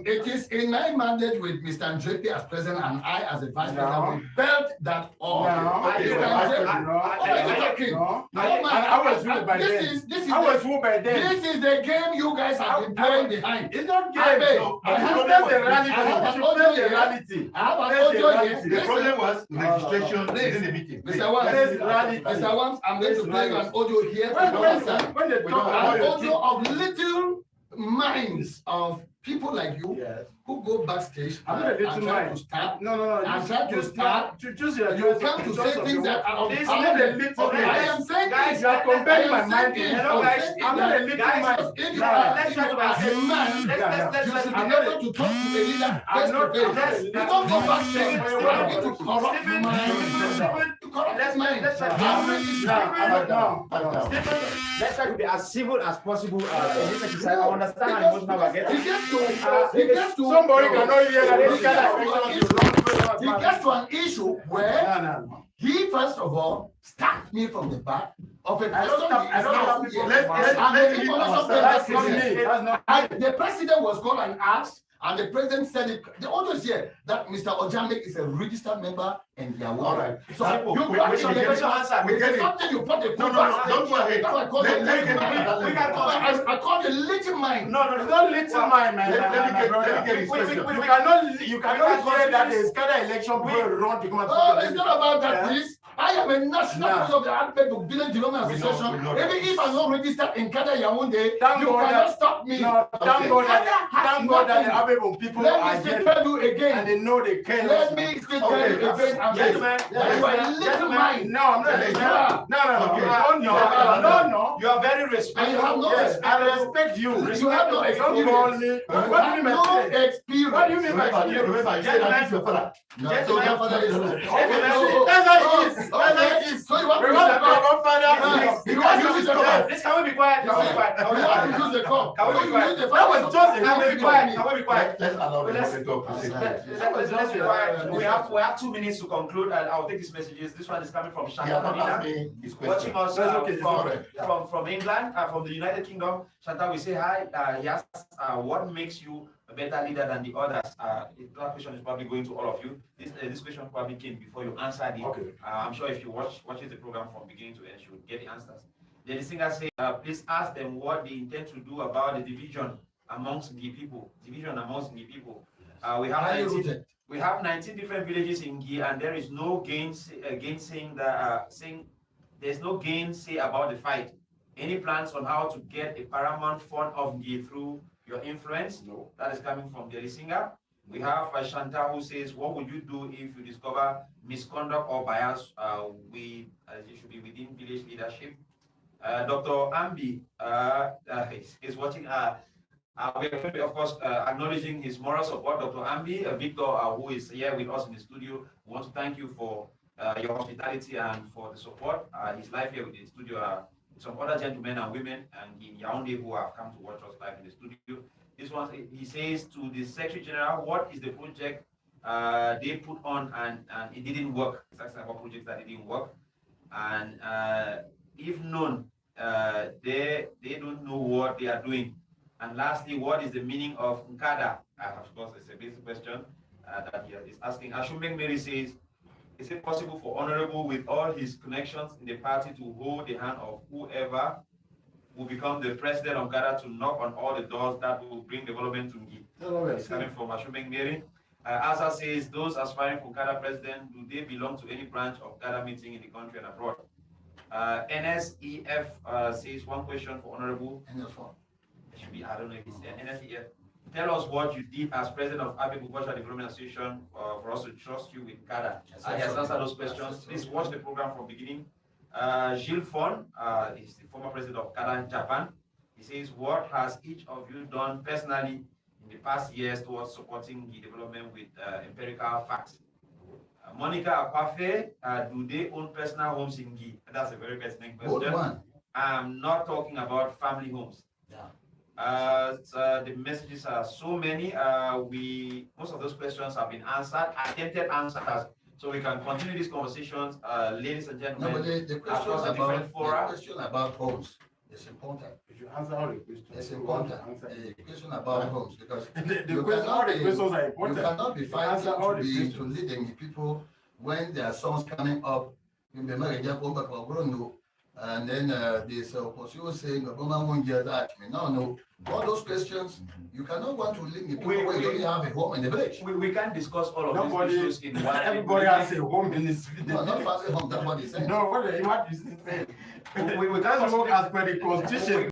It is in my mandate with Mr. Njp as president and I as a vice No. president. We built that all. No. Mr. Njp. What are you talking? No. Oh my I was ruled by this then. is I was ruled by then. this is the game you guys have been playing behind. It's not I game. beg. No. I have You face the reality. I have You an face audio the here. reality. I have an Face the audio here. reality. The Listen. problem was registration Please. within the meeting. Mr. Wams, Face reality. Mr. Wams, I'm going to play you an audio here. When they We talk don't about An your audio of little minds of people like you Yes. who go backstage I'm not a little and try mind. to start. No. I'm trying to start. Choose your You come to say things that are of This I'm not a talent. little Okay, mind. I am saying guys, this. You are comparing my I am mind. saying Hello, this. guys. I'm not a little Guys, mind. If you No, are, let's if you try to are a be- man, Let's you try should to be be- able to talk to a leader I'm face to not- face. I'm not- You don't go backstage Let's- to corrupt Stephen, minds. Stephen, To corrupt let's- minds. let's try to- I'm really No. Stephen, let's try to be as civil as possible. In this exercise, I understand how emotional we're He getting. gets to Somebody cannot hear that this kind of He election gets to an issue where No. he first of all stabbed me from the back of a I don't question. stop- I don't stop he is people. not- Let's and the people leave also ourselves. That's not me. That's not. The president was called and asked, and the president said it. The audience here that Mr. Ojame is a registered member and they are All right. So Simple. you We- question we the get question it. answer. We It's get it. something you put the No, don't go ahead. That's why I call Let- it let me get little mind. it. We can continue. I call it little mind. No, it's not little mind, man. Let me get his We question. you cannot hear that there's kind of election before you run to come and Oh, it's not about that, Yeah. please. I am a national Nah. president of the Agbet of Village Development We know Association. that. Even if I'm not registered in Ncada Yaoundé, Thank you God cannot that- stop me. No, Okay. thank God that the Abebo people Let are me still here tell you and again. they know they can. Let me still tell Okay. you again. I'm Gentlemen, you are a little mind. No, I'm not. Okay. No. Okay. No. You are very And you respectful. have no Yes, I respect. respect you. You have no Don't call me. experience. What You do you have mean by no experience? experience. What do you mean by Remember, experience? you said that this is your father. No, Gentlemen, so your father is- Gentlemen, That's how it is. That's how it is. So you want to use Remember, the cup? our father. You want to use the cup? Please, can we be quiet? Can we be quiet? Can we You be want quiet? to use the cup? Can we So be you quiet? use the That was cup. just a Can we be quiet? Can we be quiet? Let's allow the Let's- moderator to say. Let's be quiet. We have 2 minutes to conclude, and I'll take these messages. This one is coming from He has not Shanta asked me his watching question. us That's okay, it's all from England, from the United Kingdom. Shanta, we say hi. He asks, what makes you a better leader than the others? That question is probably going to all of you. This question probably came before you answered it. Okay. I'm sure if you watches the program from beginning to end, you will get the answers. Then the singer says, please ask them what they intend to do about the division amongst the people. Division amongst the people. We have Highly 19, rooted. we have 19 different villages in Gi, and there is no gainsaying that there's no gainsay about the fight. Any plans on how to get a paramount fund of Gi through your influence? No. That is coming from Jerry Singer. We have Shanta who says, what would you do if you discover misconduct or bias you should be within village leadership? Dr. Ambi is watching. We are, of course, acknowledging his moral support. Dr. Ambi, Victor, who is here with us in the studio, we want to thank you for your hospitality and for the support. His live here with the studio, some other gentlemen and women and in Yaoundé who have come to watch us live in the studio. This one, he says to the Secretary General, what is the project they put on and it didn't work? It's asking about projects that didn't work. And if known, they don't know what they are doing. And lastly, what is the meaning of Ncada? Of course, it's a basic question that he is asking. Ashumeng Mary says, is it possible for Honorable, with all his connections in the party, to hold the hand of whoever will become the president of Ncada to knock on all the doors that will bring development to Ngi? It's coming from Ashumeng Mary. Asa says, those aspiring for Ncada president, do they belong to any branch of Ncada meeting in the country and abroad? NSEF says, one question for Honorable. NSF. It should be, I don't know if it's NSEF. Tell us what you did as president of Agricultural Development Association for us to trust you with Ncada. He has answered those questions. Please watch the program from beginning. Gilles Fon is the former president of Ncada in Japan. He says, what has each of you done personally in the past years towards supporting the development with empirical facts? Monica Akwafe, do they own personal homes in Gi? That's a very pertinent question. I'm not talking about family homes. The messages are so many. Most of those questions have been answered, attempted answers. So we can continue these conversations, ladies and gentlemen. No, but the question about homes is important. You should answer all the questions. It's important. The question about homes, because the questions are important. You cannot be fighting to lead the people when there are songs coming up in the marriage, and then this opposition saying the government won't get that. No. All those questions, you cannot want to lead the people when you only have a home in the village. We can't discuss all of these issues in one. Everybody has a home in this village. No, not family home, that's what he said. No, what you said. We can't work as per the constitution.